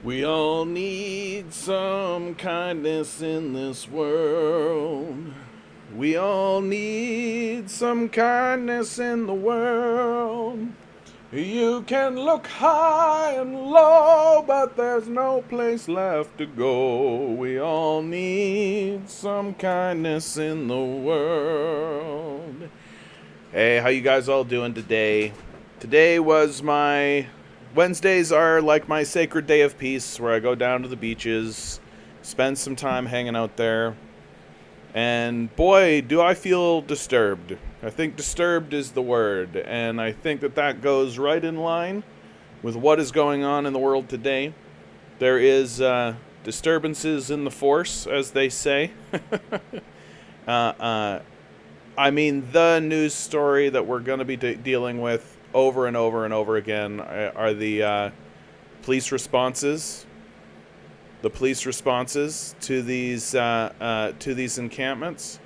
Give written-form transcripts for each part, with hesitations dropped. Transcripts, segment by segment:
We all need some kindness in this world. We all need some kindness in the world. You can look high and low, but there's no place left to go. We all need some kindness in the world. Hey, how you guys all doing today? Today was my... Wednesdays are like my sacred day of peace, where I go down to the beaches, spend some time hanging out there, and boy, do I feel disturbed. I think disturbed is the word, and I think that goes right in line with what is going on in the world today. There is disturbances in the force, as they say. I mean, the news story that we're going to be dealing with over and over and over again are the police responses. The police responses to these encampments.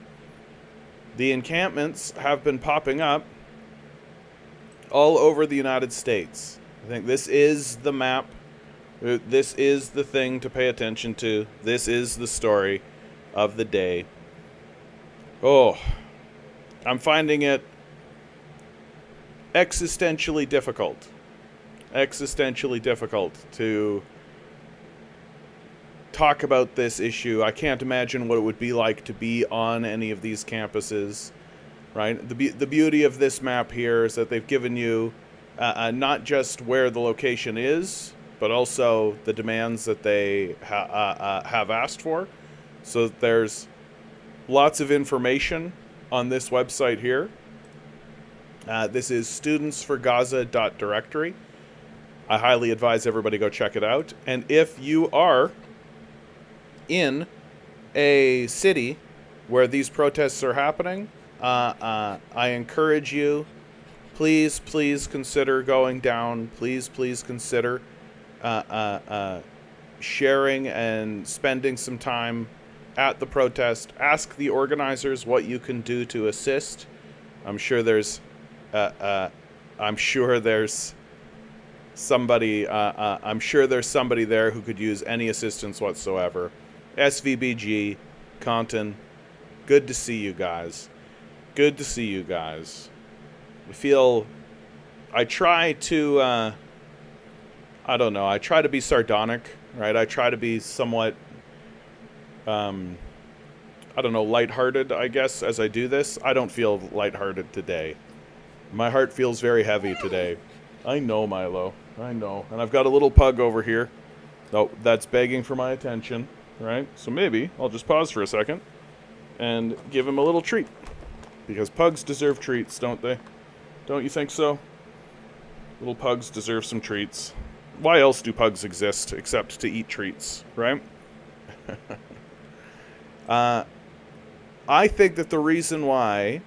The encampments have been popping up all over the United States. I think this is the map. This is the thing to pay attention to. This is the story of the day. Oh, I'm finding it existentially difficult to talk about this issue. I can't imagine what it would be like to be on any of these campuses, right? The beauty of this map here is that they've given you not just where the location is, but also the demands that they have asked for. So there's lots of information on this website here. This is studentsforgaza.directory. I highly advise everybody go check it out. And if you are in a city where these protests are happening, I encourage you, please consider going down. Please consider sharing and spending some time at the protest. Ask the organizers what you can do to assist. I'm sure there's somebody there who could use any assistance whatsoever. SVBG, Compton, good to see you guys. Good to see you guys. I try to be sardonic, right? I try to be somewhat, lighthearted, I guess, as I do this. I don't feel lighthearted today. My heart feels very heavy today. I know, Milo. I know. And I've got a little pug over here. Oh, that's begging for my attention, right? So maybe I'll just pause for a second and give him a little treat. Because pugs deserve treats, don't they? Don't you think so? Little pugs deserve some treats. Why else do pugs exist except to eat treats, right? I think that the reason why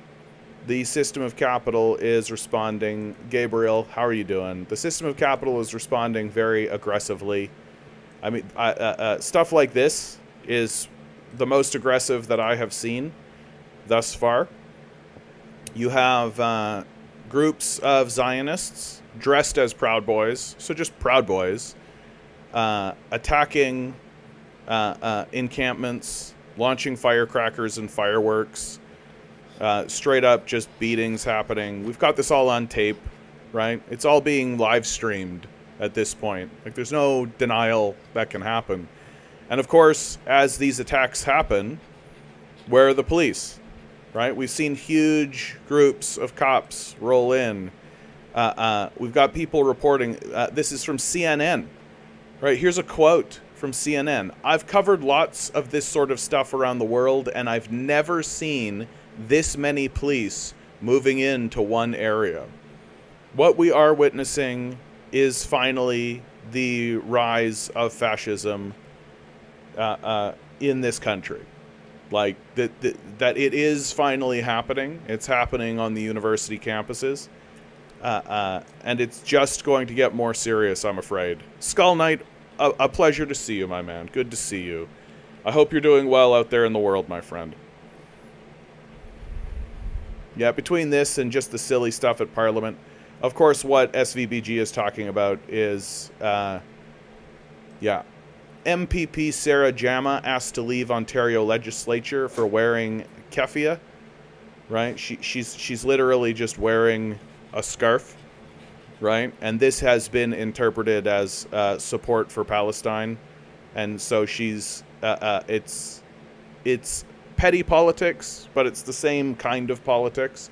the system of capital is responding... Gabriel, how are you doing? The system of capital is responding very aggressively. I mean, stuff like this is the most aggressive that I have seen thus far. You have groups of Zionists dressed as Proud Boys, so just Proud Boys, attacking encampments, launching firecrackers and fireworks, straight up just beatings happening. We've got this all on tape, right? It's all being live streamed at this point. Like, there's no denial that can happen. And of course, as these attacks happen, where are the police, right? We've seen huge groups of cops roll in. We've got people reporting, this is from CNN, right? Here's a quote from CNN. I've covered lots of this sort of stuff around the world, and I've never seen this many police moving into one area. What we are witnessing is finally the rise of fascism in this country. Like, that it is finally happening. It's happening on the university campuses. And it's just going to get more serious, I'm afraid. Skull Knight, a pleasure to see you, my man. Good to see you. I hope you're doing well out there in the world, my friend. Yeah, between this and just the silly stuff at Parliament, of course, what SVBG is talking about is, Yeah. MPP Sarah Jamma asked to leave Ontario legislature for wearing keffiyeh, right? She's literally just wearing a scarf, right? And this has been interpreted as support for Palestine, and so it's petty politics, but it's the same kind of politics,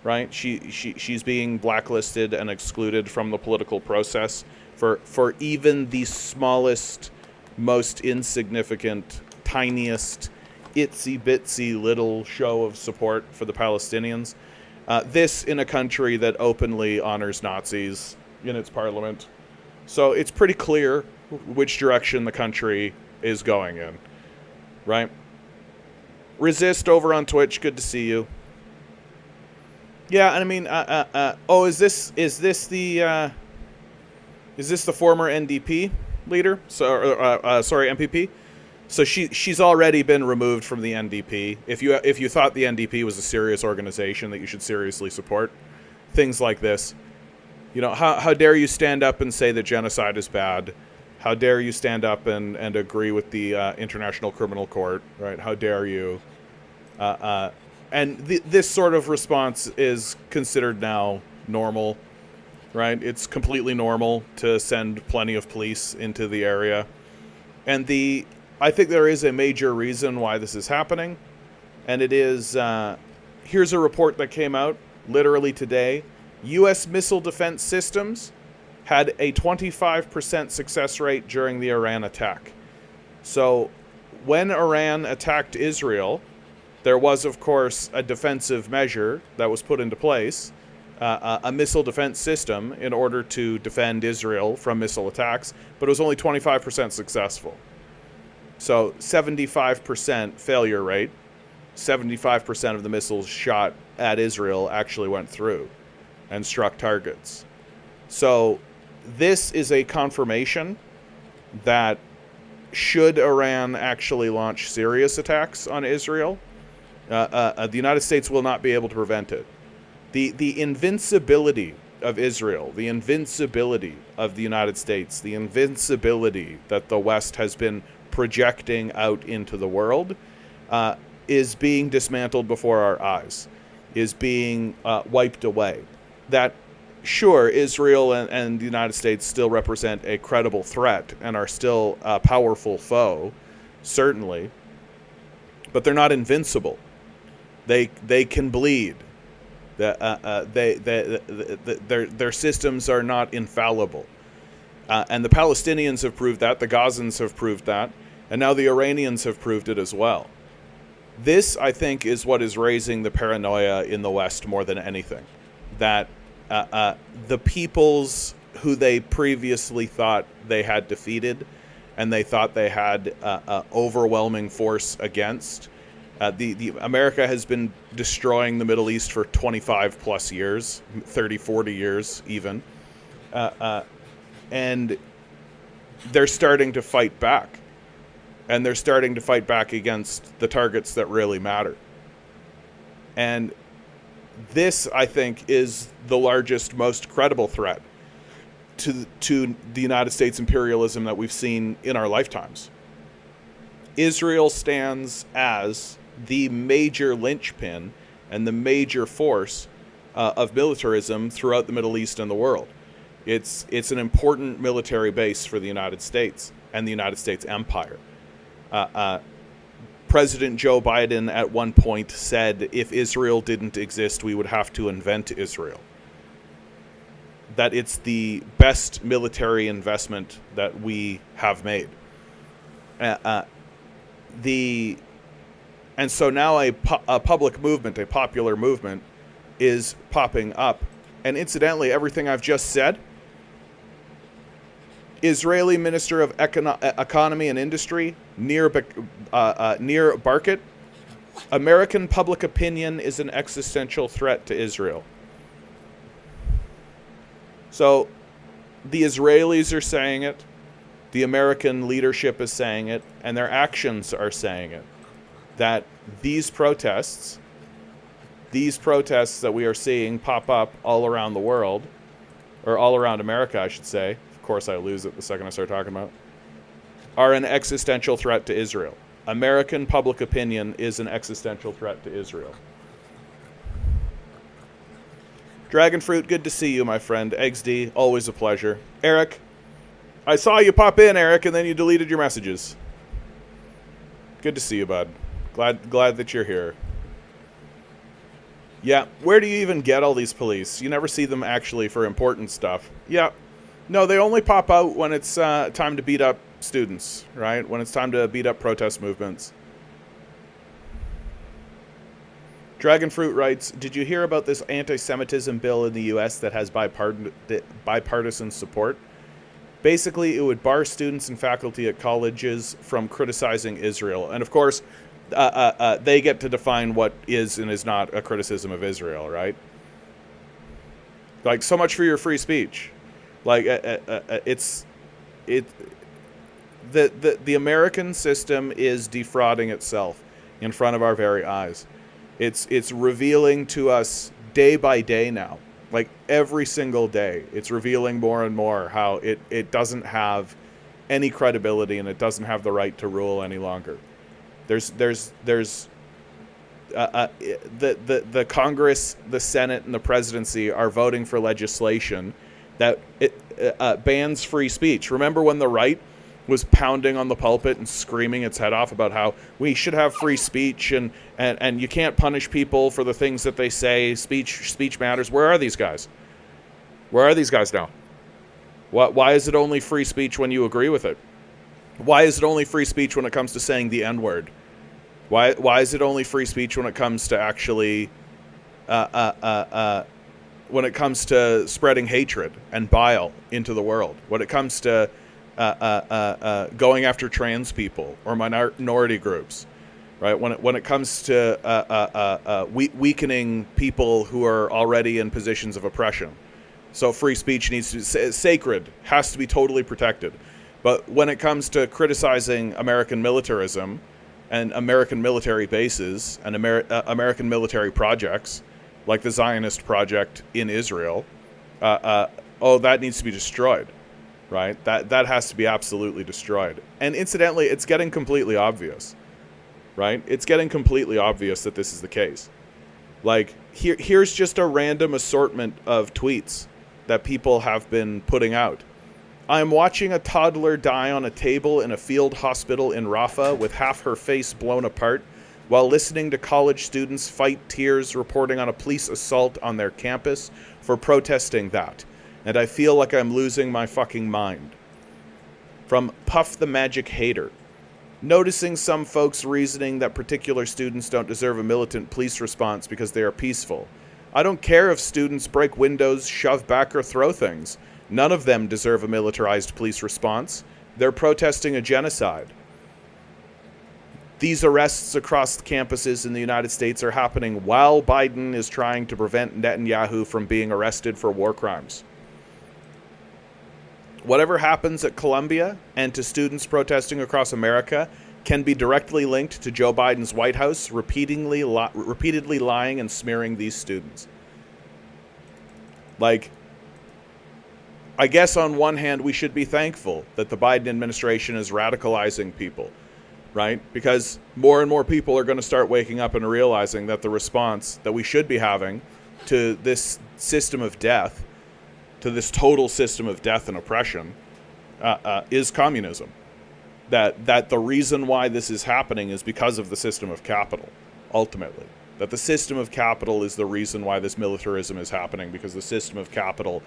right? She's being blacklisted and excluded from the political process for even the smallest, most insignificant, tiniest, itsy bitsy little show of support for the Palestinians. This in a country that openly honors Nazis in its parliament. So it's pretty clear which direction the country is going in, right? Resist over on Twitch. Good to see you. Yeah, and I mean, is this the former NDP leader? So, MPP. So she's already been removed from the NDP. If you thought the NDP was a serious organization that you should seriously support, things like this, you know, how dare you stand up and say that genocide is bad? How dare you stand up and agree with the International Criminal Court, right? How dare you? This sort of response is considered now normal, right? It's completely normal to send plenty of police into the area. And I think there is a major reason why this is happening. And it is, here's a report that came out literally today. U.S. missile defense systems had a 25% success rate during the Iran attack. So when Iran attacked Israel, there was, of course, a defensive measure that was put into place, a missile defense system in order to defend Israel from missile attacks, but it was only 25% successful. So 75% failure rate, 75% of the missiles shot at Israel actually went through and struck targets. So this is a confirmation that should Iran actually launch serious attacks on Israel, the United States will not be able to prevent it. The invincibility of Israel, the invincibility of the United States, the invincibility that the West has been projecting out into the world is being dismantled before our eyes, is being wiped away. That, sure, Israel and the United States still represent a credible threat and are still a powerful foe, certainly, but they're not invincible. They can bleed. Their systems are not infallible. And the Palestinians have proved that, the Gazans have proved that, and now the Iranians have proved it as well. This, I think, is what is raising the paranoia in the West more than anything. That the peoples who they previously thought they had defeated and they thought they had overwhelming force against, the America has been destroying the Middle East for 25 plus years, 30, 40 years even. And they're starting to fight back. And they're starting to fight back against the targets that really matter. And this, I think, is the largest, most credible threat to the United States imperialism that we've seen in our lifetimes. Israel stands as the major linchpin and the major force of militarism throughout the Middle East and the world. It's an important military base for the United States and the United States empire. President Joe Biden at one point said, if Israel didn't exist, we would have to invent Israel. That it's the best military investment that we have made. And so now a public movement, a popular movement, is popping up. And incidentally, everything I've just said, Israeli Minister of Economy and Industry, Nir Barkat, American public opinion is an existential threat to Israel. So the Israelis are saying it, the American leadership is saying it, and their actions are saying it. That these protests that we are seeing pop up all around the world, or all around America, I should say. Of course, I lose it the second I start talking about are an existential threat to Israel. American public opinion is an existential threat to Israel. Dragonfruit, good to see you, my friend. Eggs D, always a pleasure. Eric, I saw you pop in, Eric, and then you deleted your messages. Good to see you, bud. Glad that you're here. Yeah, where do you even get all these police? You never see them actually for important stuff. Yeah, no, they only pop out when it's time to beat up students, right? When it's time to beat up protest movements. Dragonfruit writes, did you hear about this anti-Semitism bill in the U.S. that has bipartisan support? Basically, it would bar students and faculty at colleges from criticizing Israel. And of course, they get to define what is and is not a criticism of Israel, right? Like, so much for your free speech. Like, the American system is defrauding itself in front of our very eyes. It's revealing to us day by day now, like every single day, it's revealing more and more how it doesn't have any credibility and it doesn't have the right to rule any longer. The Congress, the Senate, and the presidency are voting for legislation that bans free speech. Remember when the right was pounding on the pulpit and screaming its head off about how we should have free speech and you can't punish people for the things that they say. Speech matters. Where are these guys? Where are these guys now? Why is it only free speech when you agree with it? Why is it only free speech when it comes to saying the N-word? Why is it only free speech when it comes to actually when it comes to spreading hatred and bile into the world? When it comes to going after trans people or minority groups, right? When it comes to weakening people who are already in positions of oppression. So free speech needs to be sacred, has to be totally protected. But when it comes to criticizing American militarism and American military bases and American military projects, like the Zionist project in Israel, that needs to be destroyed. Right? That has to be absolutely destroyed. And incidentally, it's getting completely obvious. Right? It's getting completely obvious that this is the case. Like, here's just a random assortment of tweets that people have been putting out. I am watching a toddler die on a table in a field hospital in Rafah with half her face blown apart while listening to college students fight tears reporting on a police assault on their campus for protesting that. And I feel like I'm losing my fucking mind. From Puff the Magic Hater. Noticing some folks reasoning that particular students don't deserve a militant police response because they are peaceful. I don't care if students break windows, shove back, or throw things. None of them deserve a militarized police response. They're protesting a genocide. These arrests across the campuses in the United States are happening while Biden is trying to prevent Netanyahu from being arrested for war crimes. Whatever happens at Columbia and to students protesting across America can be directly linked to Joe Biden's White House repeatedly lying and smearing these students. Like, I guess on one hand, we should be thankful that the Biden administration is radicalizing people, right? Because more and more people are going to start waking up and realizing that the response that we should be having to this system of death, to this total system of death and oppression, is communism. That the reason why this is happening is because of the system of capital, ultimately. That the system of capital is the reason why this militarism is happening, because the system of capital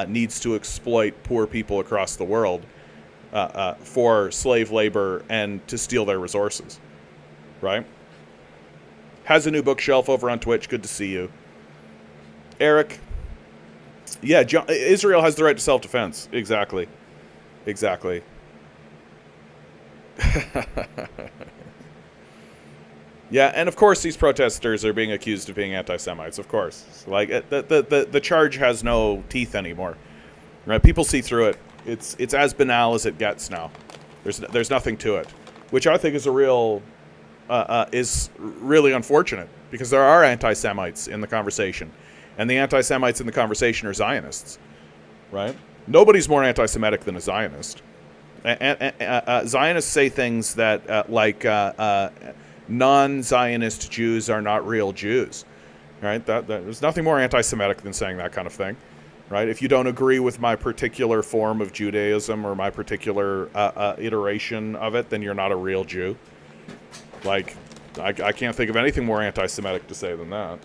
needs to exploit poor people across the world for slave labor and to steal their resources, right? Has a new bookshelf over on Twitch. Good to see you. Eric. Yeah, Israel has the right to self-defense. Exactly. Yeah, and of course these protesters are being accused of being anti-Semites, of course. Like, the charge has no teeth anymore. Right? People see through it. It's as banal as it gets now. There's nothing to it, which I think is is really unfortunate, because there are anti-Semites in the conversation. And the anti-Semites in the conversation are Zionists, right? Nobody's more anti-Semitic than a Zionist, Zionists say things that like non-Zionist Jews are not real Jews, right? There's nothing more anti-Semitic than saying that kind of thing, right? If you don't agree with my particular form of Judaism or my particular iteration of it, then you're not a real Jew. Like, I can't think of anything more anti-Semitic to say than that.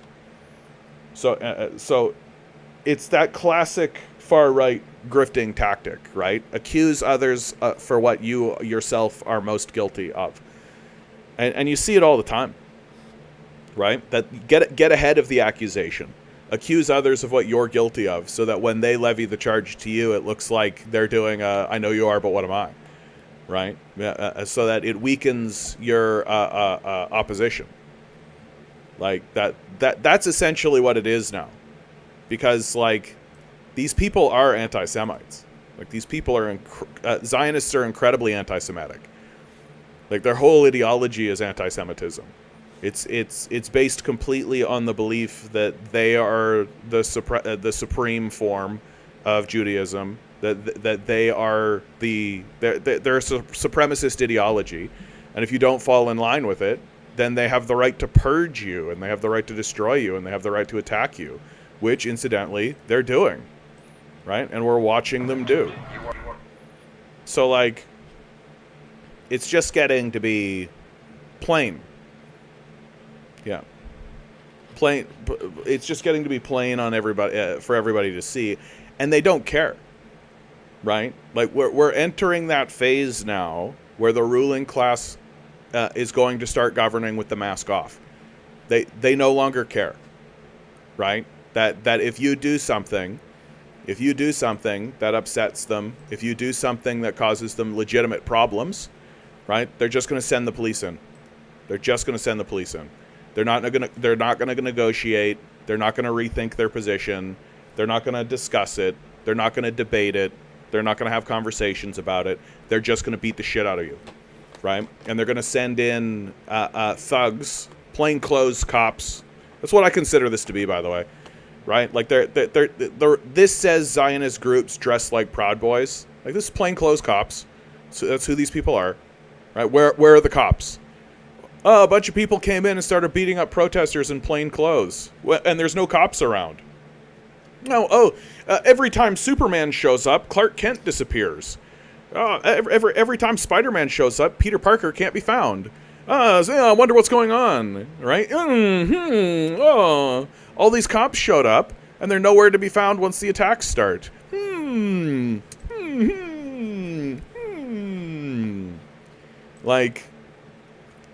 So it's that classic far-right grifting tactic, right? Accuse others for what you yourself are most guilty of. And you see it all the time, right? That get ahead of the accusation. Accuse others of what you're guilty of so that when they levy the charge to you, it looks like they're doing I know you are, but what am I? Right? So that it weakens your opposition. Like that's essentially what it is now. Because, like, these people are anti-Semites. Like, these people are Zionists are incredibly anti-Semitic. Like, their whole ideology is anti-Semitism. It's based completely on the belief that they are the supreme form of Judaism. That they are they're a supremacist ideology, and if you don't fall in line with it, then they have the right to purge you, and they have the right to destroy you, and they have the right to attack you, which incidentally they're doing, right? And we're watching them do. So, like, it's just getting to be plain. Yeah. Plain. It's just getting to be plain on everybody, for everybody to see, and they don't care, right? Like, we're entering that phase now where the ruling class is going to start governing with the mask off. They no longer care, right? That if you do something that upsets them, if you do something that causes them legitimate problems, right? They're just going to send the police in. They're just going to send the police in. They're not going to negotiate. They're not going to rethink their position. They're not going to discuss it. They're not going to debate it. They're not going to have conversations about it. They're just going to beat the shit out of you, right? And they're going to send in thugs, plainclothes cops. That's what I consider this to be, by the way, right? Like this says Zionist groups dressed like Proud Boys. Like, this is plainclothes cops. So that's who these people are, right? Where are the cops? Oh, a bunch of people came in and started beating up protesters in plain clothes, and there's no cops around. No, every time Superman shows up, Clark Kent disappears. Every time Spider-Man shows up, Peter Parker can't be found. So, I wonder what's going on, right? Oh, all these cops showed up, and they're nowhere to be found once the attacks start. Like,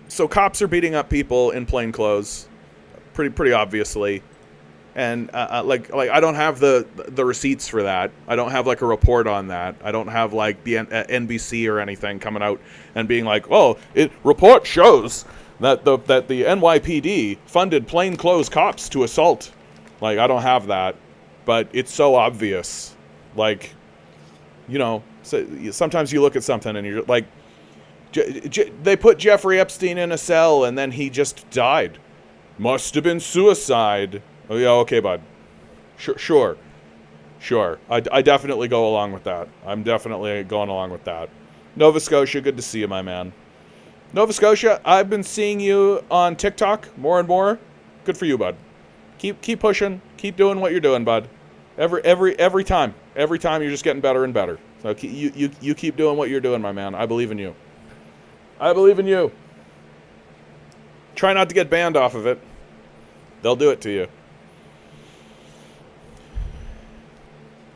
so cops are beating up people in plain clothes, pretty obviously. And like I don't have the receipts for that. I don't have like a report on that. I don't have like the NBC or anything coming out and being like, "Oh, report shows that the NYPD funded plainclothes cops to assault." Like, I don't have that, but it's so obvious. Like, you know, so sometimes you look at something and you're like, they put Jeffrey Epstein in a cell and then he just died. Must have been suicide. Oh, yeah, okay, bud. Sure. I definitely go along with that. I'm definitely going along with that. Nova Scotia, good to see you, my man. Nova Scotia, I've been seeing you on TikTok more and more. Good for you, bud. Keep pushing. Keep doing what you're doing, bud. Every time you're just getting better and better. So you keep doing what you're doing, my man. I believe in you. I believe in you. Try not to get banned off of it. They'll do it to you.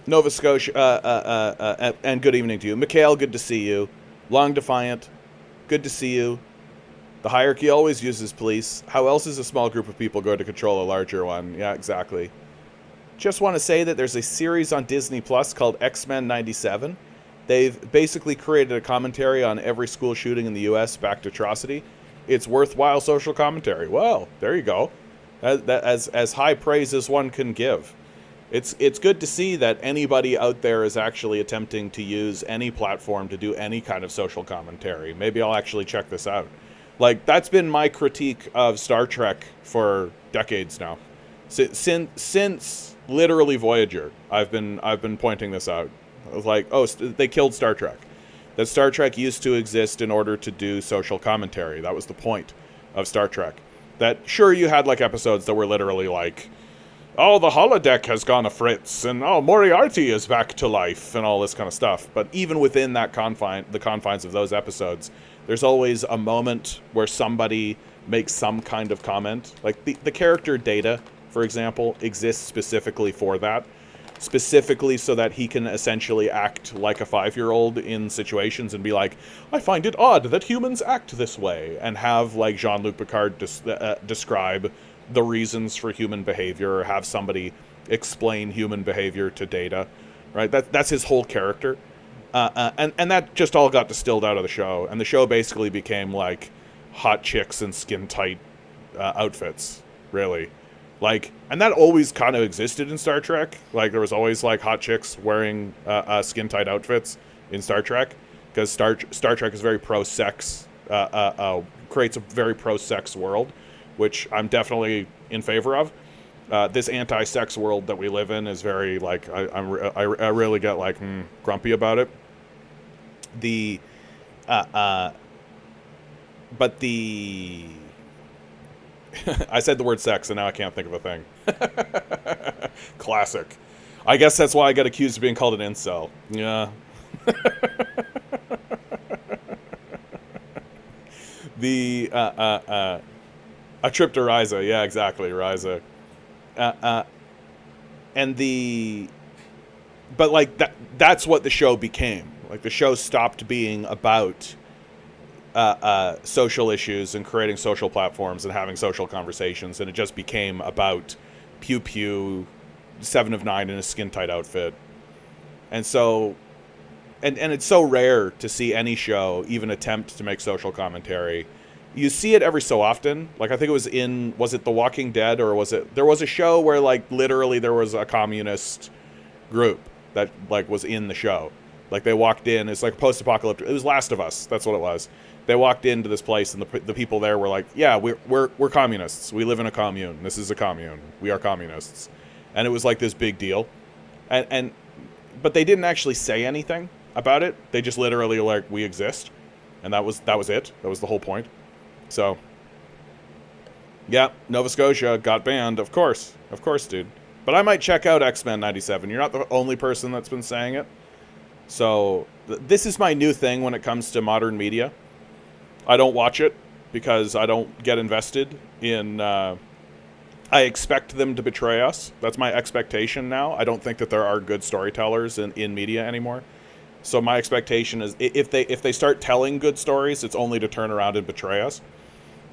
Nova Scotia, and good evening to you. Mikhail, good to see you. Long Defiant, good to see you. The hierarchy always uses police. How else is a small group of people going to control a larger one? Yeah, exactly. Just want to say that there's a series on Disney Plus called X-Men 97. They've basically created a commentary on every school shooting in the U.S. back to atrocity. It's worthwhile social commentary. Well, there you go. As high praise as one can give. It's good to see that anybody out there is actually attempting to use any platform to do any kind of social commentary. Maybe I'll actually check this out. Like, that's been my critique of Star Trek for decades now. Since literally Voyager, I've been pointing this out. I was like, oh, they killed Star Trek. that Star Trek used to exist in order to do social commentary. That was the point of Star Trek. That, sure, you had like episodes that were literally like, oh, the holodeck has gone afritz, and oh, Moriarty is back to life, and all this kind of stuff. But even within that the confines of those episodes, there's always a moment where somebody makes some kind of comment. Like the character Data, for example, exists specifically for that. Specifically so that he can essentially act like a 5-year-old in situations and be like, I find it odd that humans act this way, and have like Jean-Luc Picard describe the reasons for human behavior, or have somebody explain human behavior to Data, right? That's his whole character, and that just all got distilled out of the show, and the show basically became like hot chicks in skin tight outfits, really. Like, and that always kind of existed in Star Trek. Like, there was always like hot chicks wearing skin tight outfits in Star Trek, because Star Trek is very pro-sex, creates a very pro-sex world, which I'm definitely in favor of. This anti-sex world that we live in is very like, I really get like grumpy about it. But the I said the word sex, and now I can't think of a thing. Classic. I guess that's why I got accused of being called an incel. Yeah. A trip to Ryza. Yeah, exactly, Ryza. But like that's what the show became. Like, the show stopped being about social issues and creating social platforms and having social conversations, and it just became about pew pew, 7 of 9 in a skin tight outfit. And so, and it's so rare to see any show even attempt to make social commentary. You see it every so often. Like, I think it was it The Walking Dead, or there was a show where like literally there was a communist group that like was in the show. Like, they walked in, it's like post-apocalyptic. It was Last of Us. That's what it was. They walked into this place, and the people there were like, yeah, we're communists. We live in a commune. This is a commune. We are communists. And it was like this big deal. But they didn't actually say anything about it. They just literally like, we exist. And that was it. That was the whole point. So, yeah, Nova Scotia got banned. Of course, dude. But I might check out X-Men 97. You're not the only person that's been saying it. So this is my new thing when it comes to modern media. I don't watch it because I don't get invested in... I expect them to betray us. That's my expectation now. I don't think that there are good storytellers in media anymore. So my expectation is if they start telling good stories, it's only to turn around and betray us,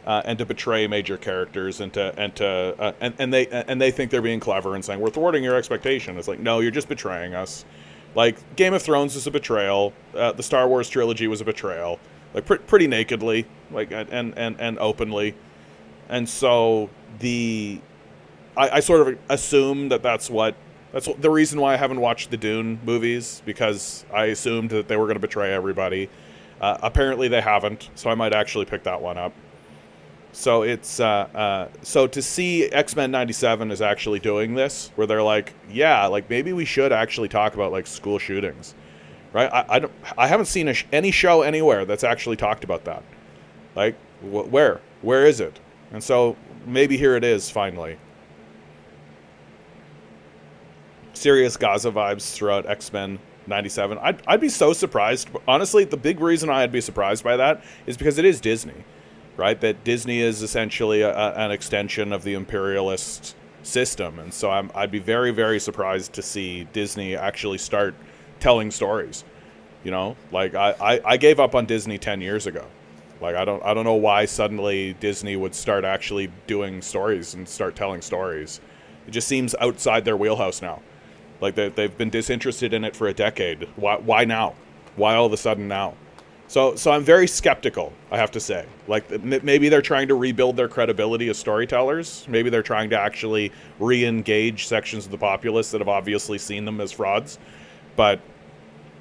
and to betray major characters, and they think they're being clever and saying we're thwarting your expectation. It's like, no, you're just betraying us. Like, Game of Thrones is a betrayal. The Star Wars trilogy was a betrayal. Like, pretty nakedly, like, and openly. And so I sort of assume that's the reason why I haven't watched the Dune movies, because I assumed that they were going to betray everybody. Apparently they haven't, so I might actually pick that one up. So it's so to see X-Men 97 is actually doing this, where they're like, yeah, like, maybe we should actually talk about like school shootings, right? I haven't seen any show anywhere that's actually talked about that. Like, where is it? And so maybe here it is finally. Serious Gaza vibes throughout X-Men 97. I'd be so surprised. Honestly, the big reason I'd be surprised by that is because it is Disney. Right, that Disney is essentially an extension of the Imperialist system, and so I'd be very, very surprised to see Disney actually start telling stories. You know, like I gave up on Disney 10 years ago. Like, I don't know why suddenly Disney would start actually doing stories and start telling stories. It just seems outside their wheelhouse now. Like, they've been disinterested in it for a decade. Why now? Why all of a sudden now? So I'm very skeptical, I have to say. Like, maybe they're trying to rebuild their credibility as storytellers. Maybe they're trying to actually re-engage sections of the populace that have obviously seen them as frauds. But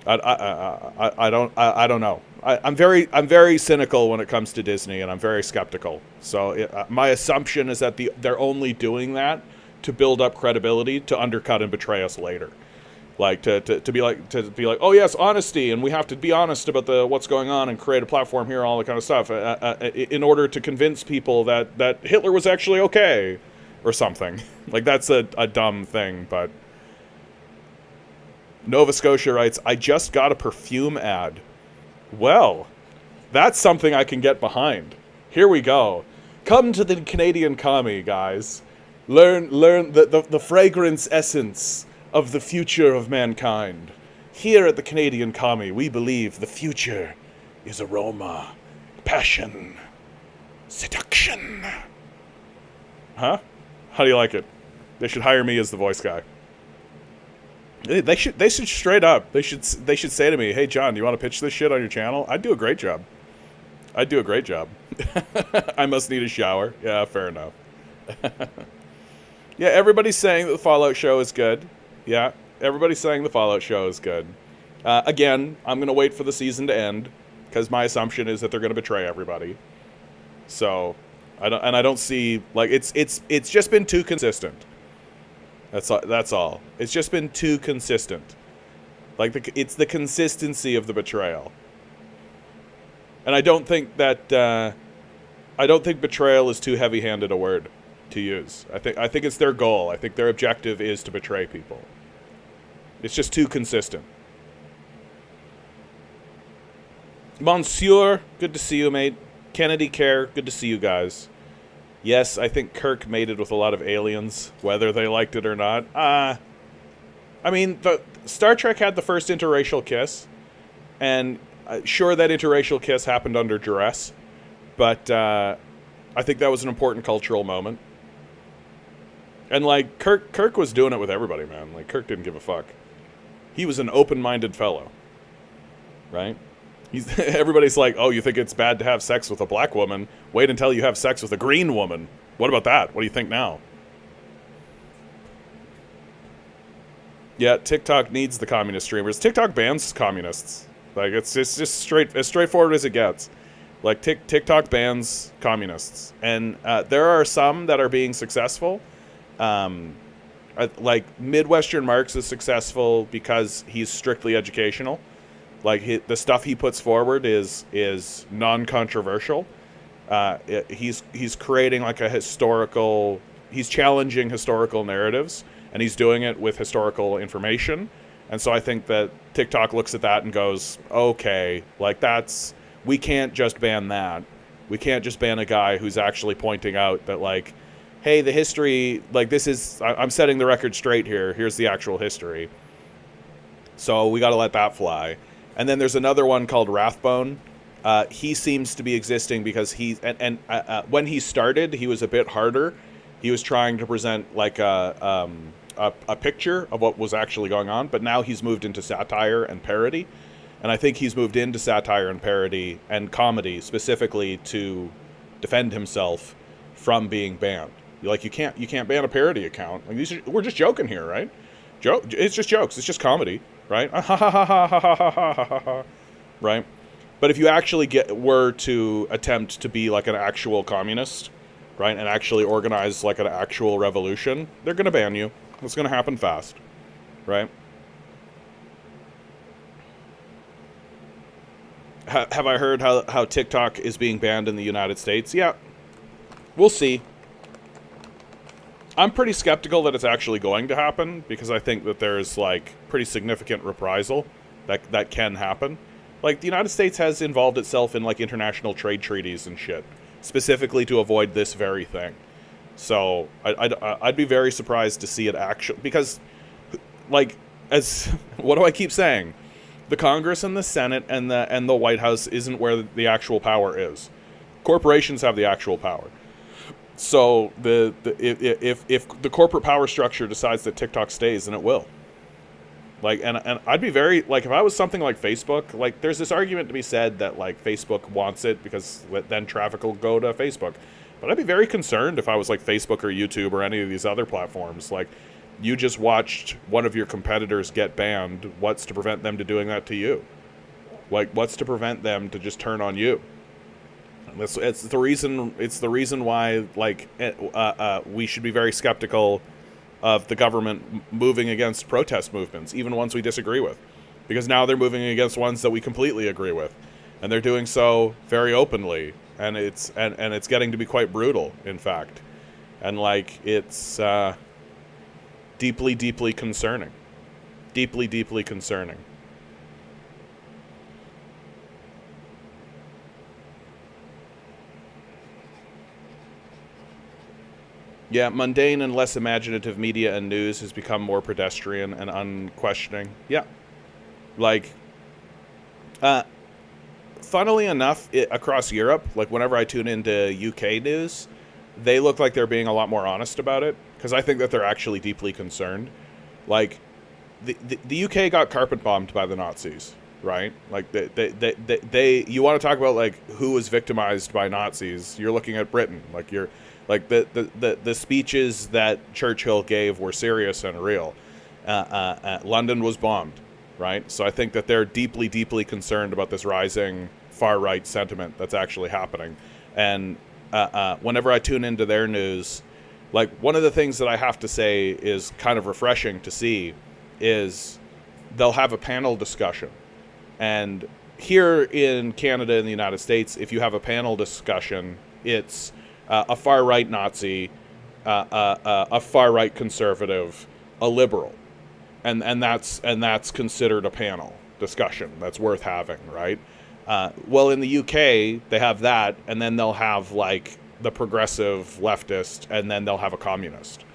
I don't know. I'm very cynical when it comes to Disney, and I'm very skeptical. So my assumption is that they're only doing that to build up credibility to undercut and betray us later. Like to be like, oh yes, honesty, and we have to be honest about what's going on and create a platform here, all that kind of stuff, in order to convince people that Hitler was actually okay, or something. Like that's a dumb thing. But Nova Scotia writes, I just got a perfume ad. Well, that's something I can get behind. Here we go. Come to the Canadian Commie, guys. Learn the fragrance essence of the future of mankind. Here at the Canadian Commie, we believe the future is aroma, passion, seduction. Huh? How do you like it? They should hire me as the voice guy. They should straight up. They should say to me, "Hey John, do you want to pitch this shit on your channel?" I'd do a great job. I must need a shower. Yeah, fair enough. Yeah, everybody's saying that the Fallout show is good. Yeah, everybody's saying the Fallout show is good. Again, I'm going to wait for the season to end, because my assumption is that they're going to betray everybody. So, I don't see, like, it's just been too consistent. That's all. It's just been too consistent. Like, it's the consistency of the betrayal. And I don't think betrayal is too heavy-handed a word to use. I think it's their goal. I think their objective is to betray people. It's just too consistent. Monsieur, good to see you, mate. Kennedy Care, good to see you guys. Yes, I think Kirk mated with a lot of aliens, whether they liked it or not. I mean, the Star Trek had the first interracial kiss, and sure, that interracial kiss happened under duress, but I think that was an important cultural moment. And, like, Kirk was doing it with everybody, man. Like, Kirk didn't give a fuck. He was an open-minded fellow, right? Everybody's like, oh, you think it's bad to have sex with a black woman? Wait until you have sex with a green woman. What about that? What do you think now? Yeah, TikTok needs the communist streamers. TikTok bans communists. Like, it's just as straightforward as it gets. Like, TikTok bans communists. And there are some that are being successful. Like, Midwestern Marx is successful because he's strictly educational. Like, the stuff he puts forward is non-controversial. He's creating, like, he's challenging historical narratives, and he's doing it with historical information. And so I think that TikTok looks at that and goes, okay, like, we can't just ban that. We can't just ban a guy who's actually pointing out that, like, hey, the history, like, I'm setting the record straight here. Here's the actual history. So we got to let that fly. And then there's another one called Rathbone. He seems to be existing because when he started, he was a bit harder. He was trying to present, like, a picture of what was actually going on. But now he's moved into satire and parody. And I think he's moved into satire and parody and comedy specifically to defend himself from being banned. Like, you can't ban a parody account. Like, we're just joking here, right? It's just jokes. It's just comedy, right? Right? But if you actually were to attempt to be like an actual communist, right, and actually organize like an actual revolution, they're going to ban you. It's going to happen fast, right? Have I heard how TikTok is being banned in the United States? Yeah. We'll see. I'm pretty skeptical that it's actually going to happen because I think that there's, like, pretty significant reprisal that can happen. Like, the United States has involved itself in, like, international trade treaties and shit, specifically to avoid this very thing. So I'd be very surprised to see it actually, because, like, what do I keep saying? The Congress and the Senate and the White House isn't where the actual power is. Corporations have the actual power. So if the corporate power structure decides that TikTok stays, then it will. Like, and I'd be very, like, if I was something like Facebook, like, there's this argument to be said that, like, Facebook wants it because then traffic will go to Facebook. But I'd be very concerned if I was like Facebook or YouTube or any of these other platforms. Like, you just watched one of your competitors get banned. What's to prevent them to doing that to you? Like, what's to prevent them to just turn on you? It's the reason why, like, we should be very skeptical of the government moving against protest movements, even ones we disagree with, because now they're moving against ones that we completely agree with, and they're doing so very openly, and it's getting to be quite brutal, in fact, and like it's deeply, deeply concerning, deeply, deeply concerning. Yeah, mundane and less imaginative media and news has become more pedestrian and unquestioning. Yeah. Like, funnily enough, across Europe, like whenever I tune into UK news, they look like they're being a lot more honest about it, because I think that they're actually deeply concerned. Like, the UK got carpet bombed by the Nazis, right? Like, they you want to talk about, like, who was victimized by Nazis, you're looking at Britain. Like, you're... Like, the speeches that Churchill gave were serious and real. London was bombed, right? So I think that they're deeply, deeply concerned about this rising far-right sentiment that's actually happening. And whenever I tune into their news, like, one of the things that I have to say is kind of refreshing to see is they'll have a panel discussion. And here in Canada and the United States, if you have a panel discussion, it's... a far-right Nazi, a far-right conservative, a liberal, and that's considered a panel discussion that's worth having, right? Well, in the UK, they have that, and then they'll have, like, the progressive leftist, and then they'll have a communist.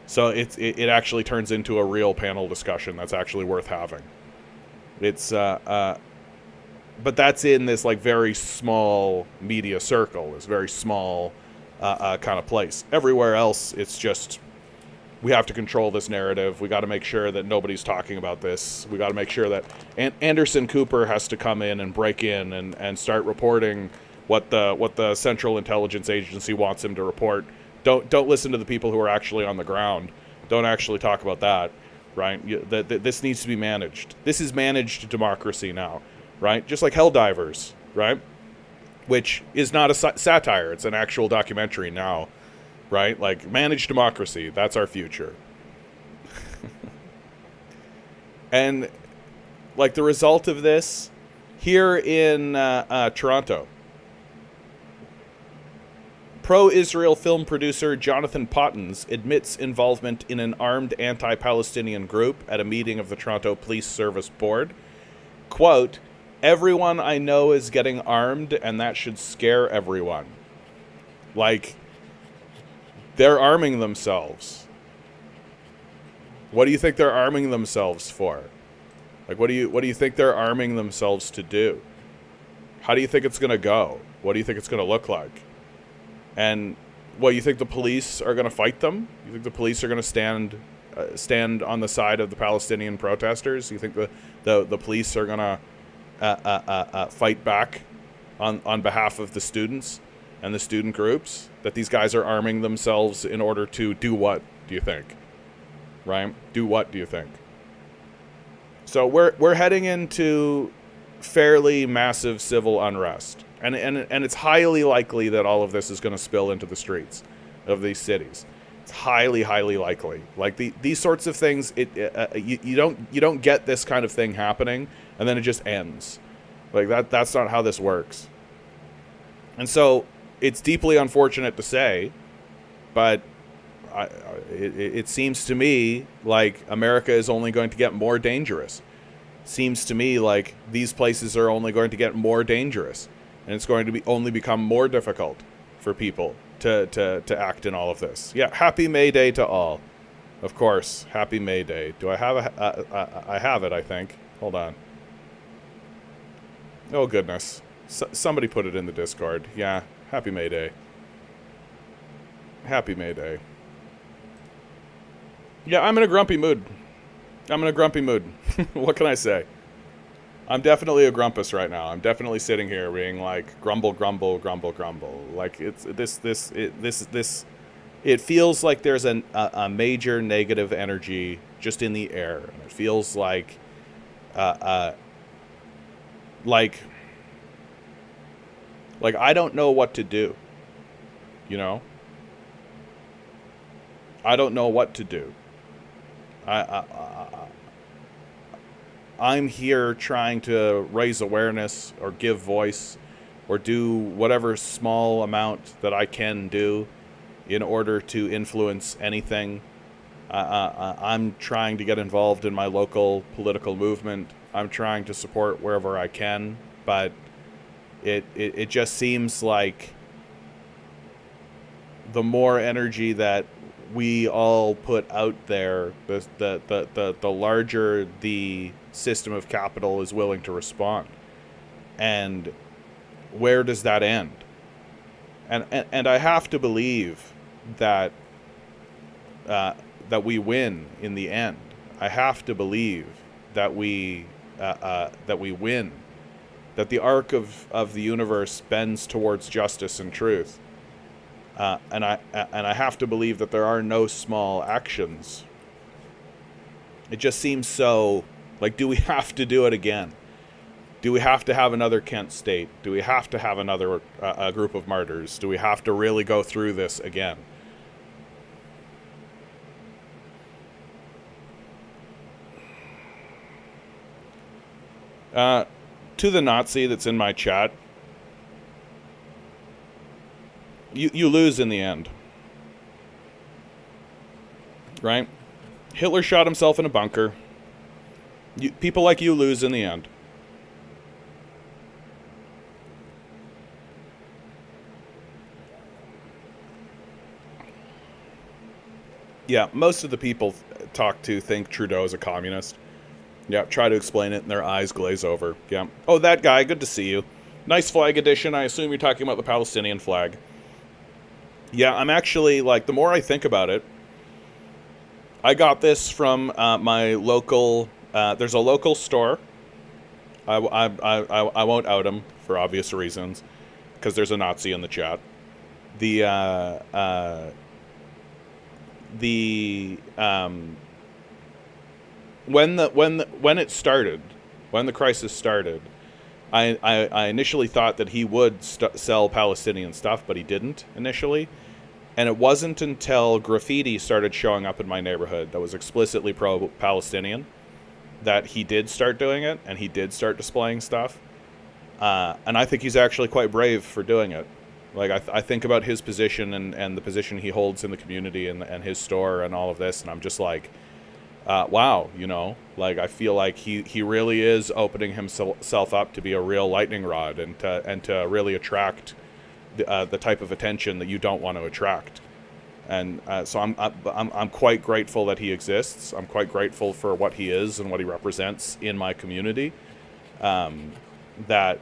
So it actually turns into a real panel discussion that's actually worth having. It's but that's in this, like, very small media circle, this very small kind of place. Everywhere else, it's just, we have to control this narrative. We got to make sure that nobody's talking about this. We got to make sure that Anderson Cooper has to come in and break in and start reporting what the Central Intelligence Agency wants him to report. Don't listen to the people who are actually on the ground. Don't actually talk about that, right? This needs to be managed. This is managed democracy now, right? Just like Helldivers, right? Which is not a satire. It's an actual documentary now, right? Like, managed democracy. That's our future. And, like, the result of this, here in Toronto, pro-Israel film producer Jonathan Pottins admits involvement in an armed anti-Palestinian group at a meeting of the Toronto Police Service Board. Quote, "Everyone I know is getting armed, and that should scare everyone." Like, they're arming themselves. What do you think they're arming themselves for? Like, what do you think they're arming themselves to do? How do you think it's going to go? What do you think it's going to look like? And what, you think the police are going to fight them? You think the police are going to stand on the side of the Palestinian protesters? You think the police are going to fight back on behalf of the students and the student groups, that these guys are arming themselves in order to do what, do you think? Right? Do what, do you think? So we're heading into fairly massive civil unrest. And it's highly likely that all of this is going to spill into the streets of these cities. It's highly, highly likely. Like, these sorts of things, you don't get this kind of thing happening and then it just ends. Like, that's not how this works. And so it's deeply unfortunate to say, but it seems to me like America is only going to get more dangerous. Seems to me like these places are only going to get more dangerous, and it's going to only become more difficult for people to act in all of this. Yeah, happy Mayday to all. Of course, happy Mayday. Do I have I have it, I think. Hold on. Oh, goodness. Somebody put it in the Discord. Yeah, happy Mayday. Happy Mayday. Yeah, I'm in a grumpy mood. What can I say? I'm definitely a grumpus right now. I'm definitely sitting here being like, grumble, grumble, grumble, grumble. Like, it's it feels like there's a major negative energy just in the air. And it feels like I don't know what to do. You know? I don't know what to do. I'm here trying to raise awareness or give voice or do whatever small amount that I can do in order to influence anything. I'm trying to get involved in my local political movement. I'm trying to support wherever I can, but it just seems like the more energy that we all put out there, the larger the system of capital is willing to respond. And where does that end? And I have to believe that that we win in the end. I have to believe that we win, that the arc of the universe bends towards justice and truth. And I have to believe that there are no small actions. It just seems so, like, do we have to do it again? Do we have to have another Kent state? Do we have to have another a group of martyrs? Do we have to really go through this again? To the Nazi that's in my chat, you lose in the end, right? Hitler shot himself in a bunker. People like you lose in the end. Yeah, most of the people talk to think Trudeau is a communist. Yeah, try to explain it and their eyes glaze over. Yeah. Oh, that guy, good to see you. Nice flag edition. I assume you're talking about the Palestinian flag. Yeah, I'm actually, like, the more I think about it, I got this from my local, there's a local store. I won't out him for obvious reasons, because there's a Nazi in the chat. When it started, when the crisis started, I initially thought that he would sell Palestinian stuff, but he didn't initially. And it wasn't until graffiti started showing up in my neighborhood that was explicitly pro-Palestinian that he did start doing it, and he did start displaying stuff. And I think he's actually quite brave for doing it. Like, I think about his position and the position he holds in the community and his store and all of this, and I'm just like, wow, you know, like, I feel like he really is opening himself up to be a real lightning rod and to really attract the type of attention that you don't want to attract. And so I'm quite grateful that he exists. I'm quite grateful for what he is and what he represents in my community. That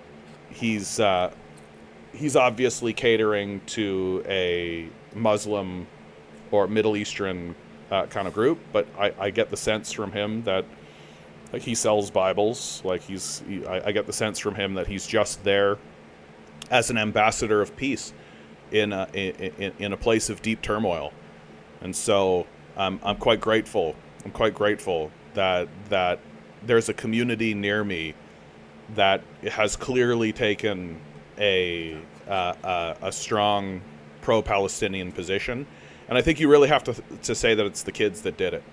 he's obviously catering to a Muslim or Middle Eastern kind of group, but I get the sense from him that, like, he sells Bibles. Like, I get the sense from him that he's just there as an ambassador of peace in a place of deep turmoil. And so I'm quite grateful. I'm quite grateful that there's a community near me that has clearly taken a strong pro-Palestinian position. And I think you really have to say that it's the kids that did it,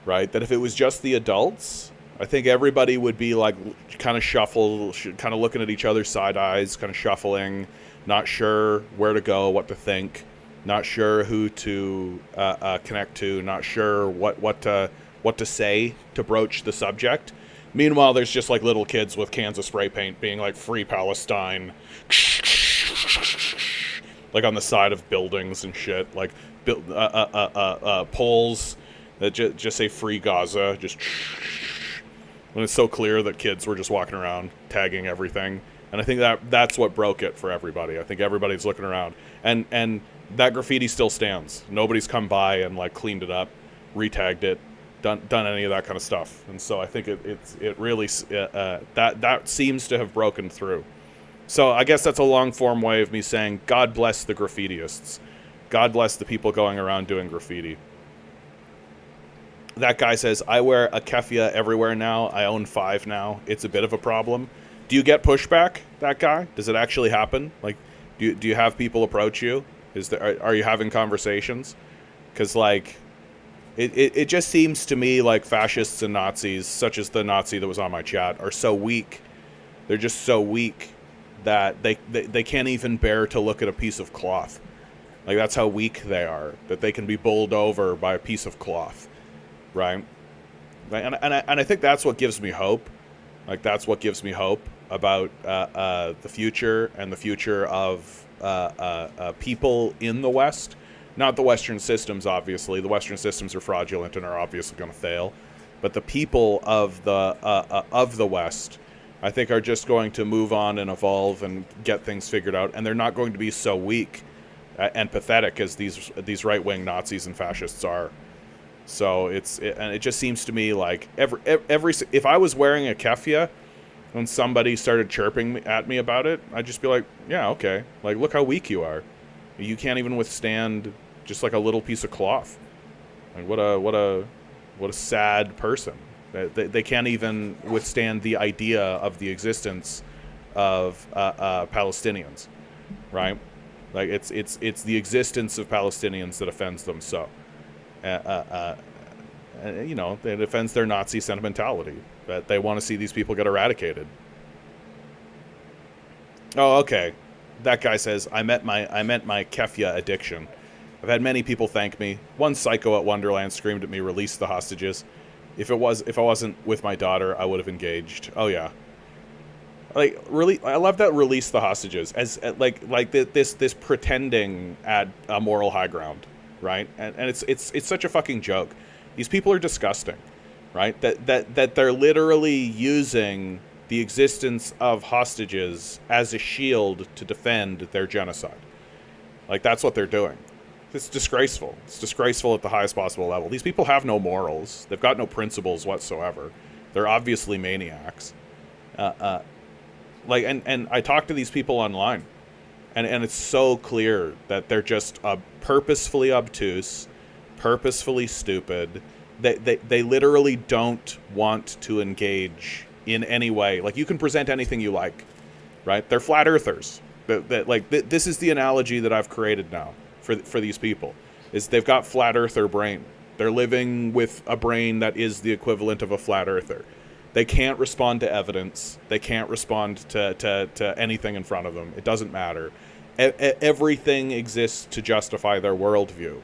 right? That if it was just the adults, I think everybody would be, like, kind of shuffled, kind of looking at each other's side eyes, kind of shuffling, not sure where to go, what to think, not sure who to connect to, not sure what to say to broach the subject. Meanwhile, there's just, like, little kids with cans of spray paint being like, "Free Palestine," like, on the side of buildings and shit, like poles that just say "Free Gaza," just. When it's so clear that kids were just walking around tagging everything. And I think that's what broke it for everybody. I think everybody's looking around. And that graffiti still stands. Nobody's come by and, like, cleaned it up, retagged it, done any of that kind of stuff. And so I think it really that seems to have broken through. So I guess that's a long form way of me saying God bless the graffitiists. God bless the people going around doing graffiti. That guy says, I wear a keffiyeh everywhere now. I own 5 now. It's a bit of a problem. Do you get pushback, that guy? Does it actually happen? Like, do you have people approach you? Are you having conversations? Because, like, It just seems to me like fascists and Nazis, such as the Nazi that was on my chat, are so weak. They're just so weak that they can't even bear to look at a piece of cloth. Like, that's how weak they are, that they can be bowled over by a piece of cloth, right? And I think that's what gives me hope. Like, that's what gives me hope about the future and the future of people in the West. Not the Western systems, obviously. The Western systems are fraudulent and are obviously going to fail. But the people of the West, I think, are just going to move on and evolve and get things figured out. And they're not going to be so weak and pathetic as these right-wing Nazis and fascists are. So it just seems to me like every if I was wearing a keffiyeh when somebody started chirping at me about it, I'd just be like, yeah, okay. Like, look how weak you are. You can't even withstand just like a little piece of cloth. Like, what a sad person. They can't even withstand the idea of the existence of Palestinians, right? Like, it's the existence of Palestinians that offends them. So, you know, it offends their Nazi sentimentality that they want to see these people get eradicated. Oh, okay. That guy says, I meant my keffiyeh addiction. I've had many people thank me. One psycho at Wonderland screamed at me, release the hostages. If I wasn't with my daughter, I would have engaged. Oh yeah. Like, really, I love that release the hostages as like this pretending at a moral high ground, right? And it's such a fucking joke. These people are disgusting, right? That they're literally using the existence of hostages as a shield to defend their genocide. Like, that's what they're doing. It's disgraceful. It's disgraceful at the highest possible level. These people have no morals. They've got no principles whatsoever. They're obviously maniacs. Like, and I talk to these people online, and it's so clear that they're just purposefully obtuse, purposefully stupid. They literally don't want to engage in any way. Like, you can present anything you like, right? They're flat earthers. This is the analogy that I've created now for these people, is they've got flat earther brain. They're living with a brain that is the equivalent of a flat earther. They can't respond to evidence. They can't respond to anything in front of them. It doesn't matter. Everything exists to justify their worldview.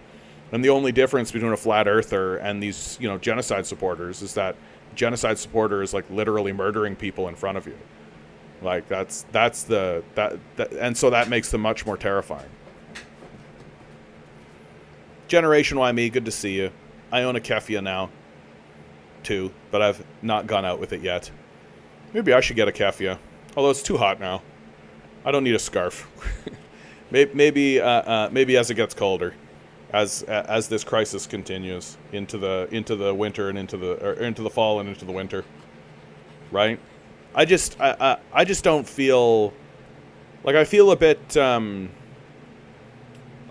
And the only difference between a flat earther and these, you know, genocide supporters is that genocide supporter is like literally murdering people in front of you. Like, and so that makes them much more terrifying. Generation Y Me, good to see you. I own a keffiyeh now, too, but I've not gone out with it yet. Maybe I should get a keffiyeh, although it's too hot now. I don't need a scarf. maybe as it gets colder, as this crisis continues into the winter and into the fall and into the winter, right? I just don't feel like, I feel a bit.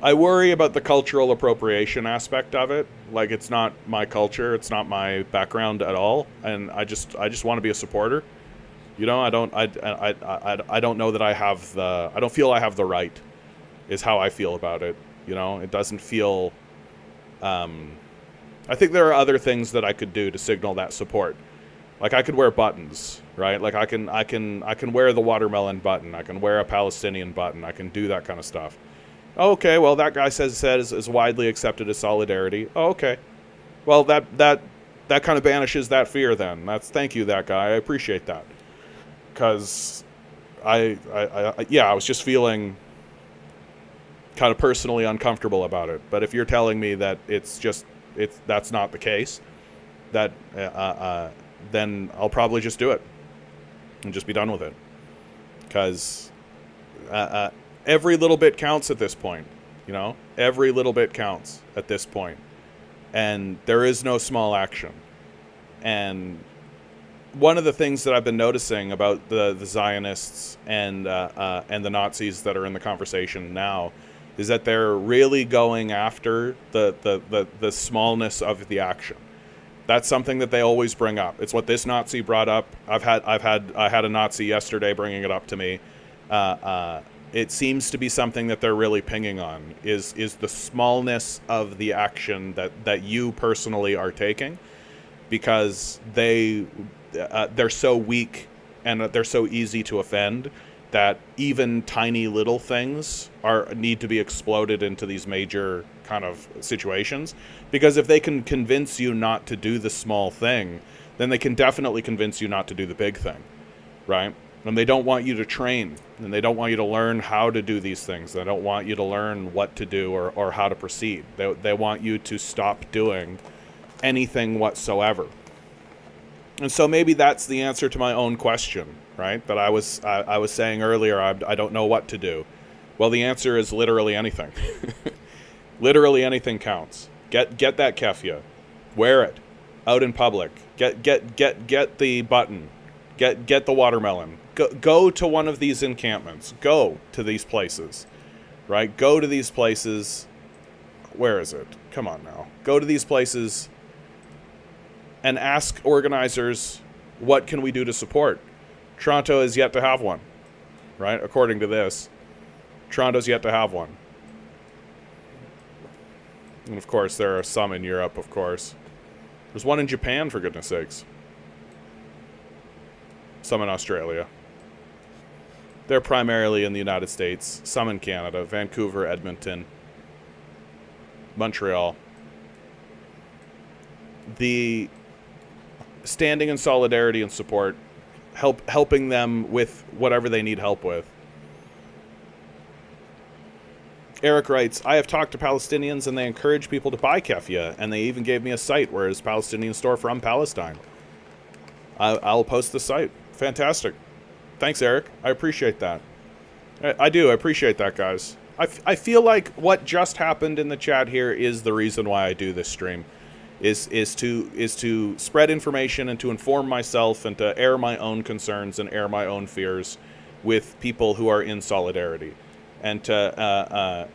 I worry about the cultural appropriation aspect of it. Like, it's not my culture, it's not my background at all, and I just want to be a supporter. You know, I don't know that I don't feel I have the right, is how I feel about it. You know, it doesn't feel. I think there are other things that I could do to signal that support. Like, I could wear buttons, right? Like, I can wear the watermelon button. I can wear a Palestinian button. I can do that kind of stuff. Okay, well, that guy says is widely accepted as solidarity. Oh, okay. Well, that kind of banishes that fear then. Thank you, that guy. I appreciate that. Because I was just feeling kind of personally uncomfortable about it. But if you're telling me that that's not the case, that then I'll probably just do it and just be done with it. Because every little bit counts at this point, you know? Every little bit counts at this point. And there is no small action. And one of the things that I've been noticing about the Zionists and the Nazis that are in the conversation now is that they're really going after the smallness of the action. That's something that they always bring up. It's what this Nazi brought up. I had a Nazi yesterday bringing it up to me. it seems to be something that they're really pinging on, is the smallness of the action that you personally are taking, because they're so weak and they're so easy to offend that even tiny little things need to be exploded into these major kind of situations. Because if they can convince you not to do the small thing, then they can definitely convince you not to do the big thing, right? And they don't want you to train, and they don't want you to learn how to do these things. They don't want you to learn what to do or how to proceed. They want you to stop doing anything whatsoever. And so maybe that's the answer to my own question, right? That I was saying earlier, I don't know what to do. Well, the answer is literally anything. Literally anything counts. Get that keffiyeh. Wear it out in public. Get the button. Get the watermelon. Go to one of these encampments. Go to these places, right? Go to these places. Where is it? Come on now. Go to these places and ask organizers, what can we do to support? Toronto is yet to have one, right? According to this, Toronto's yet to have one. And of course, there are some in Europe, of course. There's one in Japan, for goodness sakes. Some in Australia. They're primarily in the United States, some in Canada, Vancouver, Edmonton, Montreal. The standing in solidarity and support, helping them with whatever they need help with. Eric writes, I have talked to Palestinians and they encourage people to buy keffiyeh, and they even gave me a site where it's Palestinian store from Palestine. I'll post the site. Fantastic. Thanks, Eric. I appreciate that. I do. I appreciate that, guys. I feel like what just happened in the chat here is the reason why I do this stream. Is to spread information and to inform myself and to air my own concerns and air my own fears with people who are in solidarity, and to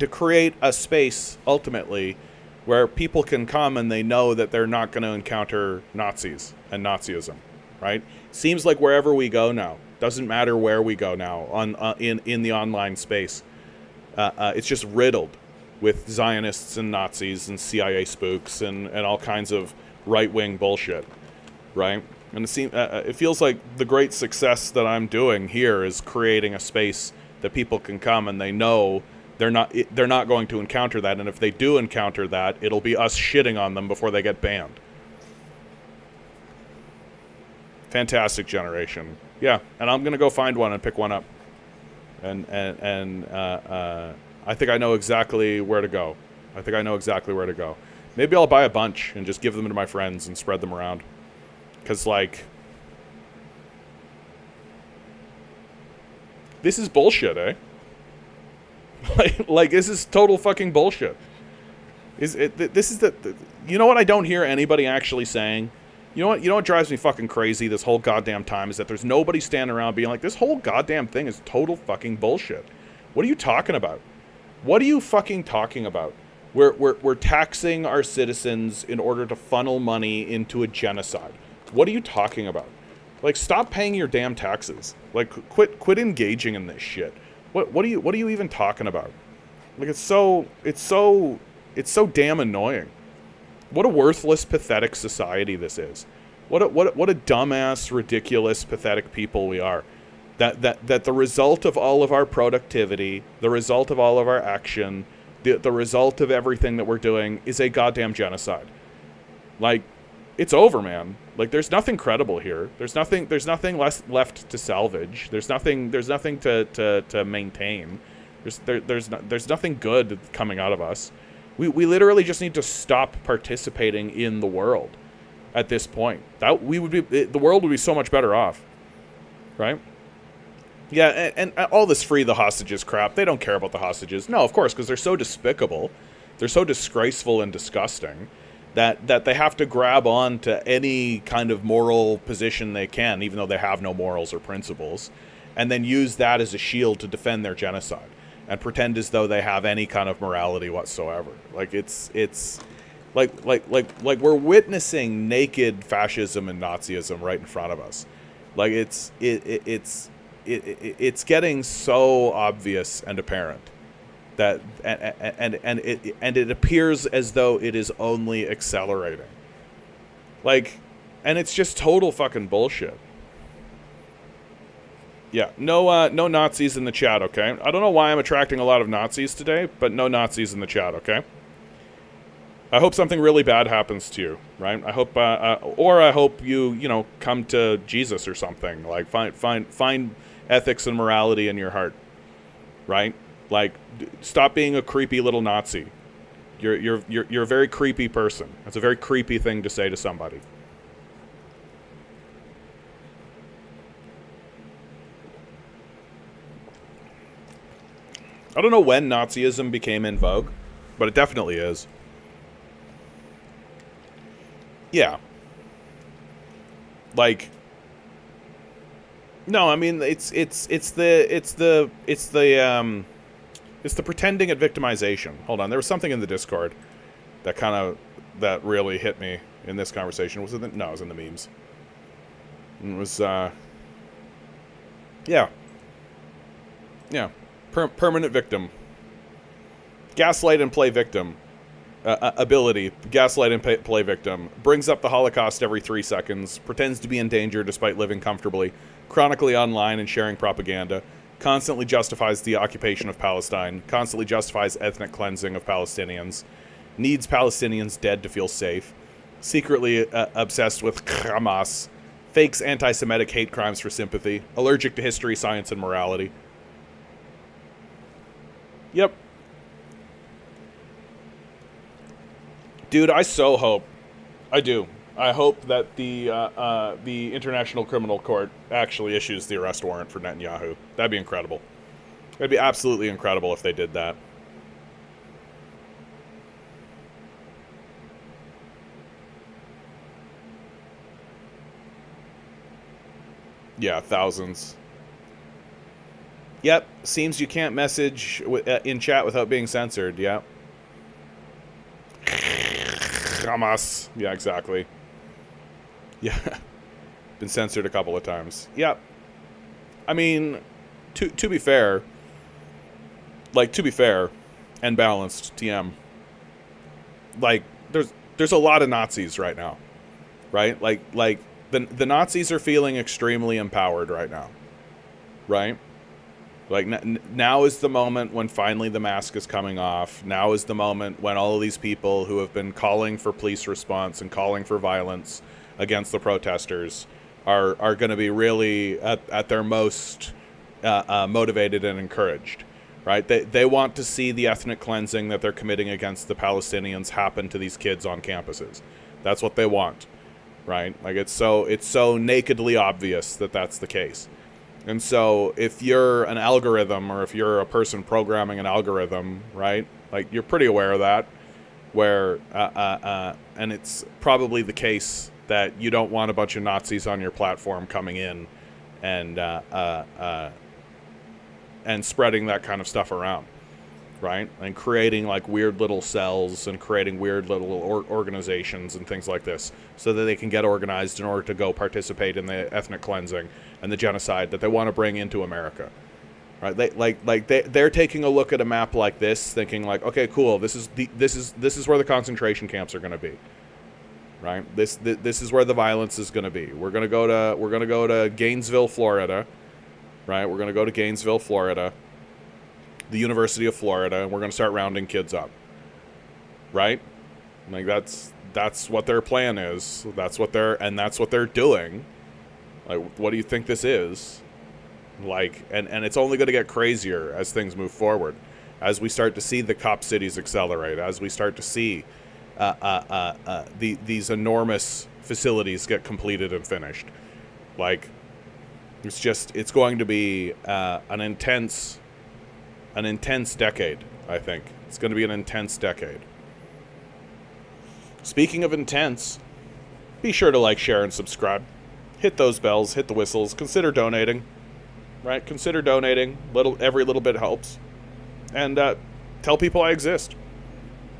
create a space ultimately where people can come and they know that they're not going to encounter Nazis and Nazism, right? Seems like wherever we go now, doesn't matter where we go now in the online space, it's just riddled with Zionists and Nazis and CIA spooks and all kinds of right-wing bullshit, right? And it feels like the great success that I'm doing here is creating a space that people can come and they know they're not going to encounter that, and if they do encounter that, it'll be us shitting on them before they get banned. Fantastic generation. Yeah, and I'm gonna go find one and pick one up. And I think I know exactly where to go. Maybe I'll buy a bunch and just give them to my friends and spread them around. Because, like, this is bullshit, eh? like this is total fucking bullshit. This is you know what I don't hear anybody actually saying? You know what drives me fucking crazy this whole goddamn time is that there's nobody standing around being like, this whole goddamn thing is total fucking bullshit. What are you talking about? What are you fucking talking about? We're taxing our citizens in order to funnel money into a genocide. What are you talking about? Like, stop paying your damn taxes. Like, quit engaging in this shit. What are you even talking about? Like, it's so damn annoying. What a worthless, pathetic society this is. What a dumbass, ridiculous, pathetic people we are. That the result of all of our productivity, the result of all of our action, the result of everything that we're doing is a goddamn genocide. Like, it's over, man. Like, there's nothing credible here. There's nothing left to salvage. There's nothing to maintain. There's nothing good coming out of us. We literally just need to stop participating in the world at this point. The world would be so much better off, right? Yeah, and all this free the hostages crap, they don't care about the hostages. No, of course, because they're so despicable. They're so disgraceful and disgusting that they have to grab on to any kind of moral position they can, even though they have no morals or principles, and then use that as a shield to defend their genocide and pretend as though they have any kind of morality whatsoever. Like, it's like we're witnessing naked fascism and Nazism right in front of us. Like, it's it's getting so obvious and apparent that and it appears as though it is only accelerating. Like, and it's just total fucking bullshit. Yeah, no Nazis in the chat, okay? I don't know why I'm attracting a lot of Nazis today, but no Nazis in the chat, okay? I hope something really bad happens to you, right? I hope, or I hope you come to Jesus or something. Like, find ethics and morality in your heart, right? Like, stop being a creepy little Nazi. You're a very creepy person. That's a very creepy thing to say to somebody. I don't know when Nazism became in vogue, but it definitely is. Yeah. Like, no, I mean it's the pretending at victimization. Hold on, there was something in the Discord that really hit me in this conversation. Was it? No, it was in the memes. It was yeah. Permanent victim. Gaslight and play victim. Ability. Gaslight and play victim. Brings up the Holocaust every 3 seconds. Pretends to be in danger despite living comfortably. Chronically online and sharing propaganda. Constantly justifies the occupation of Palestine. Constantly justifies ethnic cleansing of Palestinians. Needs Palestinians dead to feel safe. Secretly obsessed with Hamas. Fakes anti-Semitic hate crimes for sympathy. Allergic to history, science, and morality. Yep. Dude, I so hope. I do. I hope that the International Criminal Court actually issues the arrest warrant for Netanyahu. That'd be incredible. It'd be absolutely incredible if they did that. Yeah, thousands. Yep, seems you can't message in chat without being censored, yeah. Hamas. Yeah, exactly. Yeah. Been censored a couple of times. Yep. I mean, to be fair, and balanced, TM, like, there's a lot of Nazis right now, right? Like the Nazis are feeling extremely empowered right now, right? Like, now is the moment when finally the mask is coming off. Now is the moment when all of these people who have been calling for police response and calling for violence against the protesters are going to be really at their most motivated and encouraged, right? They want to see the ethnic cleansing that they're committing against the Palestinians happen to these kids on campuses. That's what they want, right? Like, it's so nakedly obvious that that's the case. And so if you're an algorithm, or if you're a person programming an algorithm, right, like, you're pretty aware of that, where, and it's probably the case that you don't want a bunch of Nazis on your platform coming in and spreading that kind of stuff around, right, and creating, like, weird little cells and creating weird little organizations and things like this so that they can get organized in order to go participate in the ethnic cleansing and the genocide that they want to bring into America, right? They're taking a look at a map like this, thinking, like, okay, cool, this is where the concentration camps are going to be, right? This is where the violence is going to be. We're gonna go to Gainesville, Florida, right? We're gonna go to Gainesville, Florida, the University of Florida, and we're gonna start rounding kids up, right? Like, that's what their plan is. That's what they're doing. Like, what do you think this is? Like, and it's only going to get crazier as things move forward, as we start to see the cop cities accelerate, as we start to see these enormous facilities get completed and finished. Like, it's going to be an intense decade. I think it's going to be an intense decade. Speaking of intense, be sure to like, share, and subscribe. Hit those bells, hit the whistles, consider donating, right? Consider donating. Every little bit helps. And tell people I exist.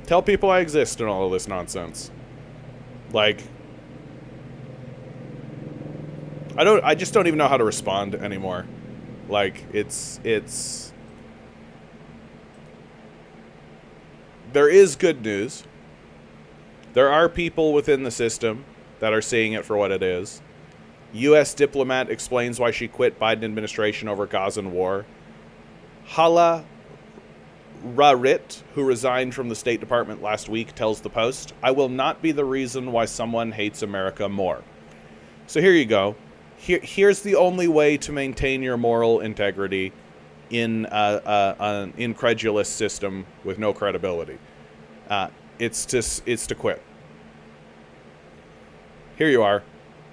Tell people I exist in all of this nonsense. Like, I just don't even know how to respond anymore. Like, there is good news. There are people within the system that are seeing it for what it is. U.S. diplomat explains why she quit Biden administration over Gazan war. Hala Rarit, who resigned from the State Department last week, tells the Post, "I will not be the reason why someone hates America more." So here you go. Here's the only way to maintain your moral integrity in an incredulous system with no credibility. It's to quit. Here you are.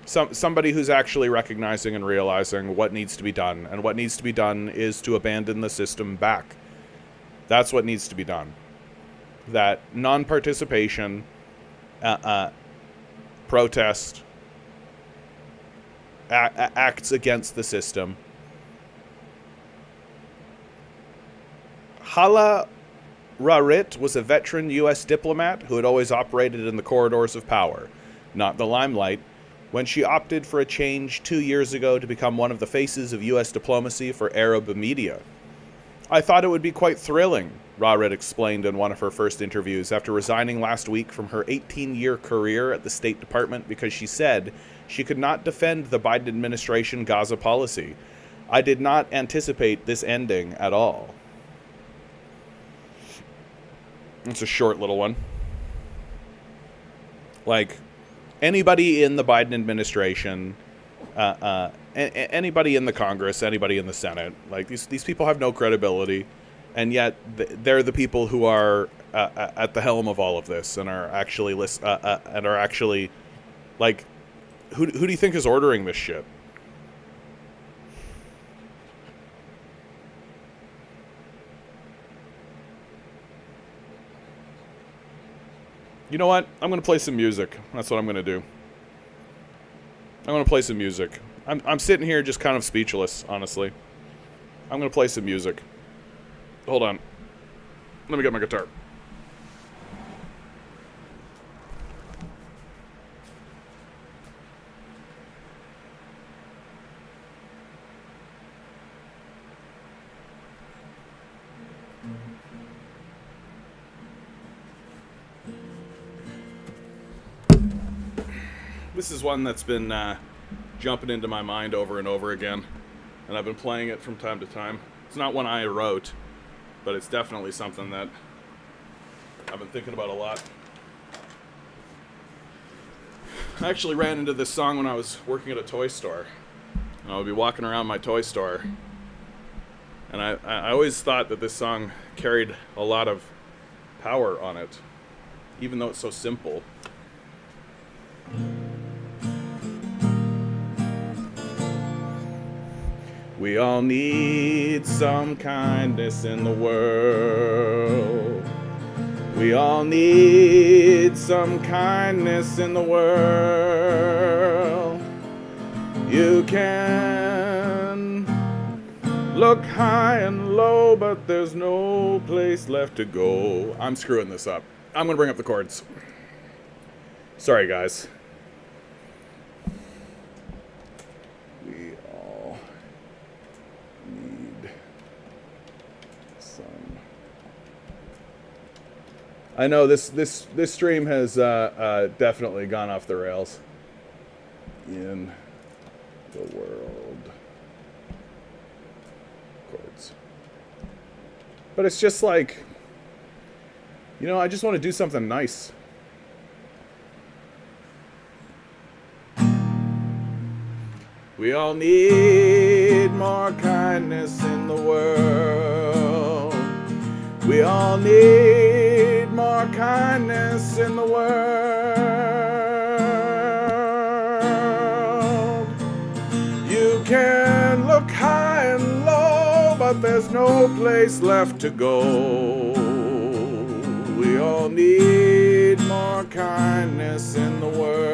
Somebody who's actually recognizing and realizing what needs to be done. And what needs to be done is to abandon the system back. That's what needs to be done. That non-participation, protest, acts against the system. Hala Rarit was a veteran U.S. diplomat who had always operated in the corridors of power, not the limelight, when she opted for a change 2 years ago to become one of the faces of U.S. diplomacy for Arab media. "I thought it would be quite thrilling," Rarit explained in one of her first interviews after resigning last week from her 18-year career at the State Department because she said she could not defend the Biden administration Gaza policy. "I did not anticipate this ending at all." It's a short little one. Like, anybody in the Biden administration, anybody in the Congress, anybody in the Senate, like these people have no credibility, and yet they're the people who are at the helm of all of this and are actually like, who do you think is ordering this shit? You know what? I'm going to play some music. That's what I'm going to do. I'm going to play some music. I'm sitting here just kind of speechless, honestly. I'm going to play some music. Hold on. Let me get my guitar. This is one that's been jumping into my mind over and over again, and I've been playing it from time to time. It's not one I wrote, but it's definitely something that I've been thinking about a lot. I actually ran into this song when I was working at a toy store. And I would be walking around my toy store, and I always thought that this song carried a lot of power on it, even though it's so simple. We all need some kindness in the world. We all need some kindness in the world. You can look high and low, but there's no place left to go. I'm screwing this up. I'm gonna bring up the chords. Sorry, guys. We all need some. I know this stream has definitely gone off the rails. In the world. Chords. But it's just like, you know, I just want to do something nice. We all need more kindness in the world. We all need more kindness in the world. You can look high and low, but there's no place left to go. We all need more kindness in the world.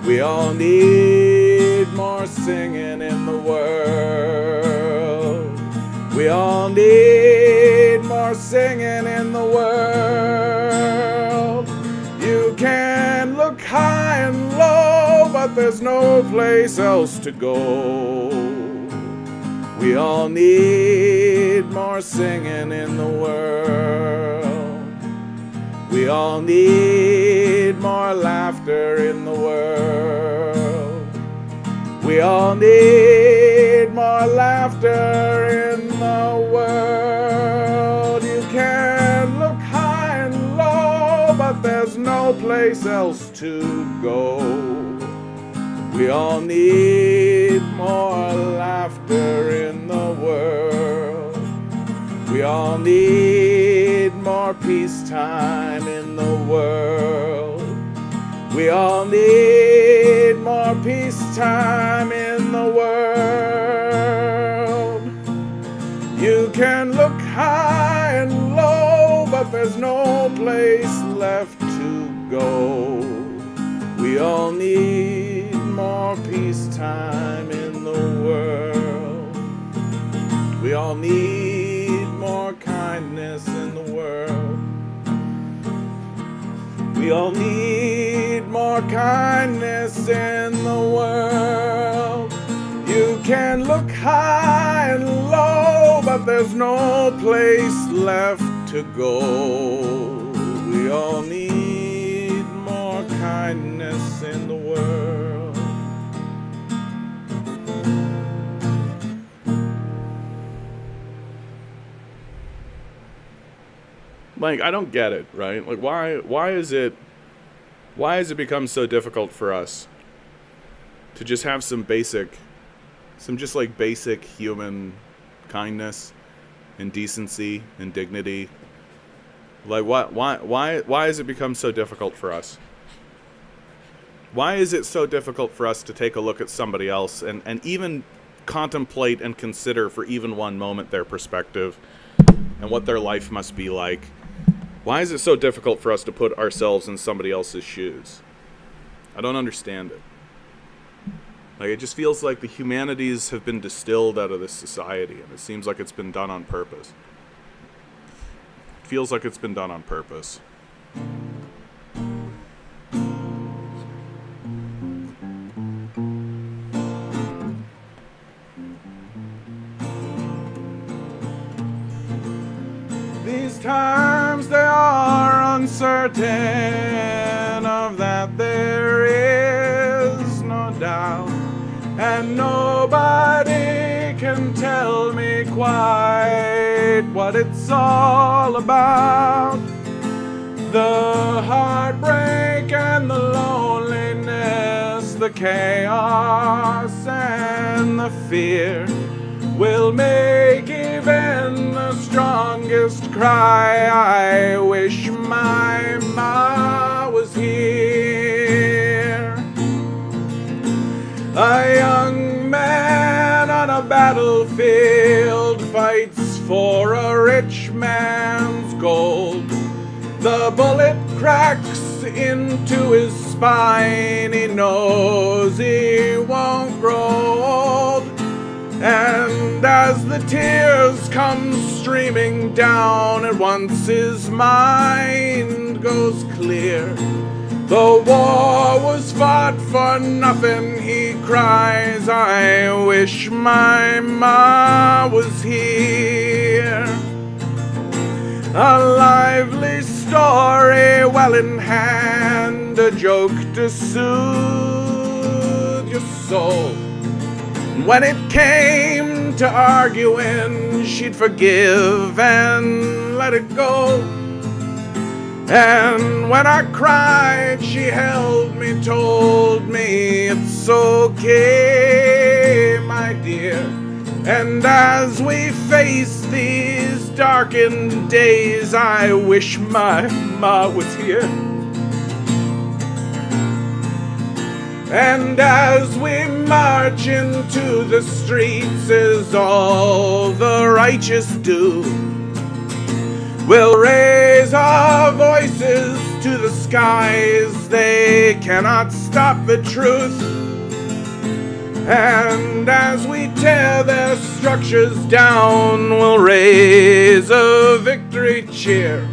We all need more singing in the world. We all need more singing in the world. You can look high and low, but there's no place else to go. We all need more singing in the world. We all need more laughter in the world. We all need more laughter in the world. You can look high and low, but there's no place else to go. We all need more laughter in the world. We all need more peacetime in the world. We all need more peacetime in the world. You can look high and low, but there's no place left to go. We all need more peacetime in the world. We all need more kindness in the world. We all need more kindness in the world. You can look high and low, but there's no place left to go. We all need more kindness in the world. Like, I don't get it, right? Like, why is it become so difficult for us to just have some basic human kindness and decency and dignity? Like, why has it become so difficult for us? Why is it so difficult for us to take a look at somebody else and even contemplate and consider for even one moment their perspective and what their life must be like? Why is it so difficult for us to put ourselves in somebody else's shoes? I don't understand it. Like, it just feels like the humanities have been distilled out of this society, and it seems like it's been done on purpose. It feels like it's been done on purpose. These times they are uncertain, of that there is no doubt, and nobody can tell me quite what it's all about. The heartbreak and the loneliness, the chaos and the fear will make even the strongest cry, I wish my ma was here. A young man on a battlefield fights for a rich man's gold. The bullet cracks into his spine, he knows he won't grow old. And as the tears come streaming down, at once his mind goes clear. The war was fought for nothing, he cries, I wish my ma was here. A lively story well in hand, a joke to soothe your soul. When it came to arguing, she'd forgive and let it go. And when I cried, she held me, told me it's okay, my dear. And as we face these darkened days, I wish my ma was here. And as we march into the streets, as all the righteous do, we'll raise our voices to the skies. They cannot stop the truth. And as we tear their structures down, we'll raise a victory cheer.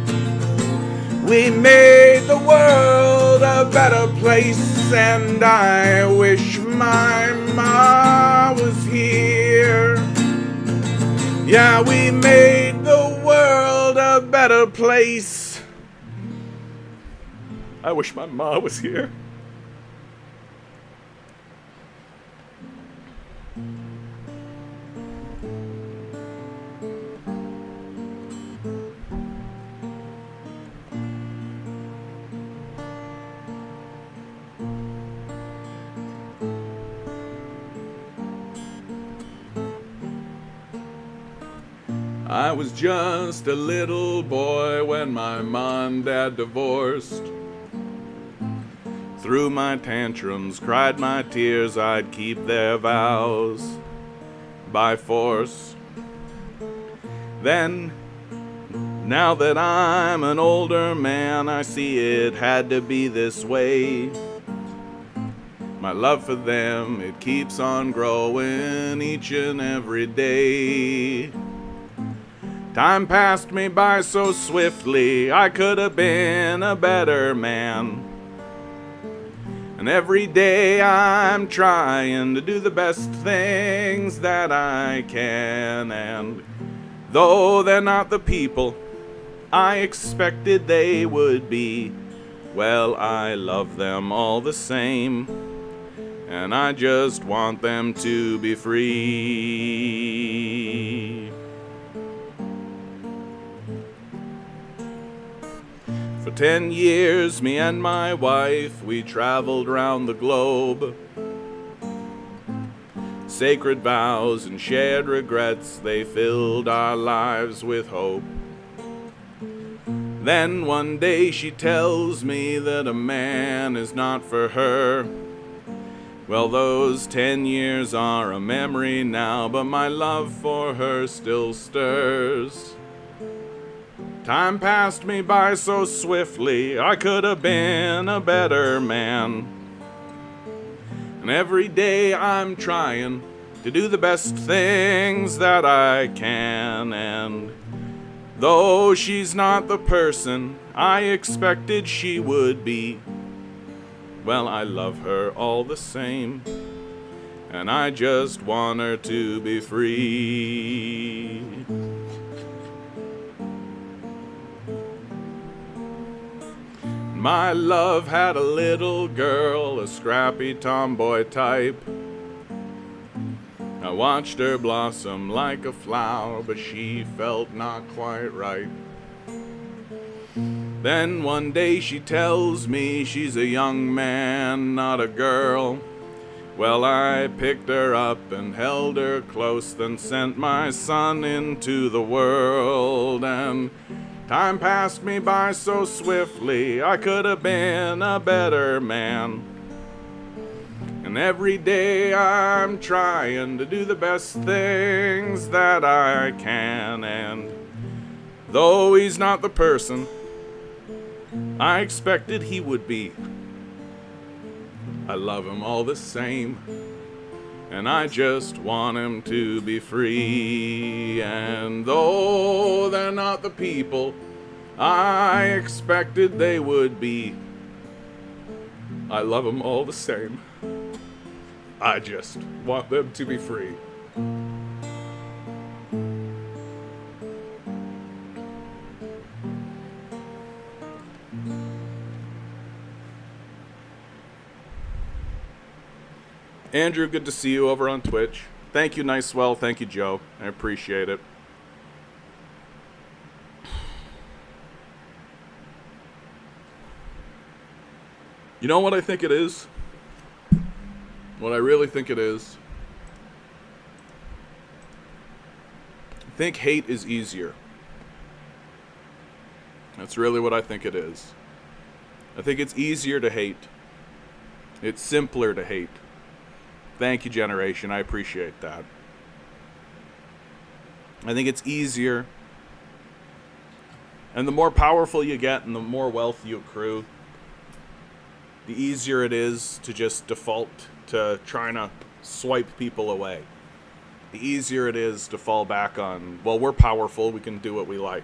We made the world a better place, and I wish my ma was here. Yeah, we made the world a better place. I wish my ma was here. I was just a little boy when my mom and dad divorced. Through my tantrums, cried my tears, I'd keep their vows by force. Then, now that I'm an older man, I see it had to be this way. My love for them, it keeps on growing each and every day. Time passed me by so swiftly, I could have been a better man. And every day I'm trying to do the best things that I can. And though they're not the people I expected they would be, well, I love them all the same. And I just want them to be free. For 10 years, me and my wife, we traveled round the globe. Sacred vows and shared regrets, they filled our lives with hope. Then one day she tells me that a man is not for her. Well, those 10 years are a memory now, but my love for her still stirs. Time passed me by so swiftly, I could have been a better man. And every day I'm trying to do the best things that I can. And though she's not the person I expected she would be, well, I love her all the same, and I just want her to be free. My love had a little girl, a scrappy tomboy type. I watched her blossom like a flower, but she felt not quite right. Then one day she tells me she's a young man, not a girl. Well, I picked her up and held her close, then sent my son into the world. And time passed me by so swiftly, I could have been a better man. And every day I'm trying to do the best things that I can. And though he's not the person I expected he would be, I love him all the same, and I just want him to be free. And though they're not the people I expected they would be, I love them all the same. I just want them to be free. Andrew, good to see you over on Twitch. Thank you, Nicewell. Thank you, Joe. I appreciate it. You know what I think it is? What I really think it is? I think hate is easier. That's really what I think it is. I think it's easier to hate. It's simpler to hate. Thank you, Generation. I appreciate that. I think it's easier. And the more powerful you get and the more wealth you accrue, the easier it is to just default to trying to swipe people away. The easier it is to fall back on, well, we're powerful, we can do what we like.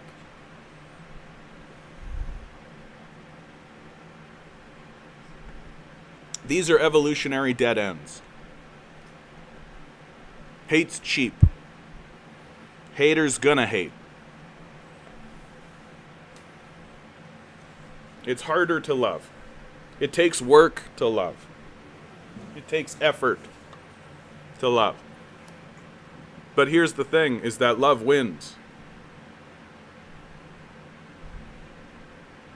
These are evolutionary dead ends. Hate's cheap. Haters gonna hate. It's harder to love. It takes work to love. It takes effort to love. But here's the thing, is that love wins.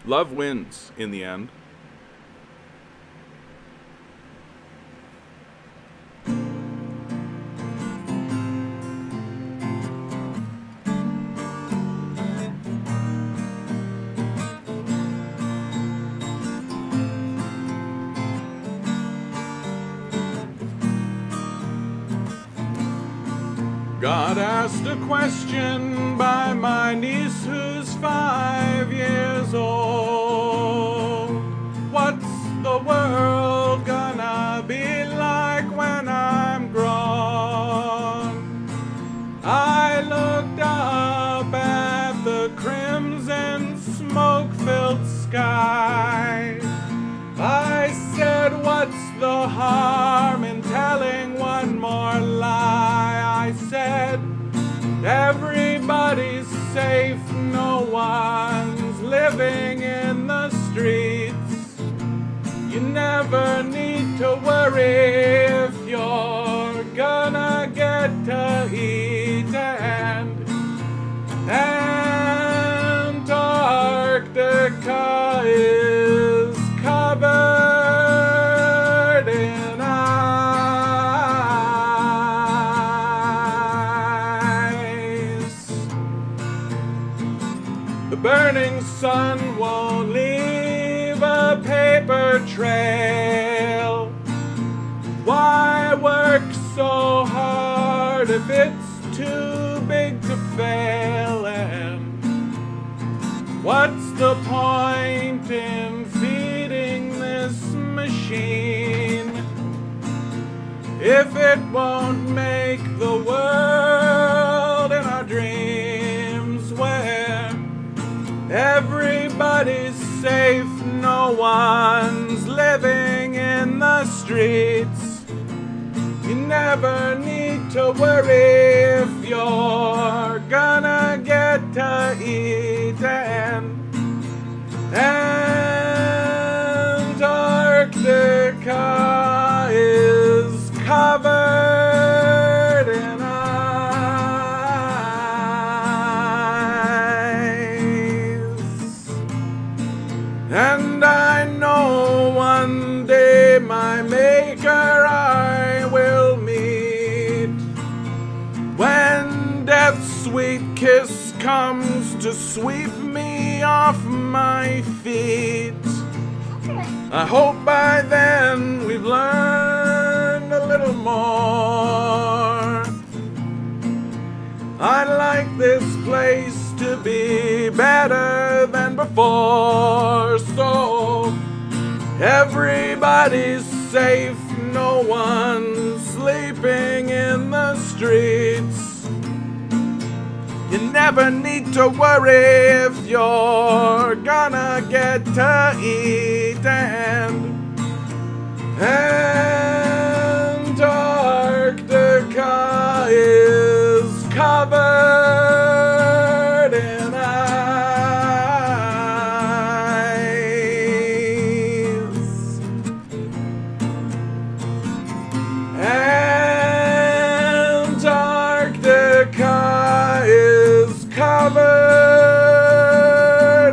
Love wins in the end. Got asked a question by my niece who's 5 years old. What's the world gonna be like when I'm grown? I looked up at the crimson smoke-filled sky. I said, what's the harm in telling one more lie? I said, everybody's safe, no one's living in the streets. You never need to worry if you're gonna get to eat. And Antarctica is covered in ice. The burning sun won't leave a paper trail. Why work so hard if it's too big to fail? And what's the point in feeding this machine if it won't make the world in our dreams where everybody's safe, no one's living in the streets? You never need to worry if you're gonna get to eat. And Antarctica is covered in ice. And I know one day my maker I will meet, when death's sweet kiss comes to sweep me off my feet. I hope by then we've learned a little more. I'd like this place to be better than before, so everybody's safe, no one's sleeping in the streets. You never need to worry if you're gonna get to eat. And Antarctica is covered in ice. Antarctica is covered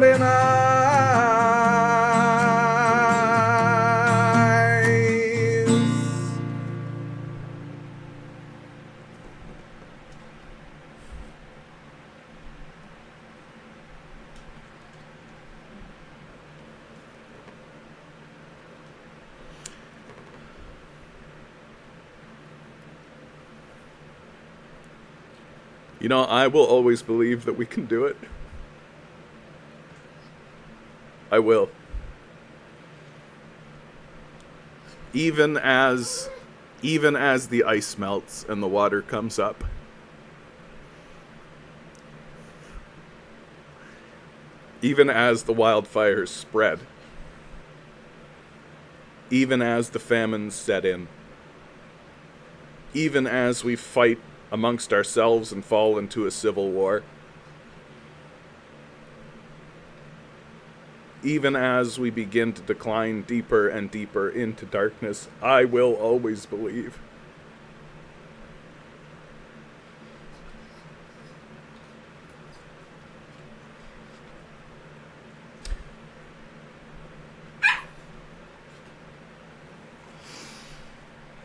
in ice. You know, I will always believe that we can do it. I will. Even as the ice melts and the water comes up. Even as the wildfires spread. Even as the famines set in. Even as we fight amongst ourselves and fall into a civil war. Even as we begin to decline deeper and deeper into darkness, I will always believe.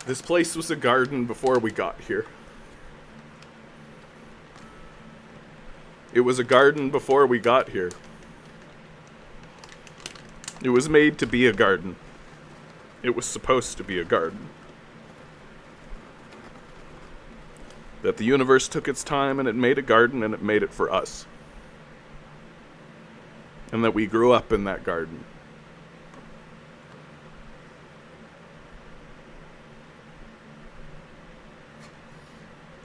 This place was a garden before we got here. It was a garden before we got here. It was made to be a garden. It was supposed to be a garden. That the universe took its time and it made a garden and it made it for us. And that we grew up in that garden.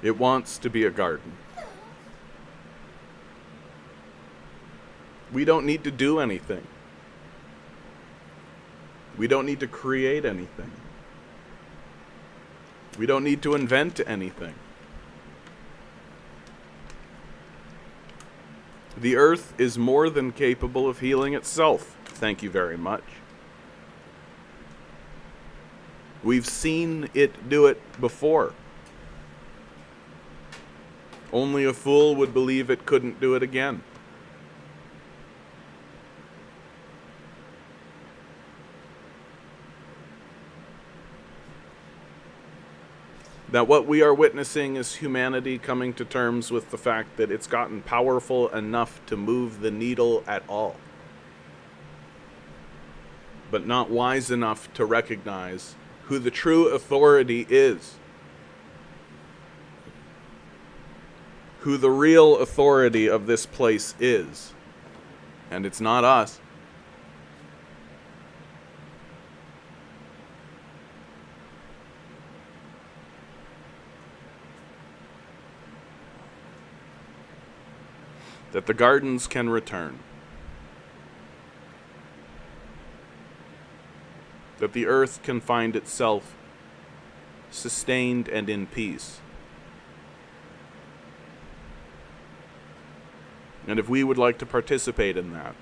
It wants to be a garden. We don't need to do anything. We don't need to create anything. We don't need to invent anything. The earth is more than capable of healing itself. Thank you very much. We've seen it do it before. Only a fool would believe it couldn't do it again. That what we are witnessing is humanity coming to terms with the fact that it's gotten powerful enough to move the needle at all, but not wise enough to recognize who the true authority is, who the real authority of this place is, and it's not us. That the gardens can return. That the earth can find itself sustained and in peace. And if we would like to participate in that,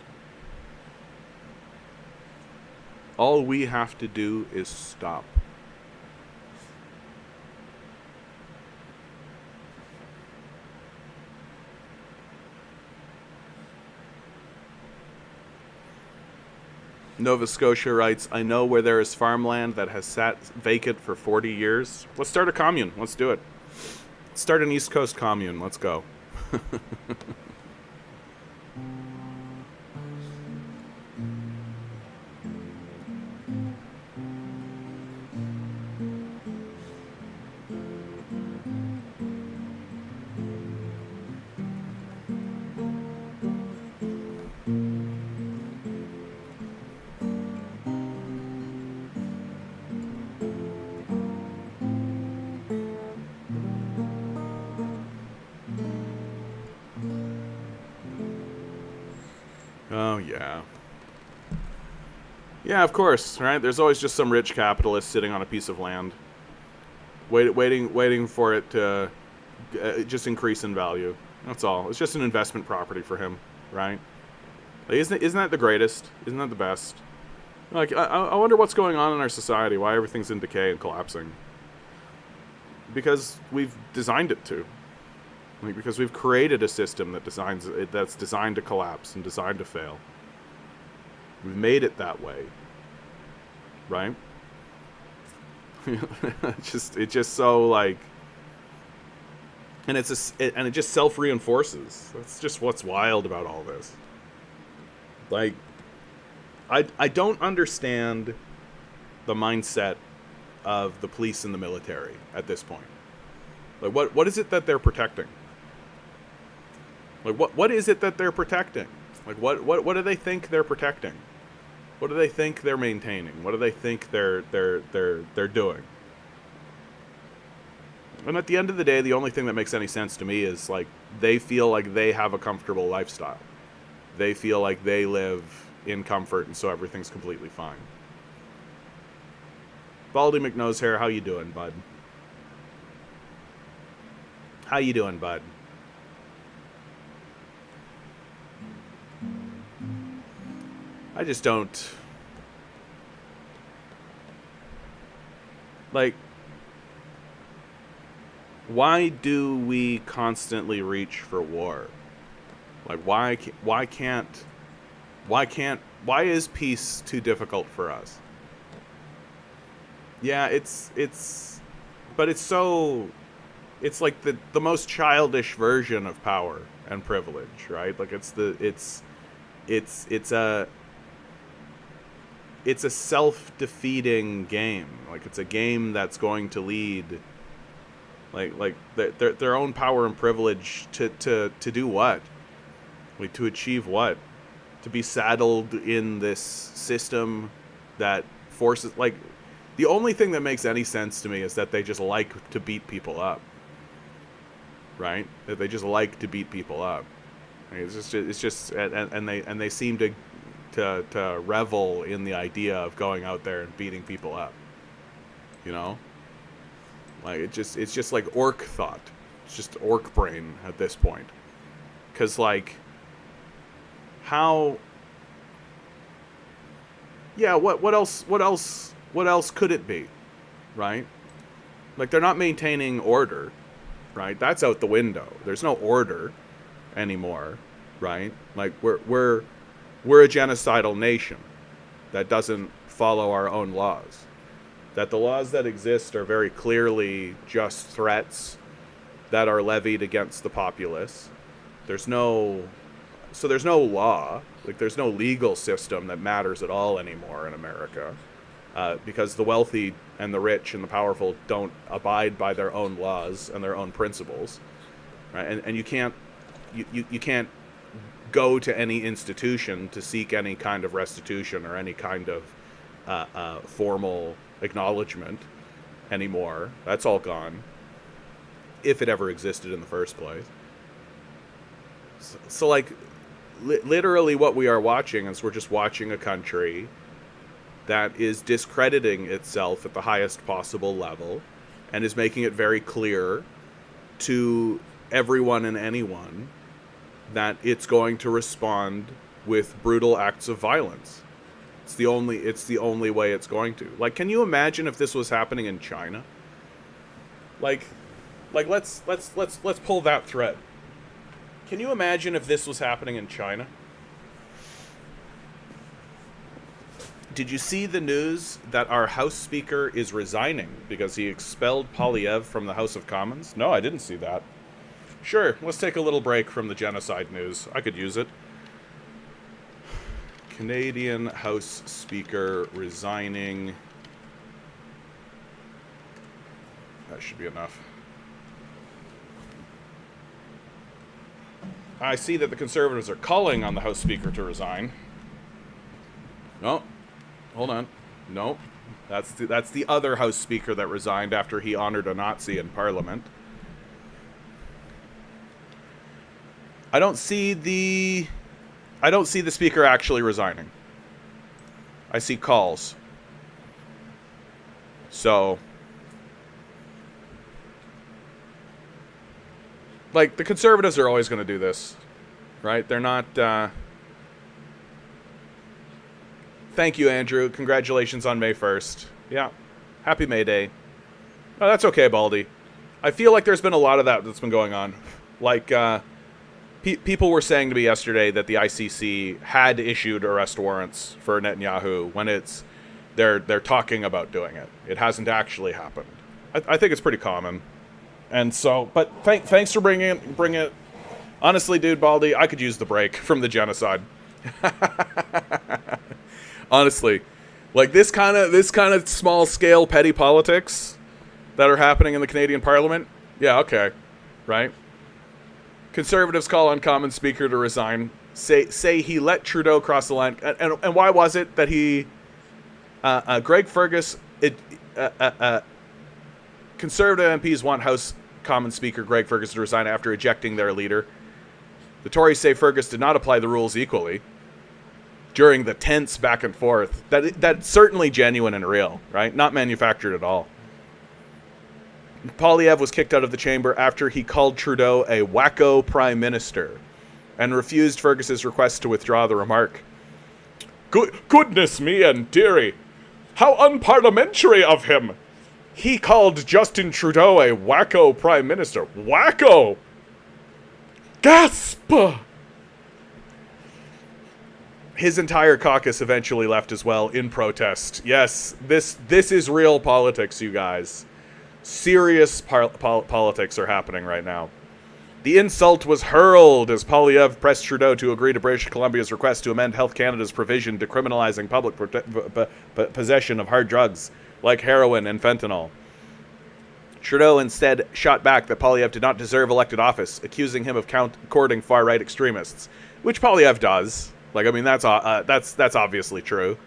all we have to do is stop. Nova Scotia writes, I know where there is farmland that has sat vacant for 40 years. Let's start a commune. Let's do it. Let's start an East Coast commune. Let's go. Oh, yeah. Yeah, of course, right? There's always just some rich capitalist sitting on a piece of land, waiting for it to just increase in value. That's all. It's just an investment property for him, right? Like, isn't that the greatest? Isn't that the best? Like, I wonder what's going on in our society, why everything's in decay and collapsing. Because we've designed it to. Like, because we've created a system that's designed to collapse and designed to fail. We've made it that way, right? It's just so like, and it just self-reinforces. That's just what's wild about all this. Like, I don't understand the mindset of the police and the military at this point. Like, what is it that they're protecting? Like, what is it that they're protecting? Like, what do they think they're protecting? What do they think they're maintaining? What do they think they're doing? And at the end of the day, the only thing that makes any sense to me is, like, they feel like they have a comfortable lifestyle. They feel like they live in comfort, and so everything's completely fine. Baldy McNosehair, how you doing, bud? How you doing, bud? I just don't... Like, why do we constantly reach for war? Like, why is peace too difficult for us? Yeah, but it's like the most childish version of power and privilege, right? Like it's a self-defeating game. Like it's a game that's going to lead like their own power and privilege to do what? Like to achieve what? To be saddled in this system that forces, like, the only thing that makes any sense to me is that they just like to beat people up. Right? That they just like to beat people up. Like it's just and they seem to revel in the idea of going out there and beating people up. You know? Like it's just like orc thought. It's just orc brain at this point. 'Cause like how yeah, what else could it be? Right? Like they're not maintaining order, right? That's out the window. There's no order anymore, right? Like we're a genocidal nation that doesn't follow our own laws. That the laws that exist are very clearly just threats that are levied against the populace. There's no law. Like there's no legal system that matters at all anymore in America, because the wealthy and the rich and the powerful don't abide by their own laws and their own principles, right? And you can't go to any institution to seek any kind of restitution or any kind of formal acknowledgement anymore. That's all gone, if it ever existed in the first place. So like, literally what we are watching is we're just watching a country that is discrediting itself at the highest possible level and is making it very clear to everyone and anyone that it's going to respond with brutal acts of violence. It's the only way it's going to. Like, can you imagine if this was happening in China? Like let's pull that thread. Can you imagine if this was happening in China? Did you see the news that our House Speaker is resigning because he expelled Polyev from the House of Commons? No, I didn't see that. Sure, let's take a little break from the genocide news. I could use it. Canadian House Speaker resigning. That should be enough. I see that the Conservatives are calling on the House Speaker to resign. No, hold on. No, that's the other House Speaker that resigned after he honored a Nazi in Parliament. I don't see the Speaker actually resigning. I see calls. So, like, the Conservatives are always going to do this, right? They're not... Thank you, Andrew. Congratulations on May 1st. Yeah. Happy Mayday. Oh, that's okay, Baldy. I feel like there's been a lot of that's been going on. Like, people were saying to me yesterday that the ICC had issued arrest warrants for Netanyahu when they're talking about doing it. It hasn't actually happened. I think it's pretty common. And so, but thanks for bringing it. Honestly, dude, Baldy, I could use the break from the genocide. Honestly, like this kind of small scale petty politics that are happening in the Canadian Parliament. Yeah, okay, right. Conservatives call on Commons Speaker to resign. Say he let Trudeau cross the line, and why was it that he, Greg Fergus, Conservative MPs want House Commons Speaker Greg Fergus to resign after ejecting their leader. The Tories say Fergus did not apply the rules equally during the tense back and forth. That's certainly genuine and real, right? Not manufactured at all. Polyev was kicked out of the chamber after he called Trudeau a wacko prime minister and refused Fergus's request to withdraw the remark. Goodness me and dearie, how unparliamentary of him! He called Justin Trudeau a wacko prime minister. Wacko! Gasp! His entire caucus eventually left as well in protest. Yes, this is real politics, you guys. Serious politics are happening right now. The insult was hurled as Polyev pressed Trudeau to agree to British Columbia's request to amend Health Canada's provision decriminalizing public possession of hard drugs like heroin and fentanyl. Trudeau instead shot back that Polyev did not deserve elected office, accusing him of courting far-right extremists, which Polyev does. Like, I mean, that's obviously true.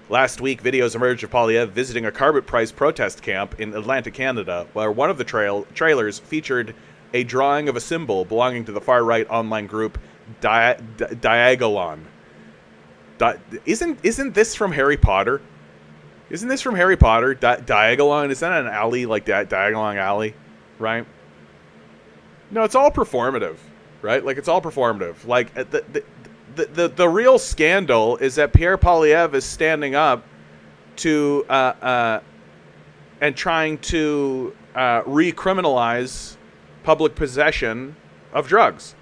Last week, videos emerged of Polyev visiting a Carbot Price protest camp in Atlantic, Canada, where one of the trailers featured a drawing of a symbol belonging to the far-right online group Diagolon. Isn't this from Harry Potter? Isn't this from Harry Potter? Diagolon? Is that an alley, like Diagolon Alley? Right? No, it's all performative, right? Like, it's all performative. Like, the real scandal is that Pierre Polyev is standing up to and trying to recriminalize public possession of drugs,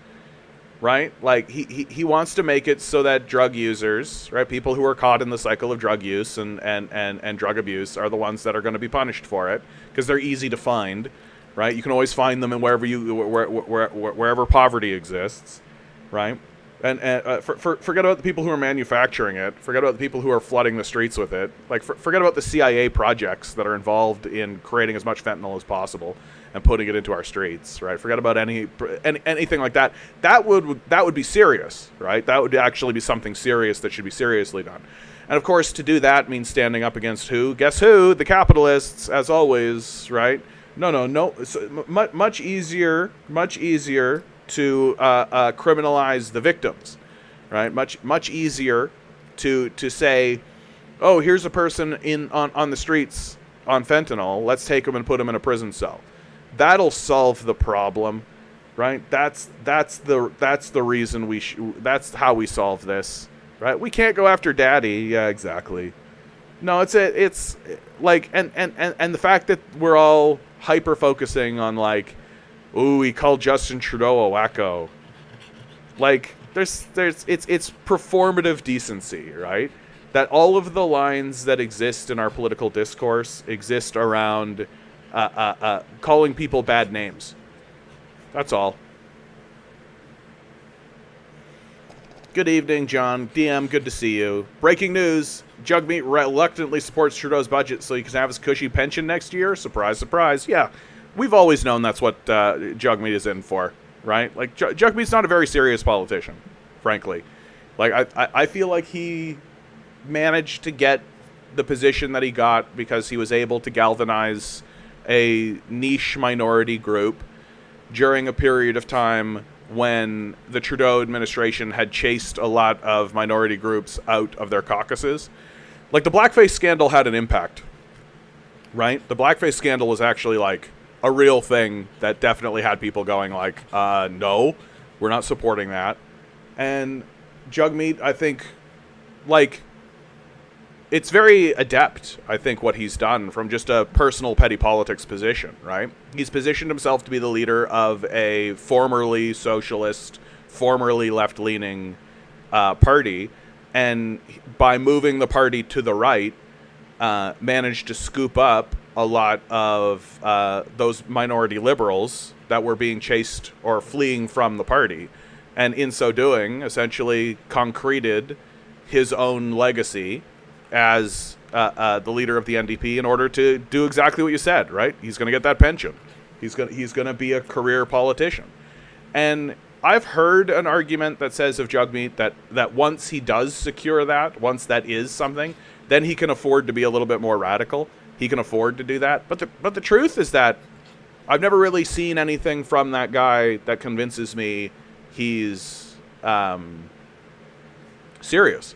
right? Like he wants to make it so that drug users, right, people who are caught in the cycle of drug use and drug abuse are the ones that are going to be punished for it because they're easy to find, right? You can always find them in wherever poverty exists, right? And forget about the people who are manufacturing it. Forget about the people who are flooding the streets with it. Like, forget about the CIA projects that are involved in creating as much fentanyl as possible and putting it into our streets, right? Forget about anything like that. That would be serious, right? That would actually be something serious that should be seriously done. And of course, to do that means standing up against who? Guess who? The capitalists, as always, right? No. So, much easier to criminalize the victims, right? Much easier to say, oh, here's a person on the streets on fentanyl. Let's take him and put him in a prison cell. That'll solve the problem, right? That's the reason that's how we solve this, right? We can't go after daddy. Yeah, exactly. No, it's like and the fact that we're all hyper focusing on like, ooh, he called Justin Trudeau a wacko. Like, it's performative decency, right? That all of the lines that exist in our political discourse exist around calling people bad names. That's all. Good evening, John. DM, good to see you. Breaking news. Jugmeat reluctantly supports Trudeau's budget so he can have his cushy pension next year. Surprise, surprise. Yeah. We've always known that's what Jugmeat is in for, right? Like, Jugmeat's not a very serious politician, frankly. Like, I feel like he managed to get the position that he got because he was able to galvanize a niche minority group during a period of time when the Trudeau administration had chased a lot of minority groups out of their caucuses. Like, the blackface scandal had an impact, right? The blackface scandal was actually, like, a real thing that definitely had people going like, no, we're not supporting that. And Jugmeat, I think, like, it's very adept, I think, what he's done from just a personal petty politics position, right? He's positioned himself to be the leader of a formerly socialist, formerly left-leaning party, and by moving the party to the right, managed to scoop up a lot of those minority liberals that were being chased or fleeing from the party. And in so doing, essentially concreted his own legacy as the leader of the NDP in order to do exactly what you said, right? He's going to get that pension. He's going to be a career politician. And I've heard an argument that says of Jugmeat that once he does secure that, once that is something, then he can afford to be a little bit more radical. He can afford to do that. But the truth is that I've never really seen anything from that guy that convinces me he's serious,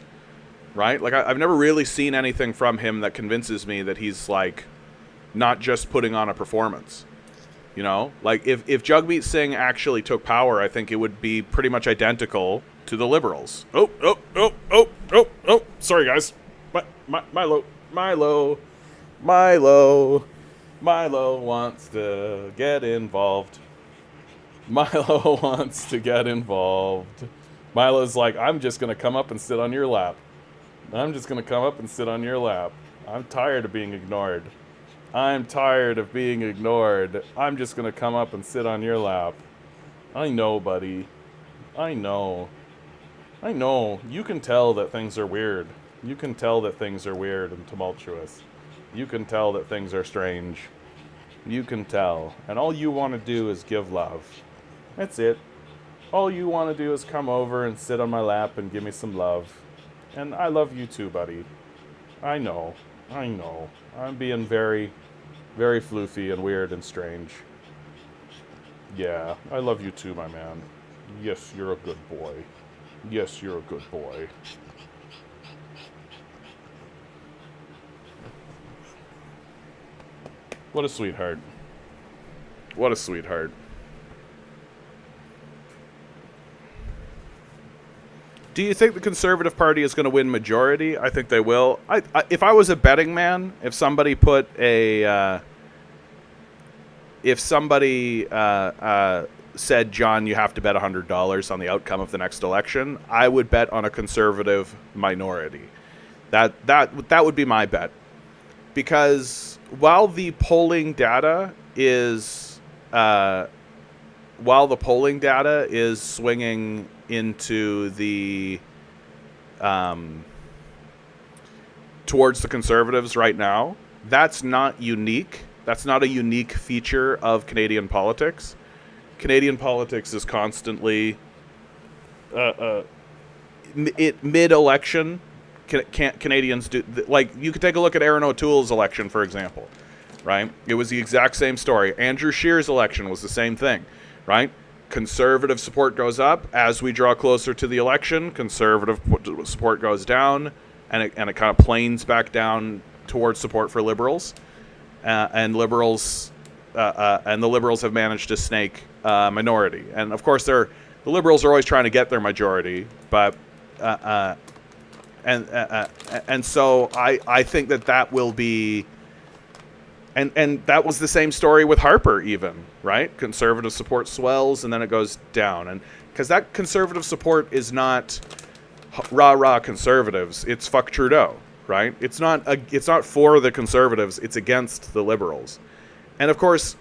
right? Like, I've never really seen anything from him that convinces me that he's, like, not just putting on a performance. You know, like if Jagmeet Singh actually took power, I think it would be pretty much identical to the Liberals. Oh! Sorry, guys. Milo wants to get involved. Milo wants to get involved. Milo's like, I'm just gonna come up and sit on your lap. I'm just gonna come up and sit on your lap. I'm tired of being ignored. I'm tired of being ignored. I'm just gonna come up and sit on your lap. I know, buddy. I know. You can tell that things are weird. You can tell that things are weird and tumultuous. You can tell that things are strange. You can tell. And all you want to do is give love. That's it. All you want to do is come over and sit on my lap and give me some love. And I love you too, buddy. I know. I'm being very, very floofy and weird and strange. Yeah, I love you too, my man. Yes, you're a good boy. Yes, you're a good boy. What a sweetheart. What a sweetheart. Do you think the Conservative Party is going to win majority? I think they will. If I was a betting man, if somebody put a... said, John, you have to bet $100 on the outcome of the next election, I would bet on a Conservative minority. That would be my bet. Because while the polling data is swinging into the towards the Conservatives right now, that's not unique. That's not a unique feature of Canadian politics. Canadian politics is constantly mid-election. Canadians do, like, you could take a look at Aaron O'Toole's election, for example, right? It was the exact same story. Andrew Scheer's election was the same thing, right? Conservative support goes up as we draw closer to the election. Conservative support goes down, and it kind of planes back down towards support for Liberals, and the Liberals have managed to snake minority. And of course, the Liberals are always trying to get their majority, but and so I think that will be. And that was the same story with Harper, even, right? Conservative support swells, and then it goes down. And because that conservative support is not rah-rah conservatives, it's fuck Trudeau, right? It's not for the Conservatives, it's against the Liberals. And of course,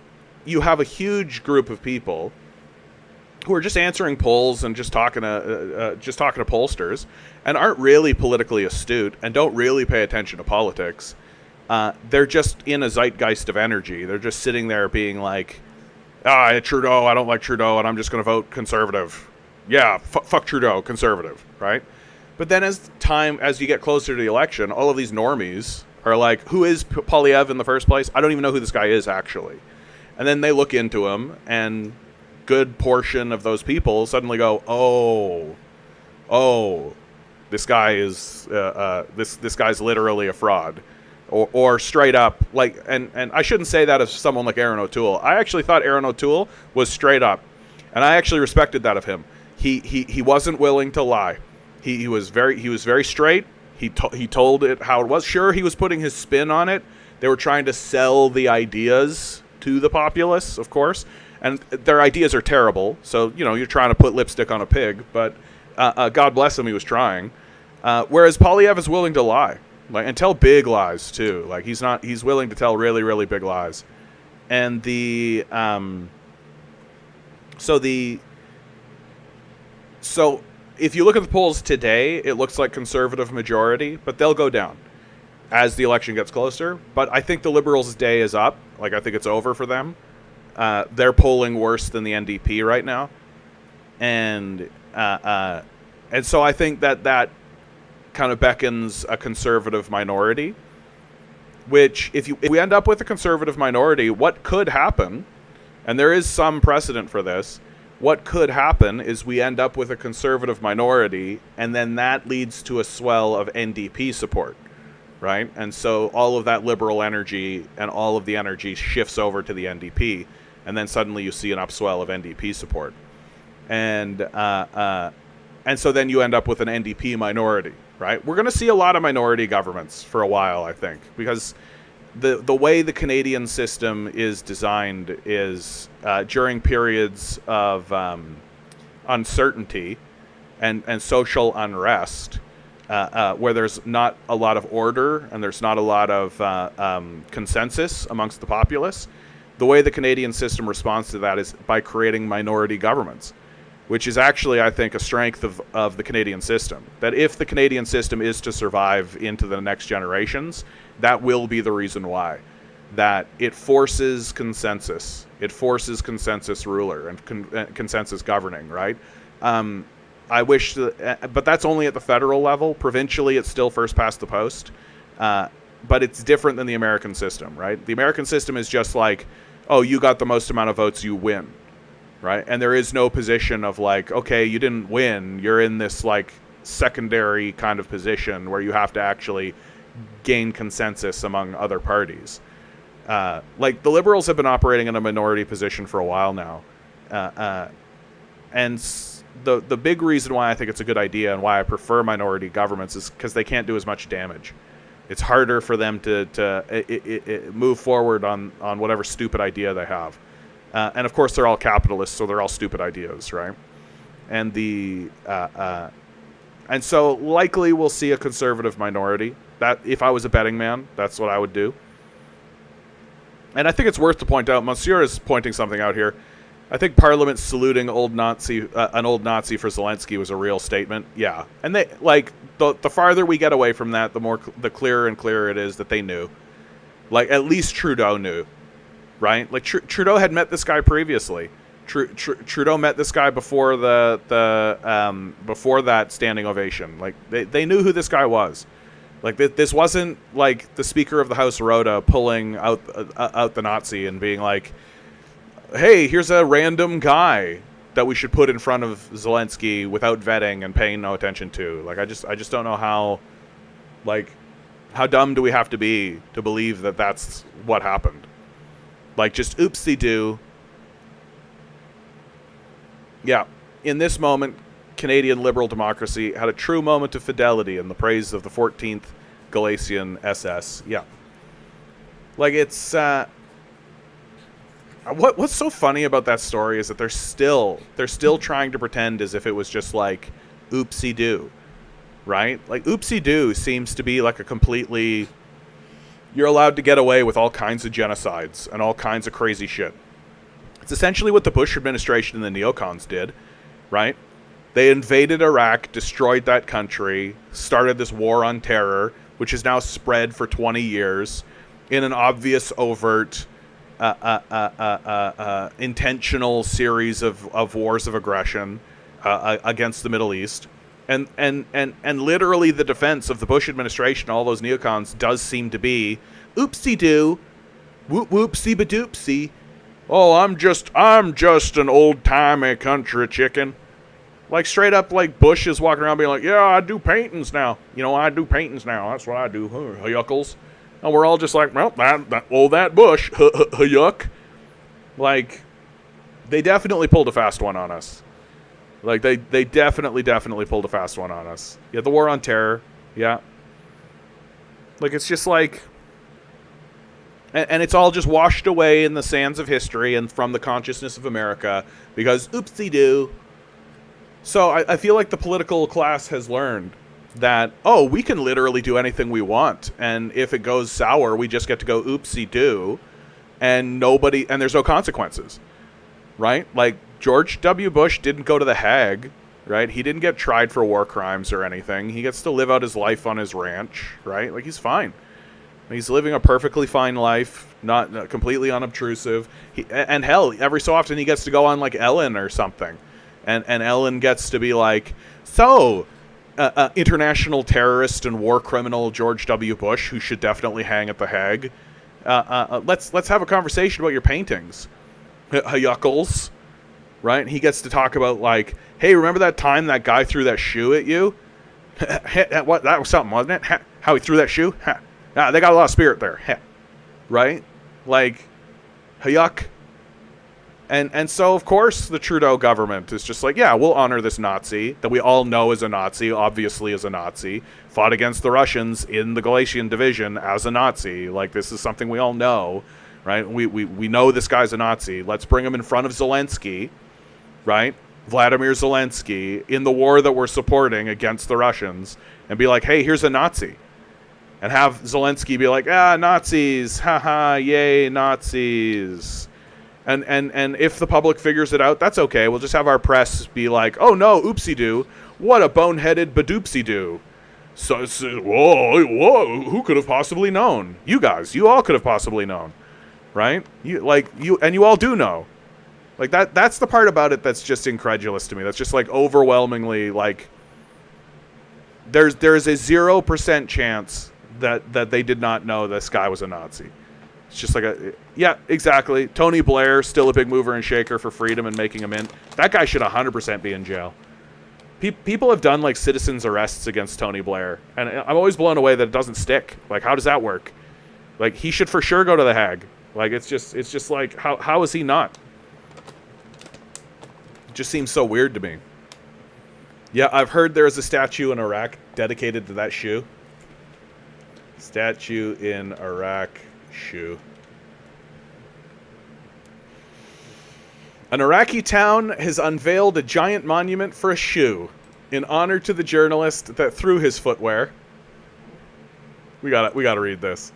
you have a huge group of people who are just answering polls and just talking to pollsters, and aren't really politically astute and don't really pay attention to politics. They're just in a zeitgeist of energy. They're just sitting there being like, Trudeau, I don't like Trudeau, and I'm just going to vote Conservative. Yeah, fuck Trudeau, Conservative, right? But then as you get closer to the election, all of these normies are like, who is Polyev in the first place? I don't even know who this guy is, actually. And then they look into him, and good portion of those people suddenly go, this guy is this guy's literally a fraud. Or straight up, like, and I shouldn't say that of someone like Aaron O'Toole. I actually thought Aaron O'Toole was straight up, and I actually respected that of him. He wasn't willing to lie. He was very straight. He told it how it was. Sure, he was putting his spin on it. They were trying to sell the ideas to the populace, of course, and their ideas are terrible. So you're trying to put lipstick on a pig, but God bless him, he was trying. Whereas Polyev is willing to lie. Like, and tell big lies too. Like, he's willing to tell really, really big lies. And so if you look at the polls today, it looks like Conservative majority, but they'll go down as the election gets closer. But I think the Liberals' day is up. Like, I think it's over for them. They're polling worse than the NDP right now. And so I think that kind of beckons a Conservative minority, which if we end up with a Conservative minority, what could happen, and there is some precedent for this, what could happen is we end up with a Conservative minority, and then that leads to a swell of NDP support, right? And so all of that liberal energy and all of the energy shifts over to the NDP, and then suddenly you see an upswell of NDP support, and so then you end up with an NDP minority, right? We're going to see a lot of minority governments for a while, I think, because the way the Canadian system is designed is during periods of uncertainty and social unrest, where there's not a lot of order and there's not a lot of consensus amongst the populace. The way the Canadian system responds to that is by creating minority governments, which is actually, I think, a strength of the Canadian system. That if the Canadian system is to survive into the next generations, that will be the reason why. That it forces consensus. It forces consensus ruler and consensus governing, right? I wish, but that's only at the federal level. Provincially, it's still first past the post. But it's different than the American system, right? The American system is just like, oh, you got the most amount of votes, you win, right? And there is no position of like, okay, you didn't win. You're in this like secondary kind of position where you have to actually gain consensus among other parties. Like the Liberals have been operating in a minority position for a while now. And the big reason why I think it's a good idea and why I prefer minority governments is because they can't do as much damage. It's harder for them to move forward on whatever stupid idea they have. And of course, they're all capitalists, so they're all stupid ideas, right? And and so likely we'll see a conservative minority. That if I was a betting man, that's what I would do. And I think it's worth to point out, Monsieur is pointing something out here. I think Parliament saluting an old Nazi for Zelensky was a real statement. Yeah, and they like the farther we get away from that, the clearer and clearer it is that they knew. Like at least Trudeau knew, right? Like Trudeau had met this guy previously. Trudeau met this guy before before that standing ovation. Like they knew who this guy was. Like this wasn't like the Speaker of the House Rhoda pulling out the Nazi and being like, hey, here's a random guy that we should put in front of Zelensky without vetting and paying no attention to. Like I just don't know how dumb do we have to be to believe that that's what happened. Like just oopsie-doo. Yeah, in this moment, Canadian liberal democracy had a true moment of fidelity in the praise of the 14th Galician SS. Yeah. Like it's what's so funny about that story is that they're still trying to pretend as if it was just like oopsie-doo, right? Like oopsie-doo seems to be like a completely, you're allowed to get away with all kinds of genocides and all kinds of crazy shit. It's essentially what the Bush administration and the neocons did, right? They invaded Iraq, destroyed that country, started this war on terror, which has now spread for 20 years in an obvious, overt, intentional series of wars of aggression against the Middle East. And literally the defense of the Bush administration, all those neocons, does seem to be, oopsie-doo, whoop-whoopsie-ba-doopsie. Oh, I'm just an old-timey country chicken. Like, straight up, like, Bush is walking around being like, yeah, I do paintings now. You know, I do paintings now. That's what I do. Yuckles. And we're all just like, well, that Bush. Yuck. Like, they definitely pulled a fast one on us. Like, they definitely pulled a fast one on us. Yeah, the war on terror. Yeah. Like, it's just like... And it's all just washed away in the sands of history and from the consciousness of America because oopsie-doo. So I feel like the political class has learned that, oh, we can literally do anything we want. And if it goes sour, we just get to go oopsie-doo. And there's no consequences. Right? Like, George W. Bush didn't go to the Hague. Right? He didn't get tried for war crimes or anything. He gets to live out his life on his ranch. Right? Like, he's fine. He's living a perfectly fine life, not completely unobtrusive. And hell, every so often he gets to go on like Ellen or something. And Ellen gets to be like, so, international terrorist and war criminal George W. Bush, who should definitely hang at the Hague. Let's have a conversation about your paintings. Yuckles. Right? He gets to talk about like, hey, remember that time that guy threw that shoe at you? What? That was something, wasn't it? How he threw that shoe? They got a lot of spirit there. Heh. Right? Like, yuck. And so, of course, the Trudeau government is just like, yeah, we'll honor this Nazi that we all know is a Nazi, obviously is a Nazi, fought against the Russians in the Galatian division as a Nazi. Like, this is something we all know, right? We know this guy's a Nazi. Let's bring him in front of Zelensky, right? Vladimir Zelensky, in the war that we're supporting against the Russians, and be like, hey, here's a Nazi. And have Zelensky be like, Nazis, haha, yay, Nazis. And if the public figures it out, that's okay. We'll just have our press be like, oh no, oopsie-doo, what a boneheaded badoopsie-doo. So, whoa, who could have possibly known? You guys, you all could have possibly known, right? You all do know. Like, that's the part about it that's just incredulous to me. That's just, like, overwhelmingly, like, there is a 0% chance that they did not know this guy was a Nazi. It's just like yeah, exactly. Tony Blair, still a big mover and shaker for freedom and making him in. That guy should 100% be in jail. People have done, like, citizens arrests against Tony Blair, and I'm always blown away that it doesn't stick. Like, how does that work? Like, he should for sure go to the Hague. Like, it's just like, how is he not? It just seems so weird to me. Yeah, I've heard there's a statue in Iraq dedicated to that shoe. Statue in Iraq. Shoe. An Iraqi town has unveiled a giant monument for a shoe in honor to the journalist that threw his footwear. We gotta read this.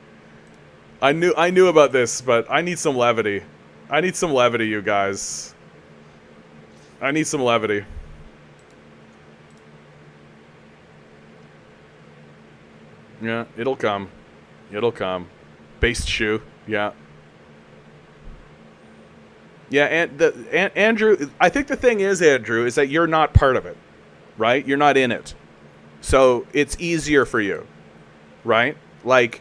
I knew about this, but I need some levity. I need some levity, you guys. I need some levity. Yeah, it'll come. It'll come. Based shoe, yeah. Yeah, and Andrew, I think the thing is, Andrew, is that you're not part of it, right? You're not in it. So it's easier for you, right? Like,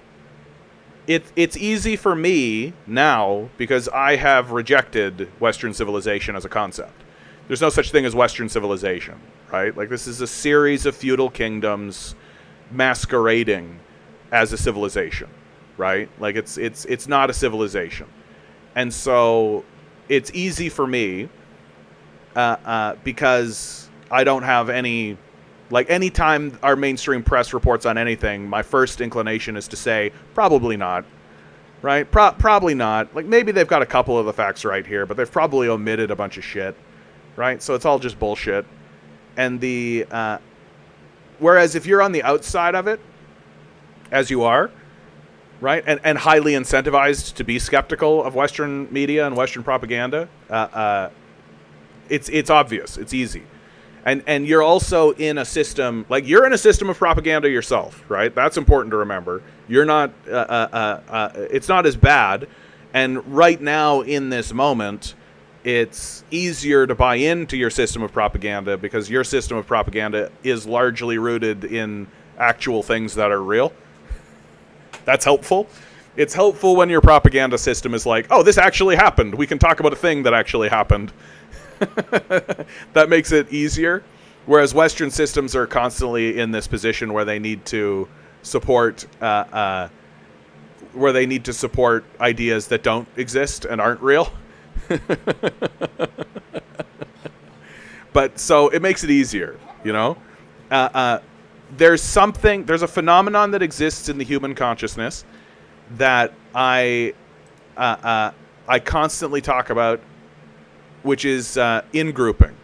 it's easy for me now because I have rejected Western civilization as a concept. There's no such thing as Western civilization, right? Like, this is a series of feudal kingdoms masquerading as a civilization. Right? Like, it's not a civilization. And so it's easy for me because I don't have any, like, anytime our mainstream press reports on anything, my first inclination is to say, probably not. Right? Probably not. Like, maybe they've got a couple of the facts right here, but they've probably omitted a bunch of shit. Right? So it's all just bullshit. And whereas if you're on the outside of it, as you are, right, and highly incentivized to be skeptical of Western media and Western propaganda, it's obvious, it's easy, and you're also in a system, like, you're in a system of propaganda yourself, right? That's important to remember. You're not, it's not as bad, and right now in this moment, it's easier to buy into your system of propaganda because your system of propaganda is largely rooted in actual things that are real. That's helpful. It's helpful when your propaganda system is like, oh, this actually happened. We can talk about a thing that actually happened. That makes it easier. Whereas Western systems are constantly in this position where they need to support ideas that don't exist and aren't real. But so it makes it easier, you know? There's a phenomenon that exists in the human consciousness that I constantly talk about, which is in-grouping.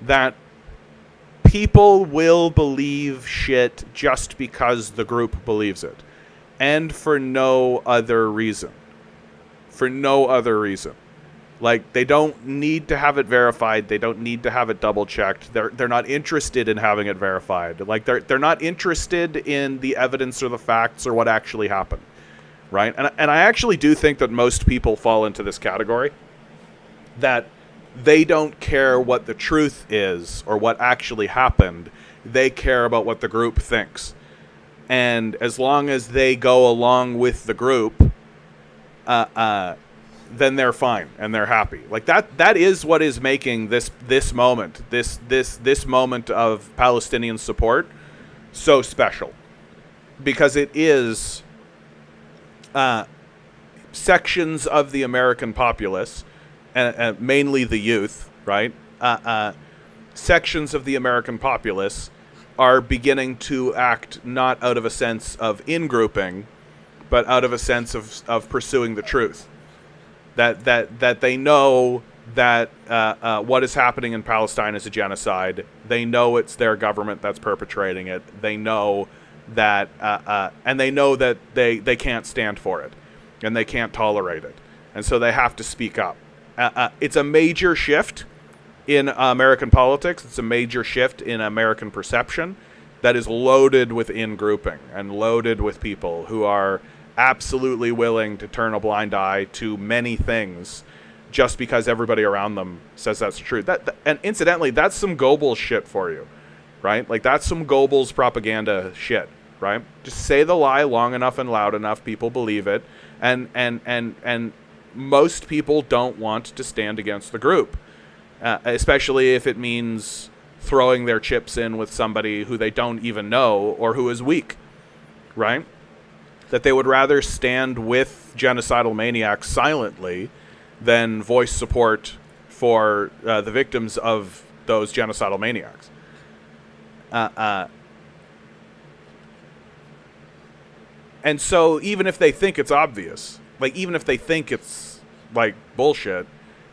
That people will believe shit just because the group believes it. And for no other reason. For no other reason. Like, they don't need to have it verified. They don't need to have it double-checked. They're not interested in having it verified. Like, they're not interested in the evidence or the facts or what actually happened, right? And I actually do think that most people fall into this category, that they don't care what the truth is or what actually happened. They care about what the group thinks. And as long as they go along with the group, then they're fine and they're happy. Like, that is what is making this moment of Palestinian support so special, because it is sections of the American populace, and mainly the youth, right? Sections of the American populace are beginning to act not out of a sense of in-grouping, but out of a sense of pursuing the truth. That they know that what is happening in Palestine is a genocide. They know it's their government that's perpetrating it. They know that, and they know that they can't stand for it, and they can't tolerate it, and so they have to speak up. It's a major shift in American politics. It's a major shift in American perception that is loaded with in-grouping and loaded with people who are absolutely willing to turn a blind eye to many things just because everybody around them says that's true. And incidentally, that's some Goebbels shit for you, right? Like, that's some Goebbels propaganda shit, right? Just say the lie long enough and loud enough, people believe it, and most people don't want to stand against the group. Especially if it means throwing their chips in with somebody who they don't even know or who is weak, right? That they would rather stand with genocidal maniacs silently than voice support for the victims of those genocidal maniacs. And so even if they think it's obvious, like even if they think it's like bullshit,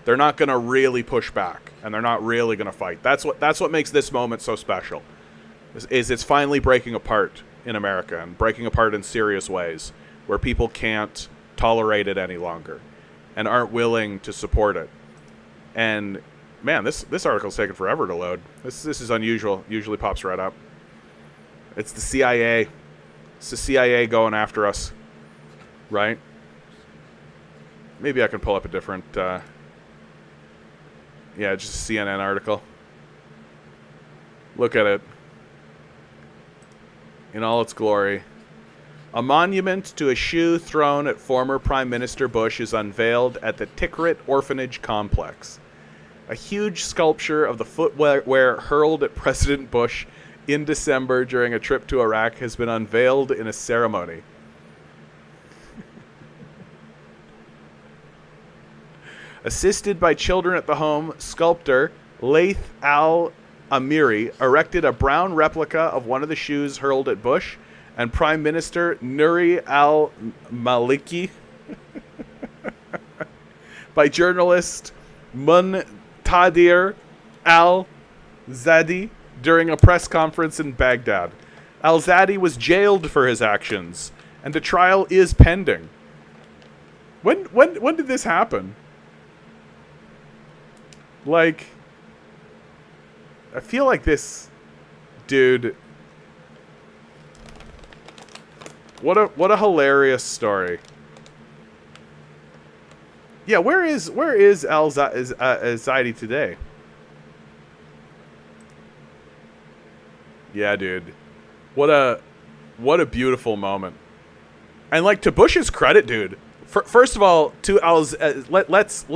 they're not going to really push back, and they're not really going to fight. That's what makes this moment so special, is it's finally breaking apart in America, and breaking apart in serious ways, where people can't tolerate it any longer, and aren't willing to support it. And man, this article's taken forever to load. This is unusual. Usually pops right up. It's the CIA. It's the CIA going after us, right? Maybe I can pull up a different. Yeah, just a CNN article. Look at it. In all its glory. A monument to a shoe thrown at former Prime Minister Bush is unveiled at the Tikrit Orphanage Complex. A huge sculpture of the footwear hurled at President Bush in December during a trip to Iraq has been unveiled in a ceremony. Assisted by children at the home, sculptor Laith Al-Amiri erected a brown replica of one of the shoes hurled at Bush, and Prime Minister Nouri al-Maliki by journalist Muntadir al-Zadi during a press conference in Baghdad. Al-Zadi was jailed for his actions, and the trial is pending. When did this happen? Like, I feel like this dude. What a hilarious story. Yeah, where is Al-Zadi today? Yeah, dude. What a beautiful moment. And like, to Bush's credit, dude. First of all, to let's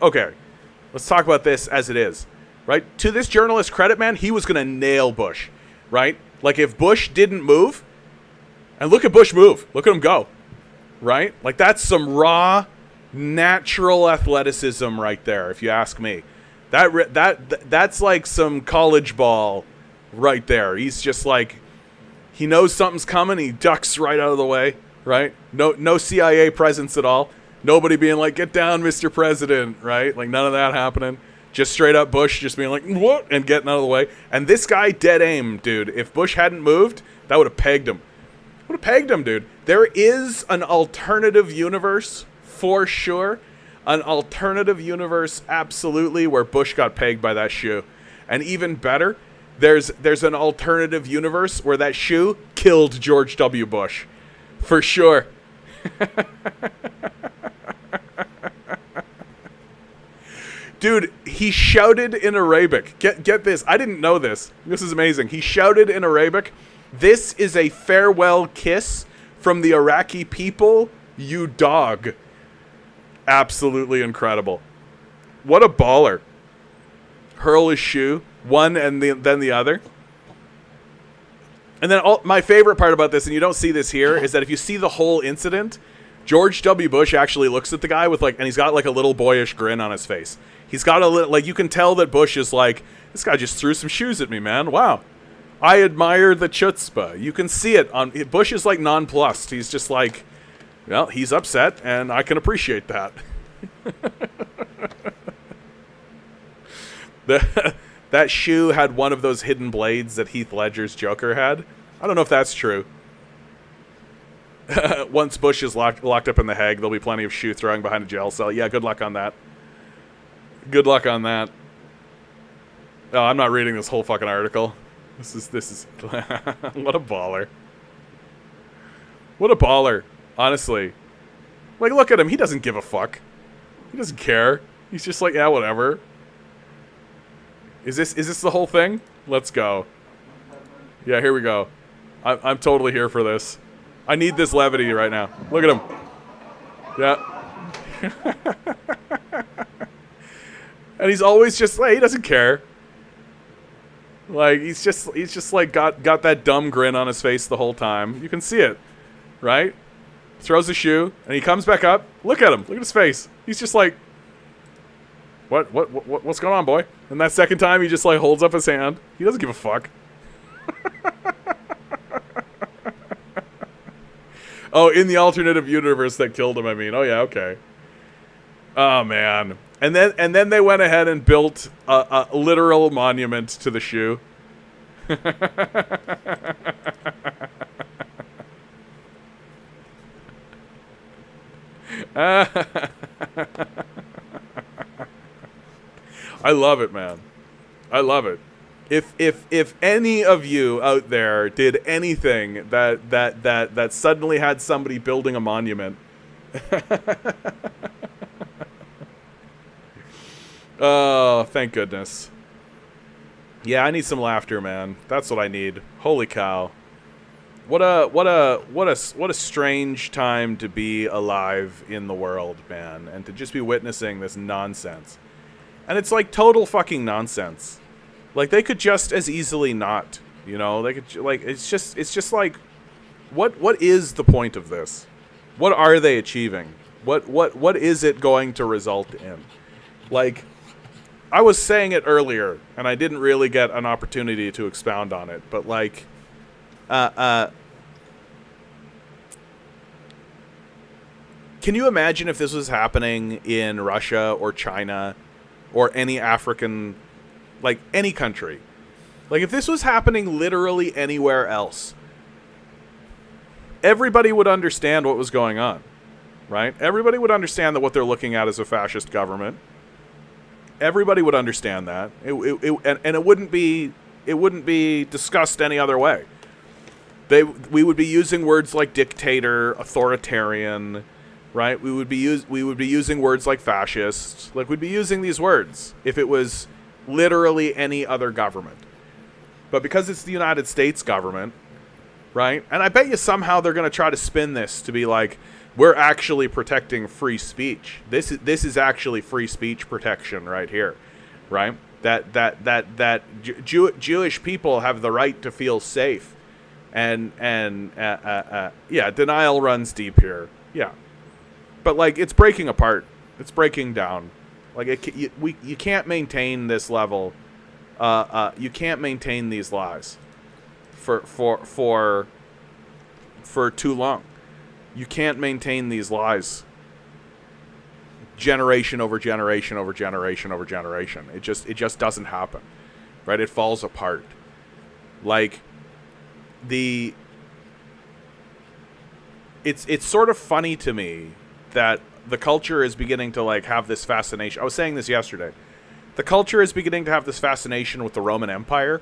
okay. Let's talk about this as it is, right? To this journalist's credit, man, he was going to nail Bush, right? Like, if Bush didn't move, and look at Bush move. Look at him go, right? Like, that's some raw, natural athleticism right there, if you ask me. That's like some college ball right there. He's just like, he knows something's coming, he ducks right out of the way, right? No CIA presence at all. Nobody being like, get down, Mr. President, right? Like, none of that happening. Just straight up Bush just being like, what? And getting out of the way. And this guy dead aim, dude. If Bush hadn't moved, that would have pegged him. Would have pegged him, dude. There is an alternative universe, for sure. An alternative universe, absolutely, where Bush got pegged by that shoe. And even better, there's an alternative universe where that shoe killed George W. Bush. For sure. Dude, he shouted in Arabic. Get this. I didn't know this. This is amazing. He shouted in Arabic, "This is a farewell kiss from the Iraqi people, you dog." Absolutely incredible. What a baller. Hurl his shoe, one and then the other. And then my favorite part about this, and you don't see this here, is that if you see the whole incident, George W. Bush actually looks at the guy with like, and he's got like a little boyish grin on his face. He's got a little, like, you can tell that Bush is like, this guy just threw some shoes at me, man. Wow. I admire the chutzpah. You can see it on, Bush is like nonplussed. He's just like, well, he's upset and I can appreciate that. That shoe had one of those hidden blades that Heath Ledger's Joker had. I don't know if that's true. Once Bush is locked up in the Hague, there'll be plenty of shoe throwing behind a jail cell. Yeah, good luck on that. Good luck on that. Oh, I'm not reading this whole fucking article. This is what a baller. What a baller, honestly. Like, look at him. He doesn't give a fuck. He doesn't care. He's just like, yeah, whatever. Is this the whole thing? Let's go. Yeah, here we go. I'm totally here for this. I need this levity right now. Look at him. Yeah. And he's always just like, he doesn't care. Like, he's just like got that dumb grin on his face the whole time. You can see it, right? Throws a shoe and he comes back up. Look at him. Look at his face. He's just like, what's going on, boy? And that second time he just like holds up his hand. He doesn't give a fuck. Oh, in the alternative universe that killed him, I mean. Oh yeah, okay. Oh man. And then they went ahead and built a literal monument to the shoe. I love it, man. I love it. If any of you out there did anything that suddenly had somebody building a monument, oh, thank goodness. Yeah, I need some laughter, man. That's what I need. Holy cow. What a strange time to be alive in the world, man, and to just be witnessing this nonsense. And it's like total fucking nonsense. Like, they could just as easily not, you know? They could, like, it's just like, what is the point of this? What are they achieving? What is it going to result in? Like, I was saying it earlier, and I didn't really get an opportunity to expound on it, but like, can you imagine if this was happening in Russia or China or any African, like any country? Like, if this was happening literally anywhere else, everybody would understand what was going on, right? Everybody would understand that what they're looking at is a fascist government. Everybody would understand that. And it wouldn't be discussed any other way. We would be using words like dictator, authoritarian, right? We would be using words like fascist. Like, we'd be using these words if it was literally any other government. But because it's the United States government, right? And I bet you somehow they're going to try to spin this to be like, we're actually protecting free speech. This is actually free speech protection right here, right? That Jewish people have the right to feel safe, and yeah, denial runs deep here. Yeah, but like, it's breaking apart. It's breaking down. Like, you can't maintain this level. You can't maintain these lies for too long. You can't maintain these lies generation over generation over generation over generation. It just doesn't happen, right? It falls apart. Like, it's sort of funny to me that the culture is beginning to like have this fascination. I was saying this yesterday. The culture is beginning to have this fascination with the Roman Empire.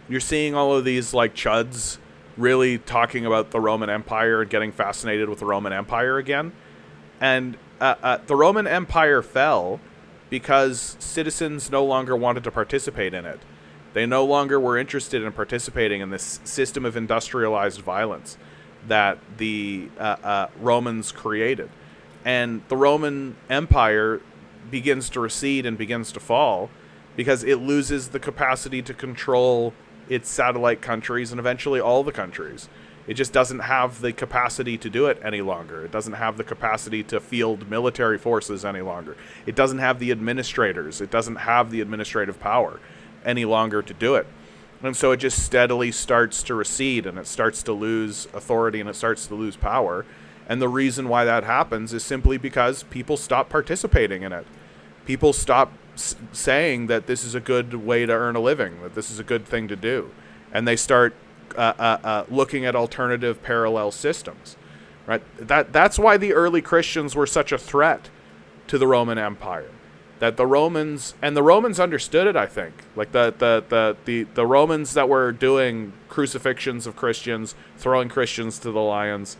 You're seeing all of these like chuds really talking about the Roman Empire and getting fascinated with the Roman Empire again. And the Roman Empire fell because citizens no longer wanted to participate in it. They no longer were interested in participating in this system of industrialized violence that the Romans created. And the Roman Empire begins to recede and begins to fall because it loses the capacity to control its satellite countries and eventually all the countries. It just doesn't have the capacity to do it any longer. It doesn't have the capacity to field military forces any longer. It doesn't have the administrators. It doesn't have the administrative power any longer to do it. And so it just steadily starts to recede, and it starts to lose authority, and it starts to lose power. And the reason why that happens is simply because people stop participating in it. People stop saying that this is a good way to earn a living, that this is a good thing to do. And they start looking at alternative parallel systems, right? That's why the early Christians were such a threat to the Roman Empire. That the Romans understood it, I think. Like the Romans that were doing crucifixions of Christians, throwing Christians to the lions,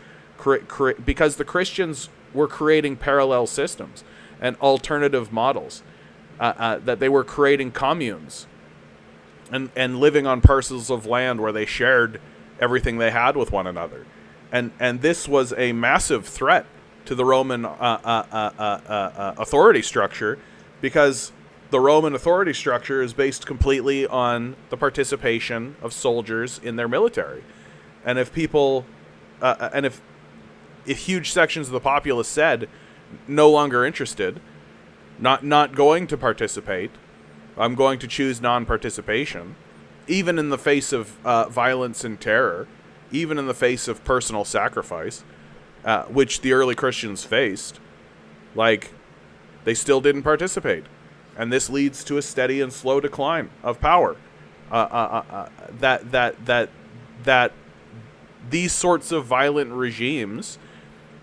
because the Christians were creating parallel systems and alternative models, that they were creating communes and living on parcels of land where they shared everything they had with one another. And this was a massive threat to the Roman authority structure, because the Roman authority structure is based completely on the participation of soldiers in their military. And if people, if huge sections of the populace said, no longer interested, not going to participate, I'm going to choose non-participation, even in the face of violence and terror, even in the face of personal sacrifice, which the early Christians faced, like, they still didn't participate. And this leads to a steady and slow decline of power. That these sorts of violent regimes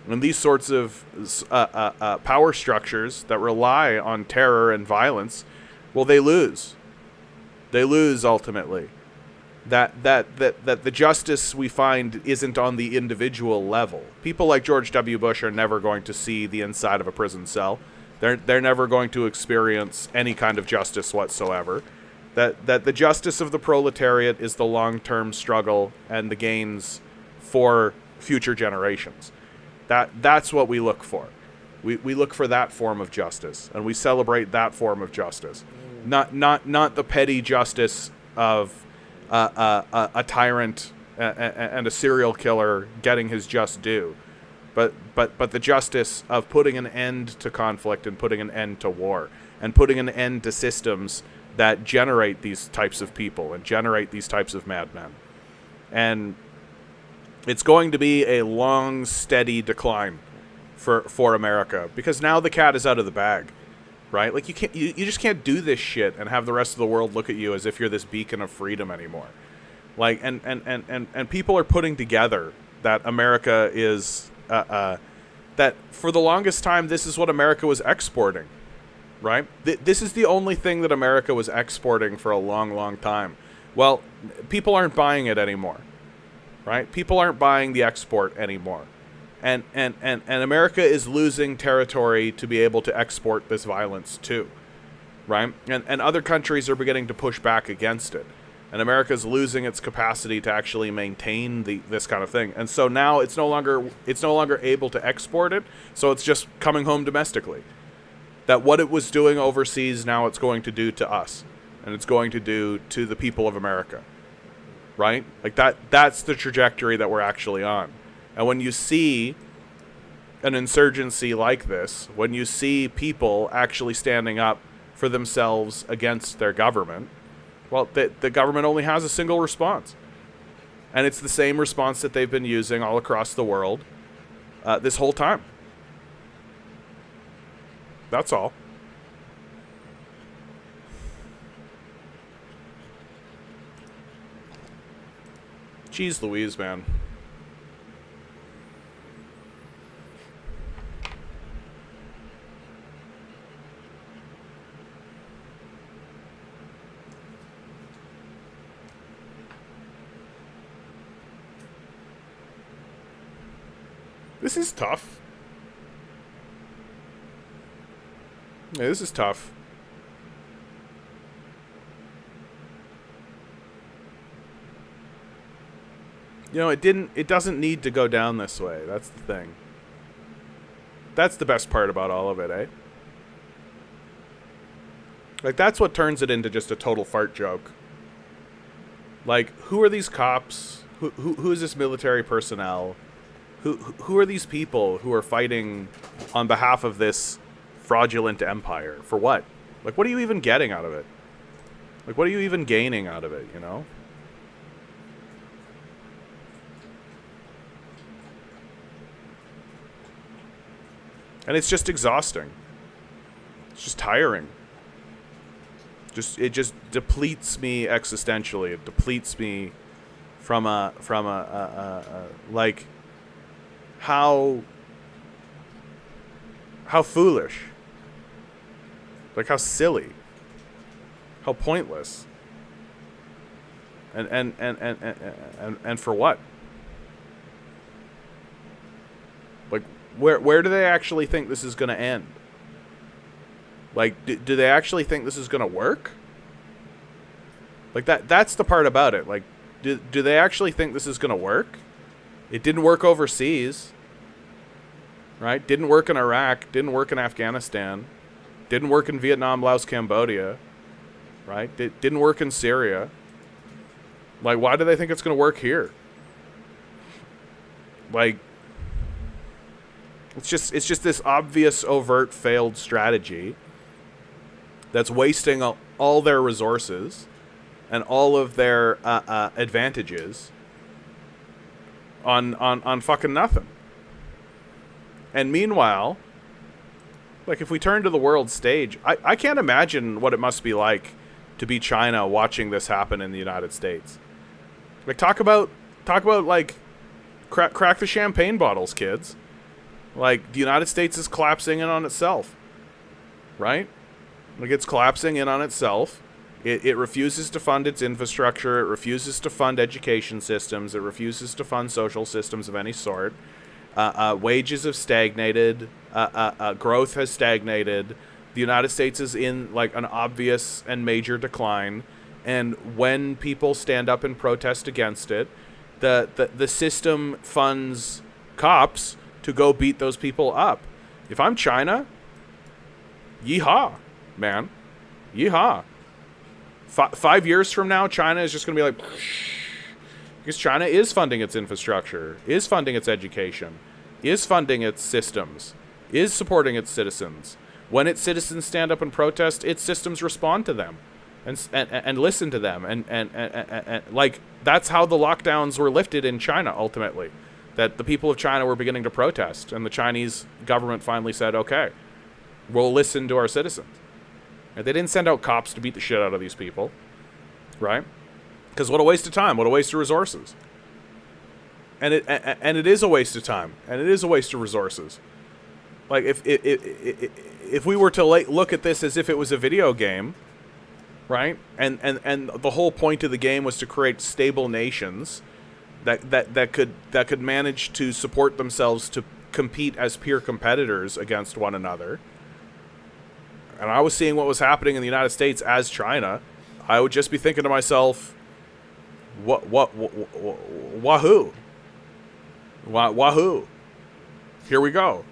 and these sorts of power structures that rely on terror and violence, well, they lose. They lose ultimately. That the justice we find isn't on the individual level. People like George W. Bush are never going to see the inside of a prison cell. They're never going to experience any kind of justice whatsoever. That the justice of the proletariat is the long-term struggle and the gains for future generations. That's what we look for. We look for that form of justice, and we celebrate that form of justice. Not the petty justice of a tyrant and a serial killer getting his just due. But the justice of putting an end to conflict and putting an end to war and putting an end to systems that generate these types of people and generate these types of madmen. And it's going to be a long, steady decline for America, because now the cat is out of the bag, right? Like you just can't do this shit and have the rest of the world look at you as if you're this beacon of freedom anymore. Like and people are putting together that America is that for the longest time, this is what America was exporting, right? This is the only thing that America was exporting for a long, long time. Well, people aren't buying it anymore, right? People aren't buying the export anymore. And America is losing territory to be able to export this violence too, right? And other countries are beginning to push back against it. And America's losing its capacity to actually maintain this kind of thing. And so now it's no longer able to export it, so it's just coming home domestically. That what it was doing overseas, now it's going to do to us. And it's going to do to the people of America. Right? Like that's the trajectory that we're actually on. And when you see an insurgency like this, when you see people actually standing up for themselves against their government, well, the government only has a single response. And it's the same response that they've been using all across the world this whole time. That's all. Jeez Louise, man. This is tough. Yeah, this is tough. You know, it doesn't need to go down this way. That's the thing. That's the best part about all of it, eh? Like, that's what turns it into just a total fart joke. Like, who are these cops? Who is this military personnel? Who are these people who are fighting on behalf of this fraudulent empire? For what? Like, what are you even getting out of it? Like, what are you even gaining out of it, you know? And it's just exhausting. It's just tiring. It just depletes me existentially. It depletes me from a like how foolish, like how silly, how pointless, and for what? Like, where do they actually think this is going to end? Like, do they actually think this is going to work? Like, that's the part about it. Like, do they actually think this is going to work? It didn't work overseas, right? Didn't work in Iraq. Didn't work in Afghanistan. Didn't work in Vietnam, Laos, Cambodia, right? Didn't work in Syria. Like, why do they think it's going to work here? Like, it's just this obvious, overt, failed strategy that's wasting all their resources and all of their advantages on fucking nothing. And meanwhile, like, if we turn to the world stage, I can't imagine what it must be like to be China watching this happen in the United States. Like, talk about like crack the champagne bottles, kids. Like, the United States is collapsing in on itself, right? Like, it's collapsing in on itself. It refuses to fund its infrastructure. It refuses to fund education systems. It refuses to fund social systems of any sort. Wages have stagnated. Growth has stagnated. The United States is in, like, an obvious and major decline. And when people stand up and protest against it, the system funds cops to go beat those people up. If I'm China, yeehaw, man. Yeehaw. 5 years from now, China is just going to be like... Because China is funding its infrastructure, is funding its education, is funding its systems, is supporting its citizens. When its citizens stand up and protest, its systems respond to them and listen to them. And like, that's how the lockdowns were lifted in China, ultimately. That the people of China were beginning to protest, and the Chinese government finally said, okay, we'll listen to our citizens. And they didn't send out cops to beat the shit out of these people, right? Because what a waste of time, what a waste of resources. And it is a waste of time, and it is a waste of resources. Like, if we were to look at this as if it was a video game, right? And the whole point of the game was to create stable nations that could manage to support themselves to compete as peer competitors against one another. And I was seeing what was happening in the United States as China, I would just be thinking to myself, wahoo. Wahoo. Here we go.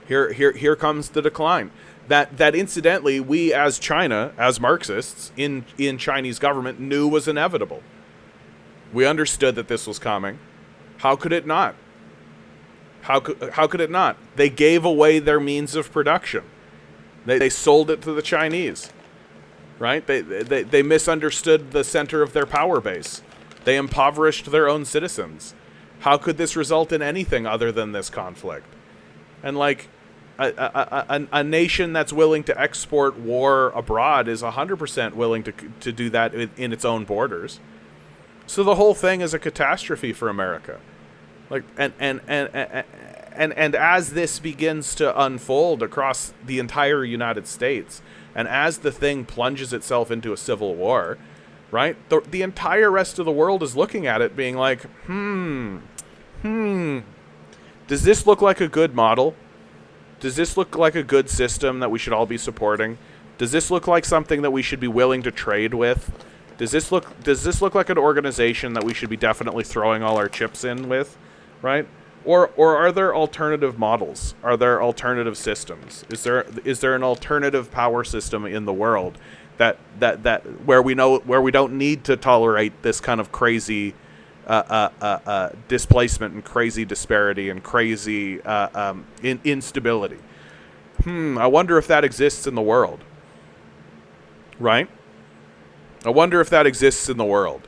Here comes the decline. That incidentally, we as China, as Marxists in Chinese government, knew was inevitable. We understood that this was coming. How could it not? How could it not? They gave away their means of production. They sold it to the Chinese, right? They misunderstood the center of their power base. They impoverished their own citizens. How could this result in anything other than this conflict? And like a nation that's willing to export war abroad is 100% willing to do that in its own borders. So the whole thing is a catastrophe for America. Like, and as this begins to unfold across the entire United States, and as the thing plunges itself into a civil war, right? The entire rest of the world is looking at it being like, does this look like a good model? Does this look like a good system that we should all be supporting? Does this look like something that we should be willing to trade with? Does this look like an organization that we should be definitely throwing all our chips in with, right? Or are there alternative models? Are there alternative systems? Is there an alternative power system in the world that where we don't need to tolerate this kind of crazy displacement and crazy disparity and crazy instability. I wonder if that exists in the world. Right? I wonder if that exists in the world.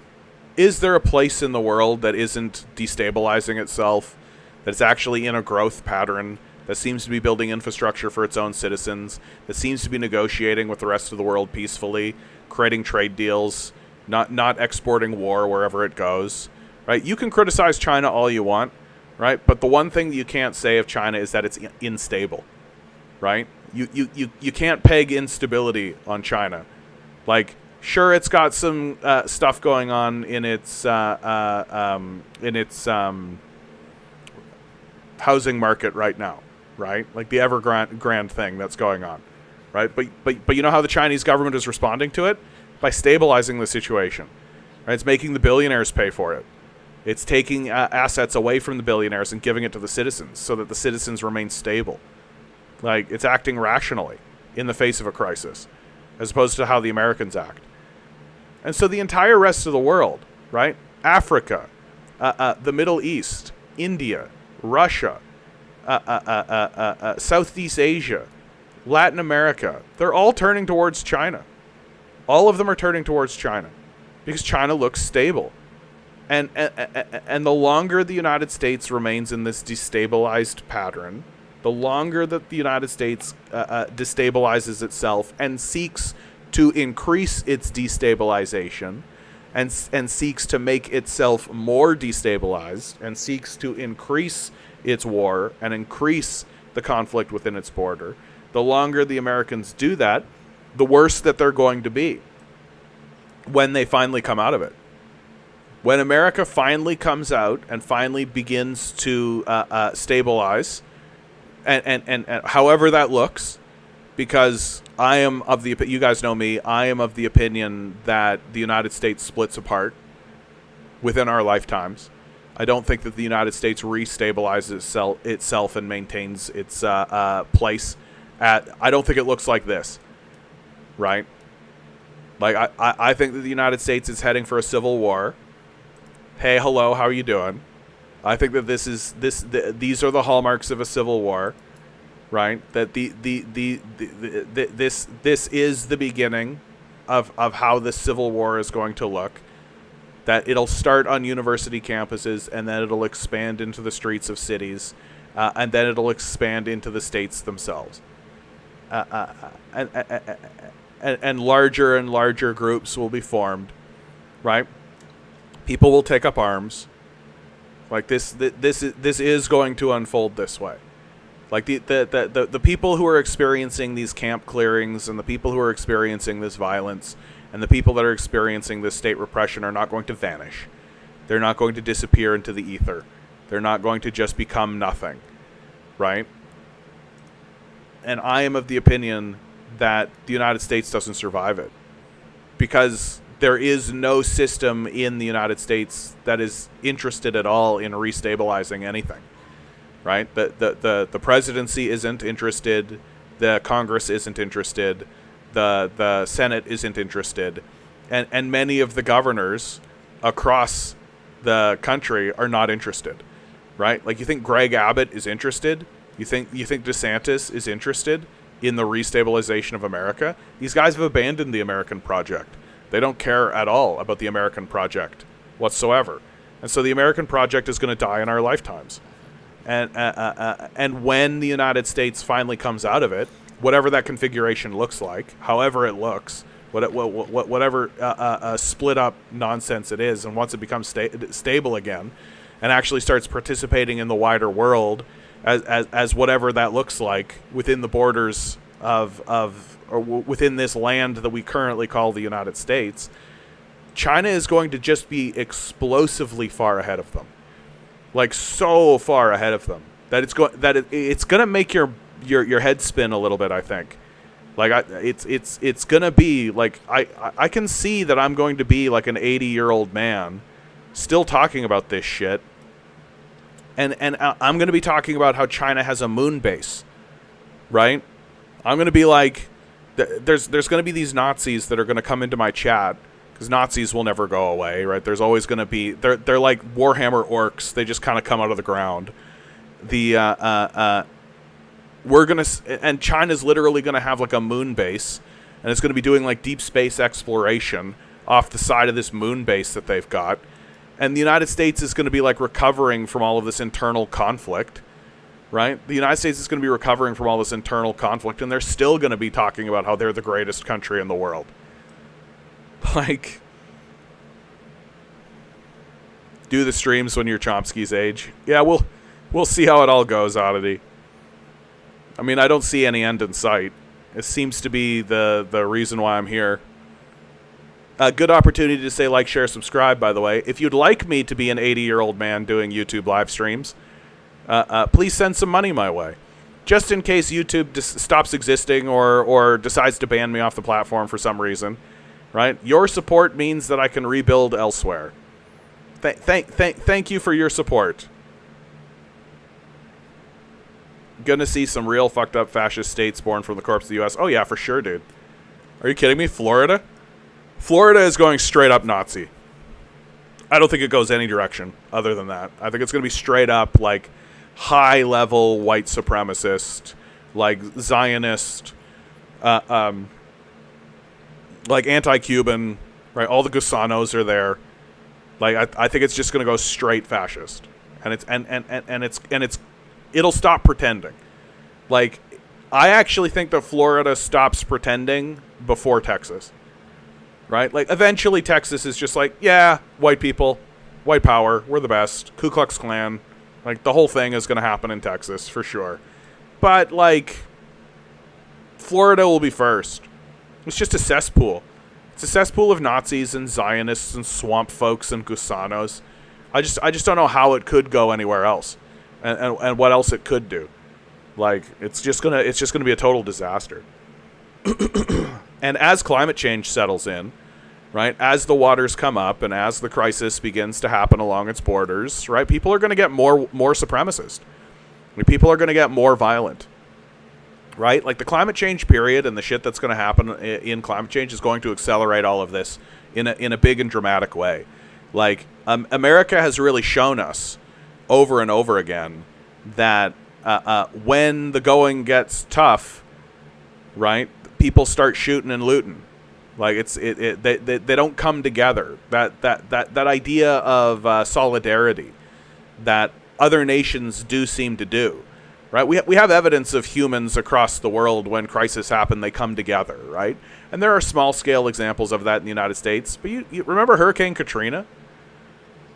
Is there a place in the world that isn't destabilizing itself, that's actually in a growth pattern, that seems to be building infrastructure for its own citizens, that seems to be negotiating with the rest of the world peacefully, creating trade deals, not exporting war wherever it goes, right? You can criticize China all you want, right? But the one thing that you can't say of China is that it's unstable, right? You can't peg instability on China. Like, sure, it's got some stuff going on in its housing market right now, right? Like the Evergrande thing that's going on, right? But you know how the Chinese government is responding to it? By stabilizing the situation, right? It's making the billionaires pay for it. It's taking assets away from the billionaires and giving it to the citizens so that the citizens remain stable. Like, it's acting rationally in the face of a crisis, as opposed to how the Americans act. And so the entire rest of the world, right? Africa, the Middle East, India, Russia, Southeast Asia, Latin America, they're all turning towards China. All of them are turning towards China because China looks stable. And the longer the United States remains in this destabilized pattern, the longer that the United States destabilizes itself and seeks to increase its destabilization and seeks to make itself more destabilized and seeks to increase its war and increase the conflict within its border, the longer the Americans do that, the worse that they're going to be when they finally come out of it. When America finally comes out and finally begins to stabilize, and however that looks, because I am of the, you guys know me, I am of the opinion that the United States splits apart within our lifetimes. I don't think that the United States restabilizes itself and maintains its place at, I don't think it looks like this, right? Like, I think that the United States is heading for a civil war. Hey, hello, how are you doing? I think that these are the hallmarks of a civil war, right? That this is the beginning of how the civil war is going to look. That it'll start on university campuses, and then it'll expand into the streets of cities, and then it'll expand into the states themselves. And larger and larger groups will be formed, right? People will take up arms. Like this is going to unfold this way. Like the people who are experiencing these camp clearings and the people who are experiencing this violence and the people that are experiencing this state repression are not going to vanish. They're not going to disappear into the ether. They're not going to just become nothing, right? And I am of the opinion that the United States doesn't survive it, because there is no system in the United States that is interested at all in restabilizing anything, right? The presidency isn't interested. The Congress isn't interested. The Senate isn't interested. And many of the governors across the country are not interested, right? Like, you think Greg Abbott is interested? You think DeSantis is interested in the restabilization of America? These guys have abandoned the American project. They don't care at all about the American project whatsoever. And so the American project is going to die in our lifetimes. And when the United States finally comes out of it, whatever that configuration looks like, however it looks, whatever split up nonsense it is, and once it becomes stable again and actually starts participating in the wider world as whatever that looks like within the borders or within this land that we currently call the United States, China is going to just be explosively far ahead of them, like so far ahead of them that it's going to make your head spin a little bit. I think, like, it's going to be like I can see that I'm going to be like an 80-year-old man still talking about this shit, and I'm going to be talking about how China has a moon base, right? I'm going to be like, there's going to be these Nazis that are going to come into my chat because Nazis will never go away, right? There's always going to be, they're like Warhammer orcs. They just kind of come out of the ground. We're going to, and China's literally going to have like a moon base, and it's going to be doing like deep space exploration off the side of this moon base that they've got. And the United States is going to be like recovering from all of this internal conflict, right? The United States is going to be recovering from all this internal conflict, and they're still going to be talking about how they're the greatest country in the world. Like, do the streams when you're Chomsky's age. Yeah, we'll see how it all goes, Oddity. I mean, I don't see any end in sight. It seems to be the reason why I'm here. Good opportunity to say like, share, subscribe, by the way. If you'd like me to be an 80-year-old man doing YouTube live streams, please send some money my way. Just in case YouTube stops existing or decides to ban me off the platform for some reason, right? Your support means that I can rebuild elsewhere. Thank you for your support. Gonna see some real fucked up fascist states born from the corpse of the U.S. Oh yeah, for sure, dude. Are you kidding me? Florida? Florida is going straight up Nazi. I don't think it goes any direction other than that. I think it's going to be straight up, like, high-level white supremacist, like, Zionist, like, anti-Cuban, right? All the Gusanos are there. Like, I think it's just going to go straight fascist. And it'll stop pretending. Like, I actually think that Florida stops pretending before Texas. Right? Like, eventually Texas is just like, yeah, white people, white power, we're the best, Ku Klux Klan. Like, the whole thing is going to happen in Texas, for sure. But, like, Florida will be first. It's just a cesspool. It's a cesspool of Nazis and Zionists and swamp folks and Gusanos. I just don't know how it could go anywhere else. And what else it could do. Like, it's just gonna be a total disaster. And as climate change settles in, right, as the waters come up and as the crisis begins to happen along its borders, right, people are going to get more supremacist. Like, people are going to get more violent, right? Like, the climate change period and the shit that's going to happen in climate change is going to accelerate all of this in a big and dramatic way. Like, America has really shown us over and over again that when the going gets tough, right, people start shooting and looting. Like, they don't come together. That idea of solidarity that other nations do seem to do, right? We have evidence of humans across the world when crises happen, they come together, right? And there are small scale examples of that in the United States. But you remember Hurricane Katrina,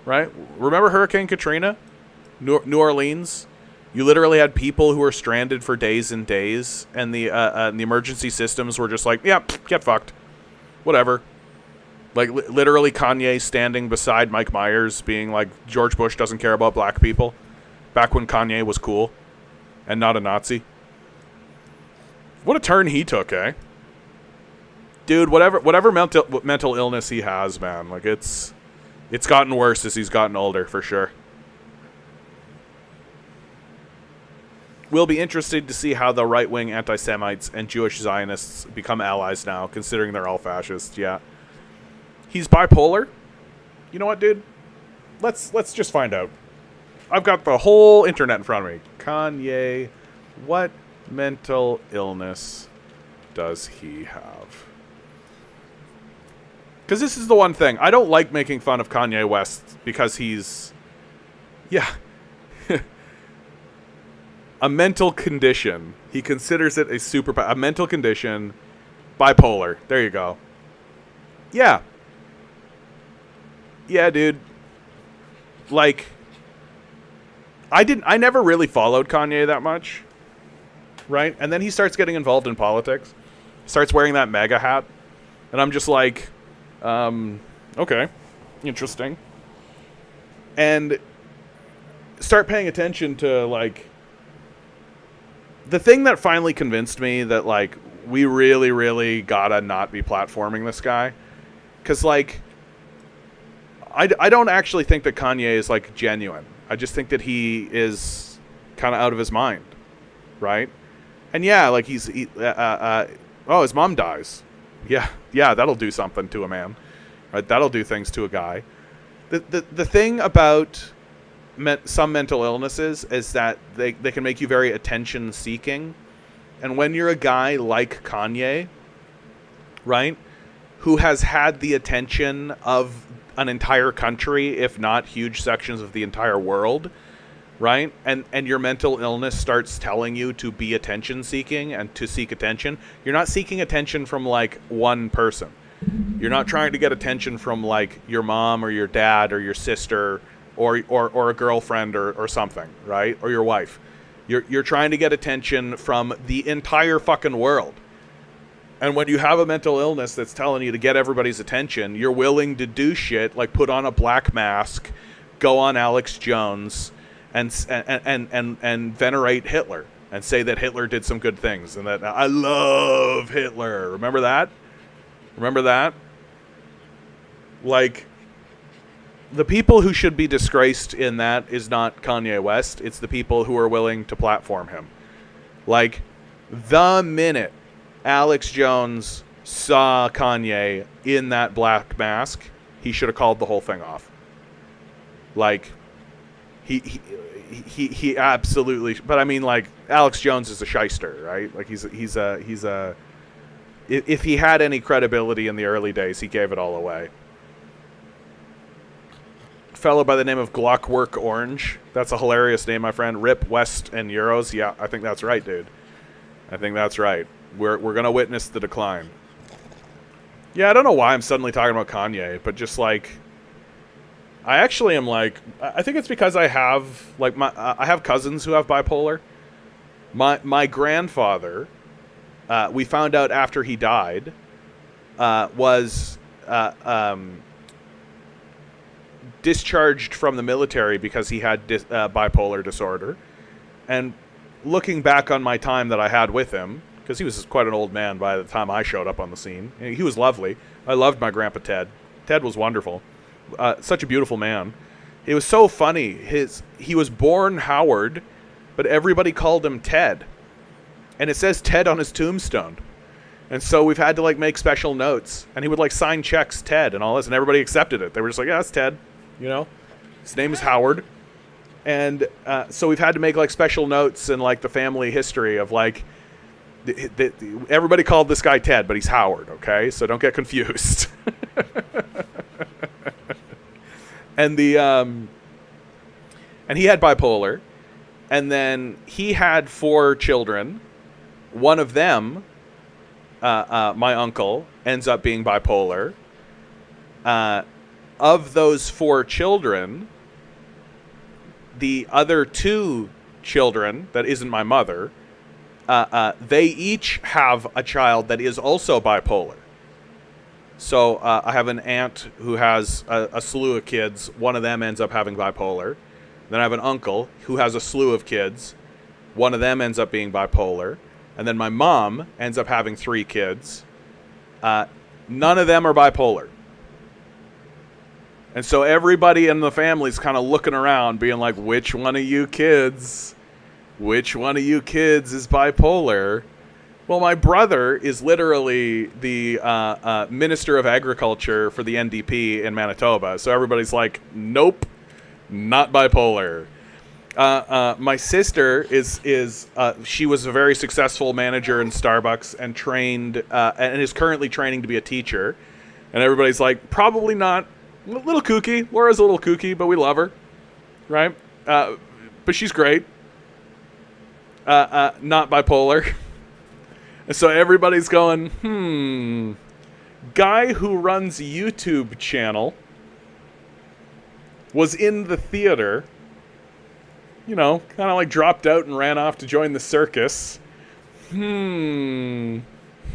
right? Remember Hurricane Katrina, New Orleans. You literally had people who were stranded for days and days, and the emergency systems were just like, yeah, get fucked. Whatever. Like, literally Kanye standing beside Mike Myers being like, George Bush doesn't care about black people. Back when Kanye was cool and not a Nazi. What a turn he took, eh? Dude, whatever mental illness he has, man, like, it's gotten worse as he's gotten older, for sure. We'll be interested to see how the right-wing anti-Semites and Jewish Zionists become allies now, considering they're all fascists, yeah. He's bipolar? You know what, dude? Let's just find out. I've got the whole internet in front of me. Kanye, what mental illness does he have? Because this is the one thing. I don't like making fun of Kanye West because he's... Yeah. A mental condition. He considers it a mental condition. Bipolar. There you go. Yeah. Yeah, dude. Like, I never really followed Kanye that much. Right? And then he starts getting involved in politics. Starts wearing that MAGA hat. And I'm just like, okay. Interesting. And start paying attention to, like, the thing that finally convinced me that, like, we really, really gotta not be platforming this guy. Because, like, I don't actually think that Kanye is, like, genuine. I just think that he is kind of out of his mind. Right? And yeah, like, his mom dies. Yeah, that'll do something to a man. right? That'll do things to a guy. The thing about some mental illnesses is that they can make you very attention-seeking. And when you're a guy like Kanye, right, who has had the attention of an entire country, if not huge sections of the entire world, right, and your mental illness starts telling you to be attention-seeking and to seek attention, you're not seeking attention from, like, one person. You're not trying to get attention from, like, your mom or your dad or your sister or a girlfriend or something, right, or your wife. You're trying to get attention from the entire fucking world. And when you have a mental illness that's telling you to get everybody's attention, you're willing to do shit like put on a black mask, go on Alex Jones, and venerate Hitler and say that Hitler did some good things and that I love Hitler. Remember that? Remember that? Like, the people who should be disgraced in that is not Kanye West. It's the people who are willing to platform him. Like, the minute Alex Jones saw Kanye in that black mask, he should have called the whole thing off. Like, he absolutely. But I mean, like, Alex Jones is a shyster, right? Like, he's a. If he had any credibility in the early days, he gave it all away. Fellow by the name of Glockwork Orange. That's a hilarious name, my friend. Rip West and Euros. Yeah, I think that's right, dude. I think that's right. We're gonna witness the decline. Yeah, I don't know why I'm suddenly talking about Kanye, but just like, I actually am like, I think it's because I have like I have cousins who have bipolar. My grandfather, we found out after he died, was discharged from the military because he had bipolar disorder. And looking back on my time that I had with him, because he was quite an old man by the time I showed up on the scene. He was lovely. I loved my grandpa Ted. Ted was wonderful. Such a beautiful man. It was so funny. He was born Howard, but everybody called him Ted. And it says Ted on his tombstone. And so we've had to like make special notes. And he would like sign checks Ted and all this, and everybody accepted it. They were just like, yeah, that's Ted. You know? His name is Howard. And so we've had to make like special notes in like the family history of like, everybody called this guy Ted, but he's Howard, okay? So don't get confused. And and he had bipolar, and then he had 4 children. One of them, my uncle, ends up being bipolar. Of those 4 children, the other 2 children, that isn't my mother, they each have a child that is also bipolar. So I have an aunt who has a slew of kids. One of them ends up having bipolar. Then I have an uncle who has a slew of kids. One of them ends up being bipolar. And then my mom ends up having 3 kids. None of them are bipolar. And so everybody in the family is kind of looking around being like, which one of you kids is bipolar? Well, my brother is literally the Minister of Agriculture for the NDP in Manitoba. So everybody's like, nope, not bipolar. My sister she was a very successful manager in Starbucks and trained and is currently training to be a teacher. And everybody's like, probably not. A little kooky. Laura's a little kooky, but we love her, right? But she's great. Not bipolar. And so everybody's going, guy who runs YouTube channel was in the theater, you know, kind of like dropped out and ran off to join the circus. So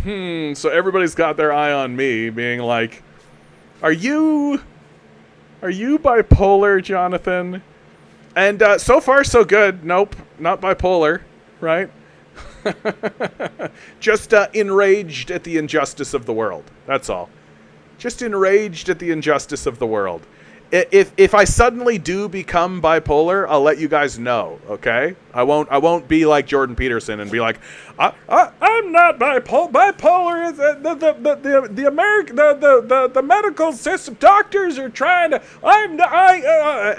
everybody's got their eye on me, being like, Are you bipolar, Jonathan? And so far, so good. Nope, not bipolar, right? Just enraged at the injustice of the world. That's all. Just enraged at the injustice of the world. if I suddenly do become bipolar, I'll let you guys know. Okay, I won't be like Jordan Peterson and be like, I'm not bipolar. Bipolar is the American the medical system. Doctors are trying to.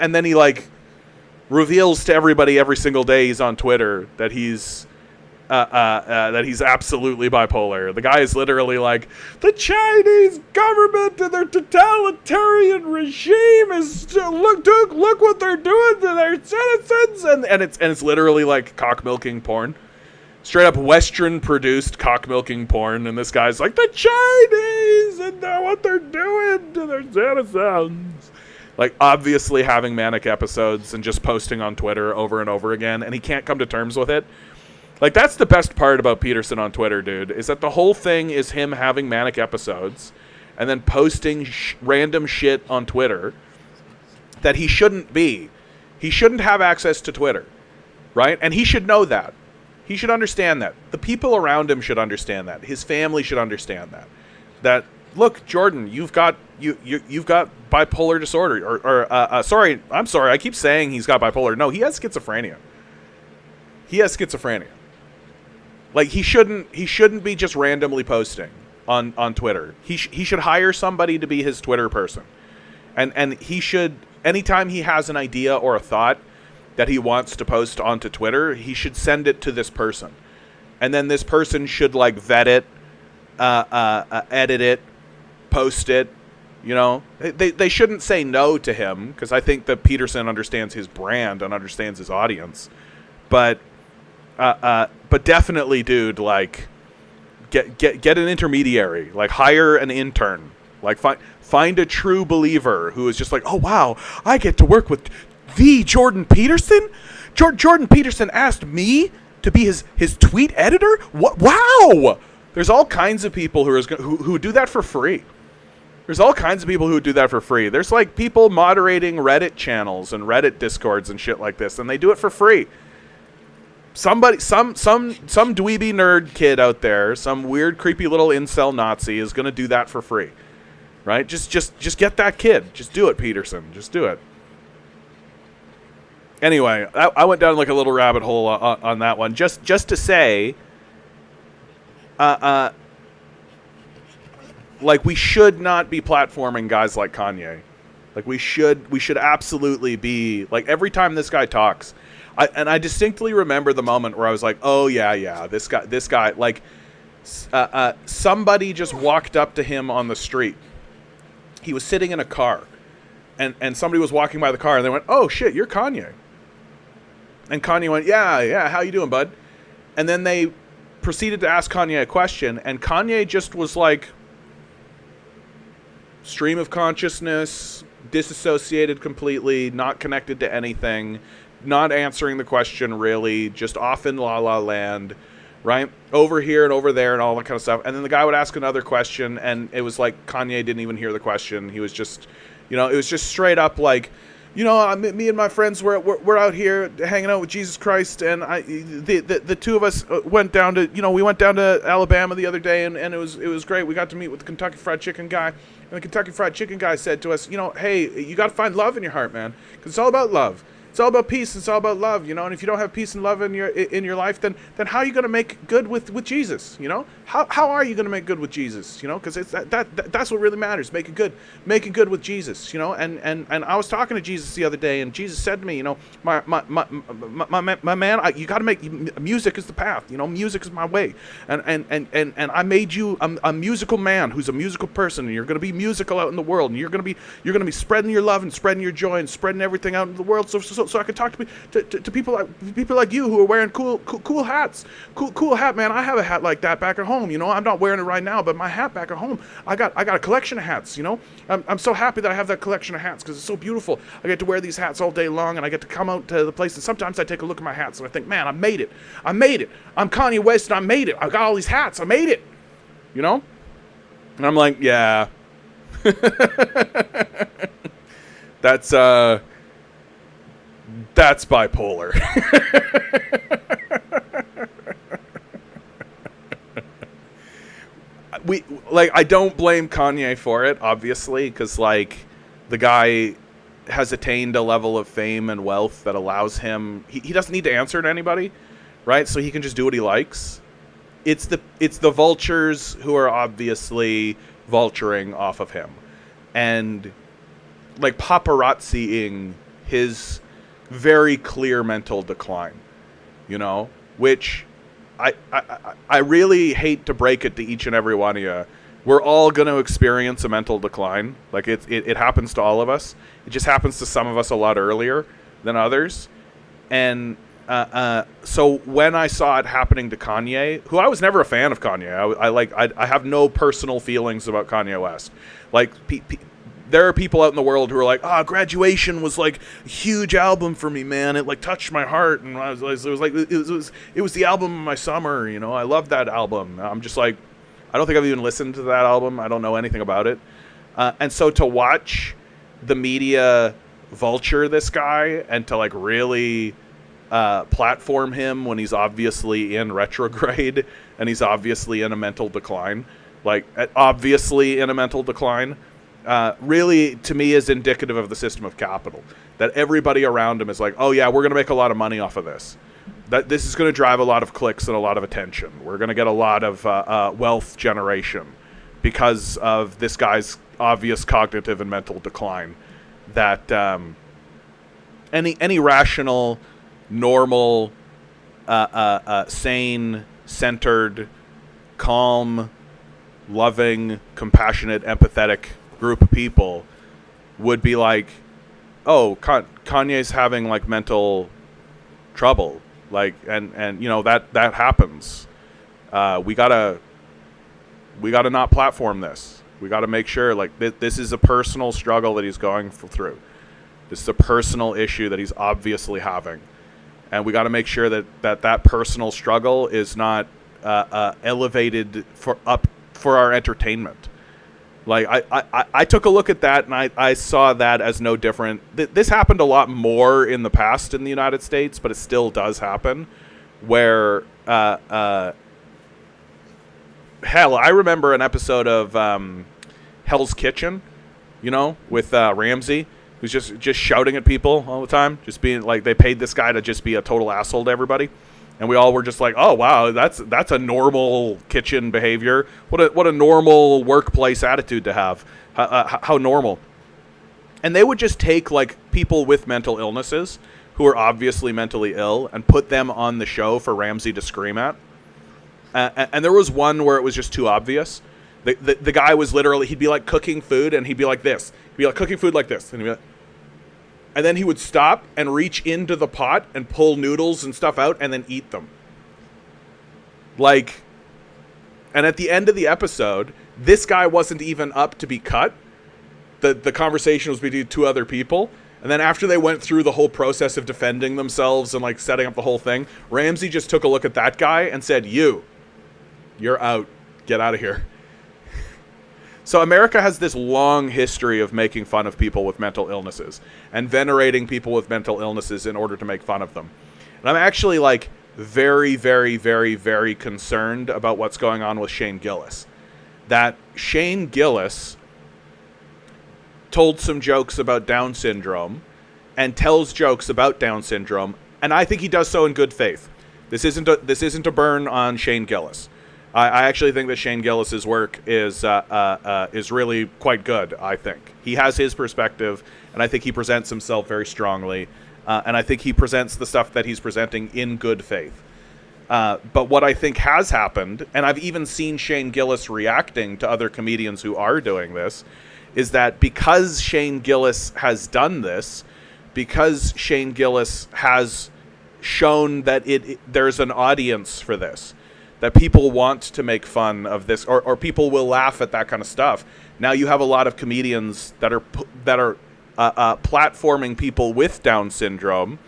And then he like reveals to everybody every single day he's on Twitter that he's absolutely bipolar. The guy is literally like, the Chinese government and their totalitarian regime is look what they're doing to their citizens, and it's literally like cock milking porn, straight up Western produced cock milking porn, and this guy's like, the Chinese and what they're doing to their citizens. Like, obviously having manic episodes and just posting on Twitter over and over again, and he can't come to terms with it. Like, that's the best part about Peterson on Twitter, dude, is that the whole thing is him having manic episodes and then posting random shit on Twitter that he shouldn't be. He shouldn't have access to Twitter, right? And he should know that. He should understand that. The people around him should understand that. His family should understand that. That, look, Jordan, you've got bipolar disorder. I'm sorry, I keep saying he's got bipolar. No, he has schizophrenia. He has schizophrenia. Like, he shouldn't be just randomly posting on Twitter. He should hire somebody to be his Twitter person. And he should, anytime he has an idea or a thought that he wants to post onto Twitter, he should send it to this person. And then this person should, like, vet it, edit it, post it, you know. They shouldn't say no to him, because I think that Peterson understands his brand and understands his audience. But definitely, dude, like, get an intermediary, like, hire an intern, like, find a true believer who is just like, oh wow, I get to work with the Jordan Peterson. Jordan Peterson asked me to be his tweet editor. What? Wow! There's all kinds of people who do that for free. There's all kinds of people who do that for free. There's like people moderating Reddit channels and Reddit discords and shit like this, and they do it for free. Some dweeby nerd kid out there, some weird creepy little incel Nazi is gonna do that for free, right? Just get that kid. Just do it, Peterson. Just do it. Anyway, I went down like a little rabbit hole on that one. Just to say, like, we should not be platforming guys like Kanye. Like, we should absolutely be, like, every time this guy talks. I distinctly remember the moment where I was like, oh yeah, this guy, like, somebody just walked up to him on the street. He was sitting in a car, and somebody was walking by the car, and they went, oh shit, you're Kanye. And Kanye went, yeah, how you doing, bud? And then they proceeded to ask Kanye a question, and Kanye just was like, stream of consciousness, disassociated completely, not connected to anything, not answering the question really, just off in la la land, right? Over here and over there and all that kind of stuff. And then the guy would ask another question, and it was like Kanye didn't even hear the question. He was just, you know, it was just straight up like, you know, me and my friends we're out here hanging out with Jesus Christ, and the two of us went down to Alabama the other day, and it was great. We got to meet with the Kentucky Fried Chicken guy, and the Kentucky Fried Chicken guy said to us, you know, hey, you got to find love in your heart, man, because it's all about love. It's all about peace. It's all about love, you know. And if you don't have peace and love in your life, then how are you going to make good with Jesus? You know, how are you going to make good with Jesus? You know, because it's that's what really matters. Making good with Jesus. You know, and I was talking to Jesus the other day, and Jesus said to me, you know, my man, you got to make music is the path. You know, music is my way. And I made you a musical man who's a musical person, and you're going to be musical out in the world, and you're going to be spreading your love and spreading your joy and spreading everything out in the world. So I could talk to people like you who are wearing cool hats. Cool hat, man. I have a hat like that back at home. You know, I'm not wearing it right now, but my hat back at home, I got a collection of hats. You know, I'm so happy that I have that collection of hats because it's so beautiful. I get to wear these hats all day long, and I get to come out to the place. And sometimes I take a look at my hats and I think, man, I made it. I'm Kanye West, and I made it. I got all these hats. I made it. You know, and I'm like, yeah. That's bipolar. I don't blame Kanye for it, obviously, because, like, the guy has attained a level of fame and wealth that allows him, he doesn't need to answer to anybody, right? So he can just do what he likes. It's the vultures who are obviously vulturing off of him, and like paparazziing his very clear mental decline, you know, which I really hate to break it to each and every one of you. We're all going to experience a mental decline. Like it happens to all of us. It just happens to some of us a lot earlier than others. And so when I saw it happening to Kanye, who I was never a fan of Kanye, I have no personal feelings about Kanye West. Like there are people out in the world who are like, Graduation was like a huge album for me, man. It like touched my heart, and it was the album of my summer. You know, I love that album. I'm just like, I don't think I've even listened to that album. I don't know anything about it. And so to watch the media vulture this guy and to like really platform him when he's obviously in retrograde and he's obviously in a mental decline, really to me is indicative of the system of capital. That everybody around him is like, oh yeah, we're going to make a lot of money off of this. That this is going to drive a lot of clicks and a lot of attention. We're going to get a lot of wealth generation because of this guy's obvious cognitive and mental decline. That any rational, normal, sane, centered, calm, loving, compassionate, empathetic group of people would be like, oh, Kanye's having like mental trouble. Like, and you know, that happens. We gotta not platform this. We gotta make sure like this is a personal struggle that he's going through. This is a personal issue that he's obviously having, and we gotta make sure that personal struggle is not elevated for our entertainment. Like I took a look at that and I saw that as no different. This happened a lot more in the past in the United States, but it still does happen. Where hell, I remember an episode of Hell's Kitchen, you know, with Ramsey, who's just shouting at people all the time, just being like, they paid this guy to just be a total asshole to everybody. And we all were just like, oh wow, that's a normal kitchen behavior. What a normal workplace attitude to have. How normal. And they would just take like people with mental illnesses who are obviously mentally ill and put them on the show for Ramsey to scream at. And there was one where it was just too obvious. The guy was literally, he'd be like cooking food and he'd be like this. He'd be like cooking food like this. And he'd be like, and then he would stop and reach into the pot and pull noodles and stuff out and then eat them. Like, and at the end of the episode, this guy wasn't even up to be cut. The conversation was between two other people. And then after they went through the whole process of defending themselves and like setting up the whole thing, Ramsey just took a look at that guy and said, you're out. Get out of here. So America has this long history of making fun of people with mental illnesses and venerating people with mental illnesses in order to make fun of them. And I'm actually like very, very, very, very concerned about what's going on with Shane Gillis. That Shane Gillis told some jokes about Down syndrome and tells jokes about Down syndrome, and I think he does so in good faith. This isn't a burn on Shane Gillis. I actually think that Shane Gillis's work is really quite good. I think he has his perspective, and I think he presents himself very strongly, and I think he presents the stuff that he's presenting in good faith. But what I think has happened, and I've even seen Shane Gillis reacting to other comedians who are doing this, is that because Shane Gillis has done this, because Shane Gillis has shown that there's an audience for this, that people want to make fun of this, or people will laugh at that kind of stuff. Now you have a lot of comedians that are platforming people with Down syndrome.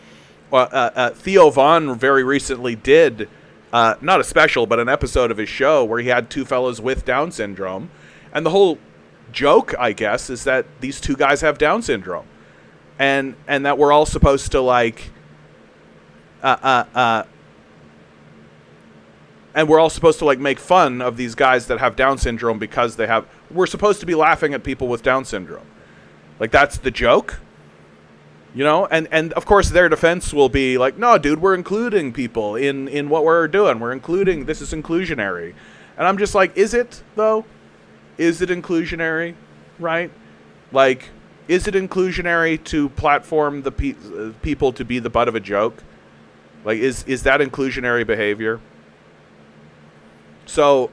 Theo Von very recently did not a special, but an episode of his show where he had two fellas with Down syndrome, and the whole joke, I guess, is that these two guys have Down syndrome, and that we're all supposed to like. And we're all supposed to like make fun of these guys that have Down syndrome because we're supposed to be laughing at people with Down syndrome. Like that's the joke. You know, and of course their defense will be like, no, dude, we're including people in what we're doing. This is inclusionary. And I'm just like, is it, though? Is it inclusionary, right? Like, is it inclusionary to platform the people to be the butt of a joke? Like, is that inclusionary behavior? So,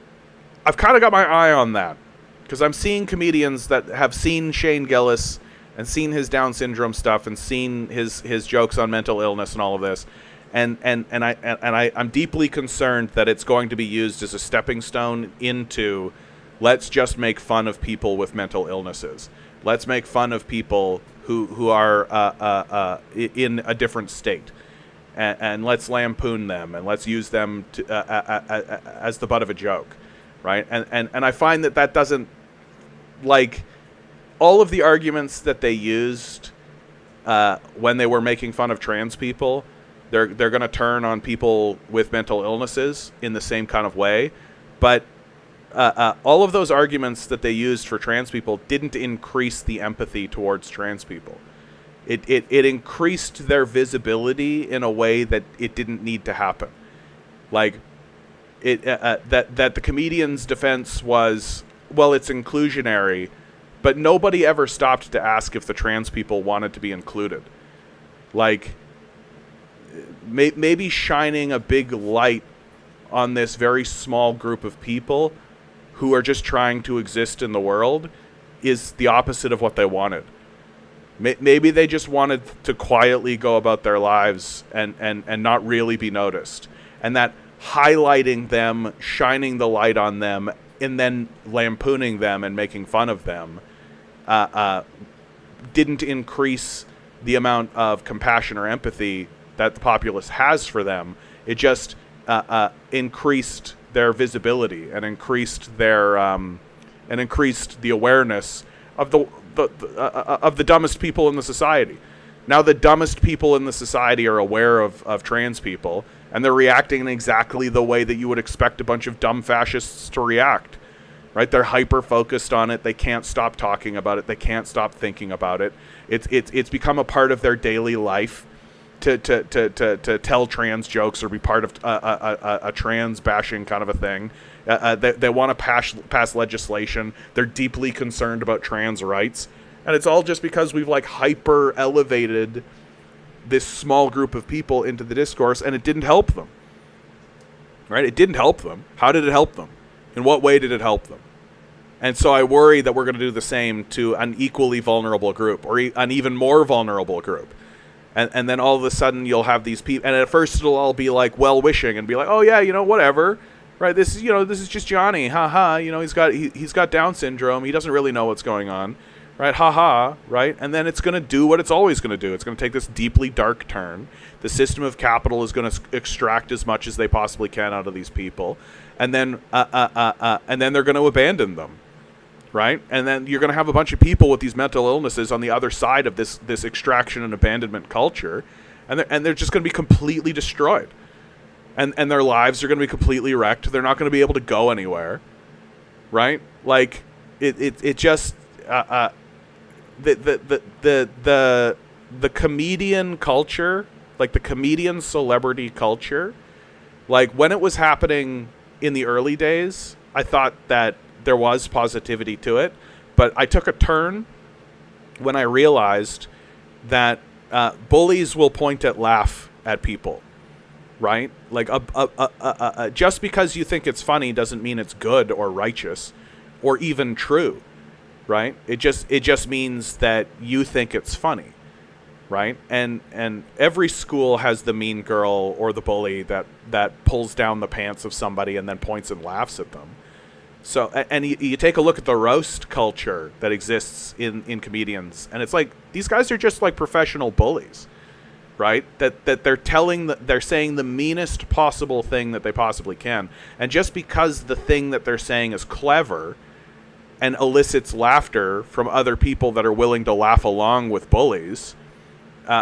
I've kind of got my eye on that. Because I'm seeing comedians that have seen Shane Gillis and seen his Down syndrome stuff and seen his jokes on mental illness and all of this. And I'm deeply concerned that it's going to be used as a stepping stone into, let's just make fun of people with mental illnesses. Let's make fun of people who are in a different state, and let's lampoon them, and let's use them as the butt of a joke, right? And I find that doesn't, like, all of the arguments that they used when they were making fun of trans people, they're going to turn on people with mental illnesses in the same kind of way. But all of those arguments that they used for trans people didn't increase the empathy towards trans people. It increased their visibility in a way that it didn't need to happen. Like, that the comedian's defense was, well, it's inclusionary, but nobody ever stopped to ask if the trans people wanted to be included. Like, maybe shining a big light on this very small group of people who are just trying to exist in the world is the opposite of what they wanted. Maybe they just wanted to quietly go about their lives and not really be noticed. And that highlighting them, shining the light on them, and then lampooning them and making fun of them didn't increase the amount of compassion or empathy that the populace has for them. It just increased their visibility and increased their and increased the awareness of the dumbest people in the society. Now the dumbest people in the society are aware of trans people, and they're reacting in exactly the way that you would expect a bunch of dumb fascists to react. Right? They're hyper focused on it. They can't stop talking about it. They can't stop thinking about it. It's become a part of their daily life to tell trans jokes or be part of a trans bashing kind of a thing. They want to pass legislation. They're deeply concerned about trans rights, and it's all just because we've like hyper elevated this small group of people into the discourse, and it didn't help them. Right? It didn't help them. How did it help them? In what way did it help them? And so I worry that we're going to do the same to an equally vulnerable group, or an even more vulnerable group. And then all of a sudden you'll have these people, and at first it'll all be like well-wishing and be like, oh yeah, you know, whatever, right? This is just Johnny, haha. You know, he's got Down syndrome. He doesn't really know what's going on, right? Haha, right? And then it's going to do what it's always going to do. It's going to take this deeply dark turn. The system of capital is going to extract as much as they possibly can out of these people, and then they're going to abandon them. Right? And then you're going to have a bunch of people with these mental illnesses on the other side of this extraction and abandonment culture, and they're just going to be completely destroyed, and their lives are going to be completely wrecked. They're not going to be able to go anywhere, right? Like it just the comedian culture, like the comedian celebrity culture, like when it was happening in the early days, I thought that there was positivity to it, but I took a turn when I realized that bullies will point at laugh at people, right? Like just because you think it's funny doesn't mean it's good or righteous or even true, right? It just means that you think it's funny, right? And every school has the mean girl or the bully that pulls down the pants of somebody and then points and laughs at them. So, and you take a look at the roast culture that exists in comedians, and it's like, these guys are just like professional bullies, right? That they're saying the meanest possible thing that they possibly can. And just because the thing that they're saying is clever and elicits laughter from other people that are willing to laugh along with bullies,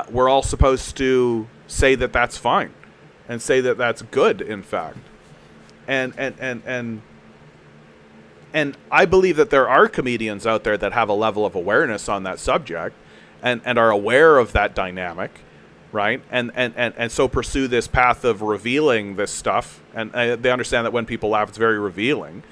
we're all supposed to say that that's fine and say that that's good, in fact. And I believe that there are comedians out there that have a level of awareness on that subject, and are aware of that dynamic, right? And so pursue this path of revealing this stuff. And they understand that when people laugh, it's very revealing.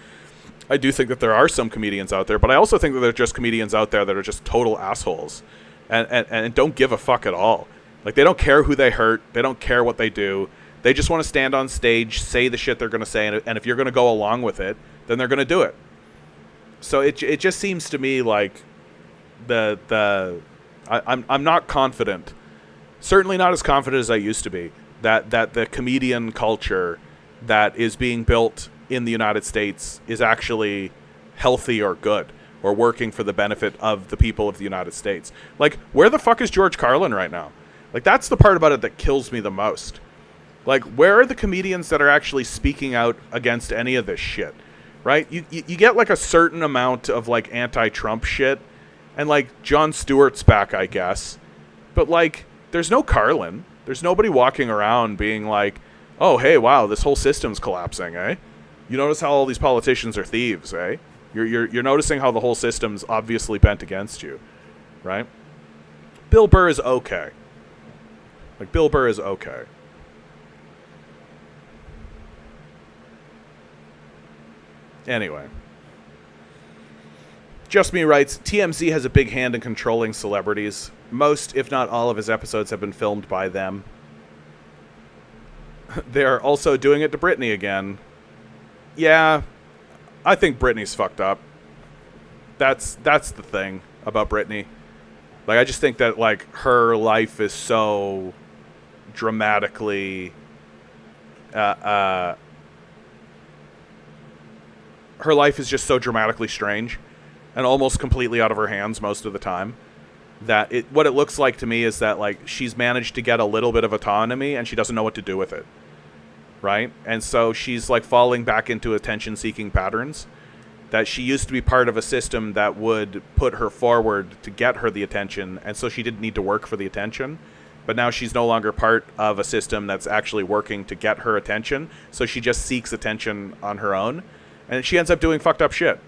I do think that there are some comedians out there, but I also think that there are just comedians out there that are just total assholes and don't give a fuck at all. Like, they don't care who they hurt. They don't care what they do. They just want to stand on stage, say the shit they're going to say, and if you're going to go along with it, then they're going to do it. So it just seems to me like I'm not confident, certainly not as confident as I used to be, that the comedian culture that is being built in the United States is actually healthy or good or working for the benefit of the people of the United States. Like, where the fuck is George Carlin right now? Like, that's the part about it that kills me the most. Like, where are the comedians that are actually speaking out against any of this shit? Right? You get like a certain amount of like anti-Trump shit, and like Jon Stewart's back, I guess. But like, there's no Carlin. There's nobody walking around being like, oh, hey, wow, this whole system's collapsing, eh? You notice how all these politicians are thieves, eh? You're noticing how the whole system's obviously bent against you, right? Bill Burr is okay. Like, Bill Burr is okay. Anyway. Just Me writes, TMZ has a big hand in controlling celebrities. Most, if not all, of his episodes have been filmed by them. They're also doing it to Britney again. Yeah, I think Britney's fucked up. That's the thing about Britney. Like, I just think that, like, her life is so dramatically... her life is just so dramatically strange and almost completely out of her hands most of the time that what it looks like to me is that, like, she's managed to get a little bit of autonomy and she doesn't know what to do with it. Right? And so she's like falling back into attention-seeking patterns, that she used to be part of a system that would put her forward to get her the attention, and so she didn't need to work for the attention. But now she's no longer part of a system that's actually working to get her attention, so she just seeks attention on her own, and she ends up doing fucked up shit.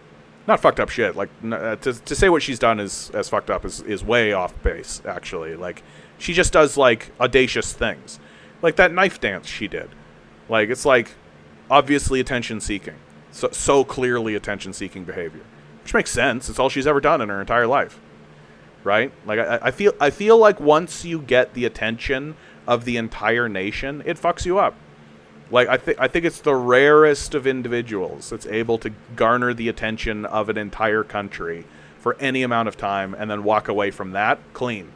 Not fucked up shit. Like, to say what she's done is as fucked up is way off base, actually. Like, she just does, like, audacious things. Like that knife dance she did. Like, it's like obviously attention-seeking, so clearly attention-seeking behavior, which makes sense. It's all she's ever done in her entire life, right? Like, I feel like once you get the attention of the entire nation, it fucks you up. Like, I think it's the rarest of individuals that's able to garner the attention of an entire country for any amount of time and then walk away from that clean.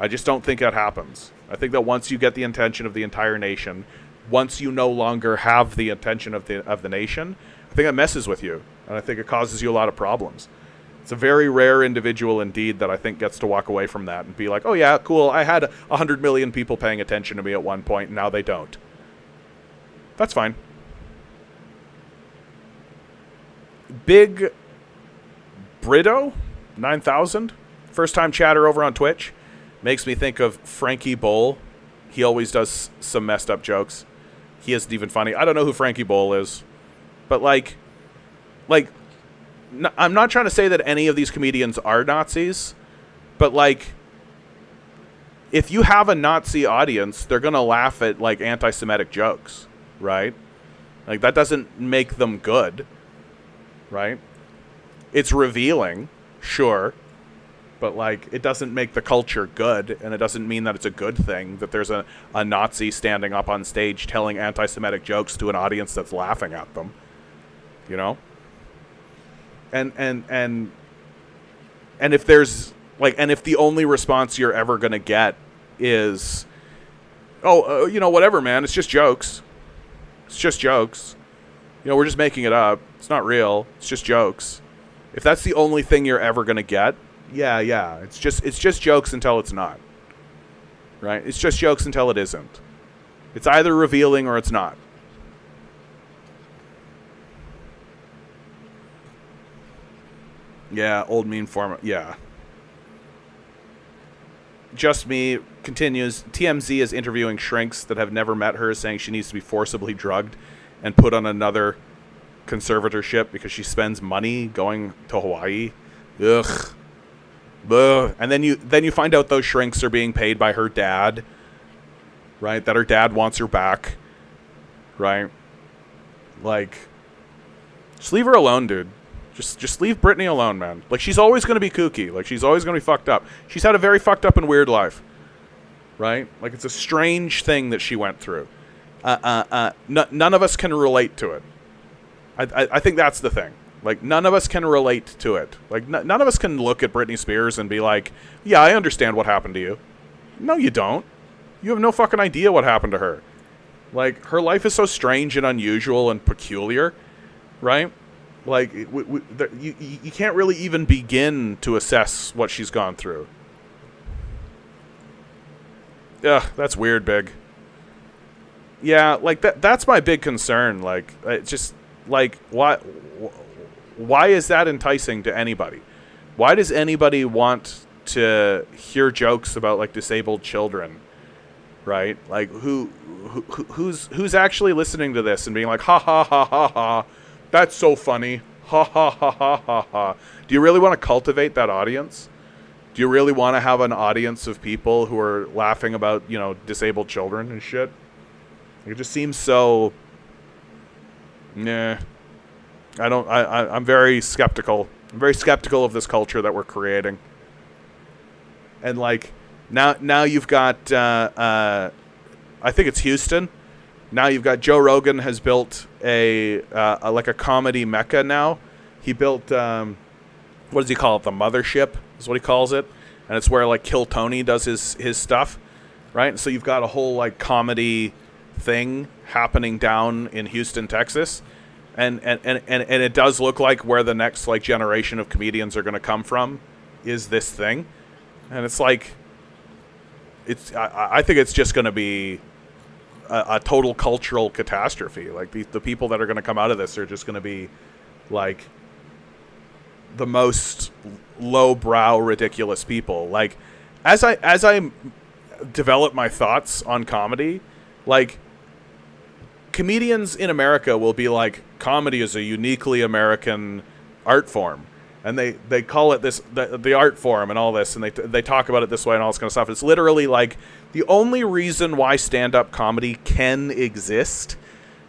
I just don't think that happens. I think that once you get the attention of the entire nation, once you no longer have the attention of the nation, I think that messes with you, and I think it causes you a lot of problems. It's a very rare individual indeed that I think gets to walk away from that and be like, oh yeah, cool, I had 100 million people paying attention to me at one point, and now they don't. That's fine. Big Brito 9000, first-time chatter over on Twitch, makes me think of Frankie Bowl. He always does some messed up jokes. He isn't even funny. I don't know who Frankie Bowl is. But, like, I'm not trying to say that any of these comedians are Nazis. But, like, if you have a Nazi audience, they're going to laugh at, like, anti-Semitic jokes, right? Like, that doesn't make them good, right? It's revealing, sure. But, like, it doesn't make the culture good, and it doesn't mean that it's a good thing that there's a Nazi standing up on stage telling anti-Semitic jokes to an audience that's laughing at them, you know? And if there's, like, and if the only response you're ever going to get is, you know, whatever, man, it's just jokes. It's just jokes. You know, we're just making it up. It's not real. It's just jokes. If that's the only thing you're ever going to get, yeah. It's just jokes until it's not. Right? It's just jokes until it isn't. It's either revealing or it's not. Yeah, old mean form. Yeah. Just Me continues, TMZ is interviewing shrinks that have never met her, saying she needs to be forcibly drugged and put on another conservatorship because she spends money going to Hawaii. Ugh. Ugh. And then you find out those shrinks are being paid by her dad, right? That her dad wants her back, right? Like, just leave her alone, dude. Just leave Britney alone, man. Like, she's always going to be kooky. Like, she's always going to be fucked up. She's had a very fucked up and weird life, right? Like, it's a strange thing that she went through. None of us can relate to it. I think that's the thing. Like, none of us can relate to it. Like, none of us can look at Britney Spears and be like, yeah, I understand what happened to you. No, you don't. You have no fucking idea what happened to her. Like, her life is so strange and unusual and peculiar, right? Like, you can't really even begin to assess what she's gone through. Ugh, that's weird, Big. Yeah, like, that's my big concern. Like, it's just, like, why is that enticing to anybody? Why does anybody want to hear jokes about, like, disabled children, right? Like, who's actually listening to this and being like, ha ha ha ha ha, that's so funny, ha ha ha ha ha ha. Do you really want to cultivate that audience? Do you really want to have an audience of people who are laughing about, you know, disabled children and shit? It just seems so, nah. I'm very skeptical. I'm very skeptical of this culture that we're creating. And, like, now you've got, I think it's Houston. Now you've got Joe Rogan has built a comedy mecca now. He built, what does he call it? The Mothership is what he calls it. And it's where, like, Kill Tony does his stuff, right? And so you've got a whole, like, comedy thing happening down in Houston, Texas. And it does look like where the next, like, generation of comedians are going to come from is this thing. And it's like, I think it's just going to be a total cultural catastrophe. Like, the people that are going to come out of this are just going to be, like, the most lowbrow, ridiculous people. Like, as I develop my thoughts on comedy, like, comedians in America will be like, comedy is a uniquely American art form, and they call it this the art form and all this, and they talk about it this way and all this kind of stuff. It's literally like the only reason why stand-up comedy can exist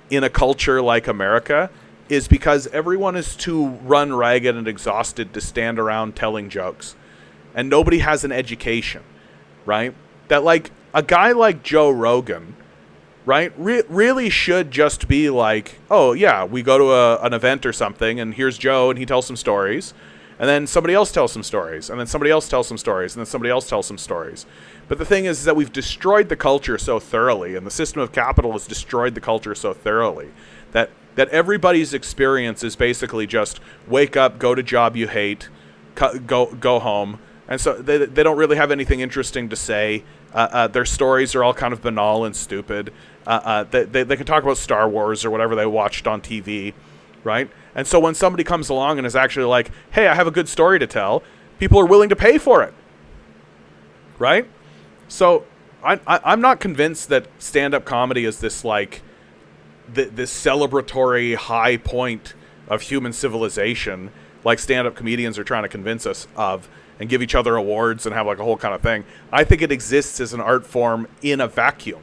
in a culture like America is because everyone is too run ragged and exhausted to stand around telling jokes, and nobody has an education, right? That, like, a guy like Joe Rogan, right, really should just be like, oh, yeah, we go to an event or something, and here's Joe, and he tells some stories, and then somebody else tells some stories, and then somebody else tells some stories, and then somebody else tells some stories. But the thing is that we've destroyed the culture so thoroughly, and the system of capital has destroyed the culture so thoroughly, that everybody's experience is basically just wake up, go to job you hate, go home. And so they don't really have anything interesting to say. Their stories are all kind of banal and stupid. They can talk about Star Wars or whatever they watched on TV, right? And so when somebody comes along and is actually like, hey, I have a good story to tell, people are willing to pay for it, right? So I'm not convinced that stand-up comedy is this, like, this celebratory high point of human civilization, like stand-up comedians are trying to convince us of, and give each other awards and have, like, a whole kind of thing. I think it exists as an art form in a vacuum.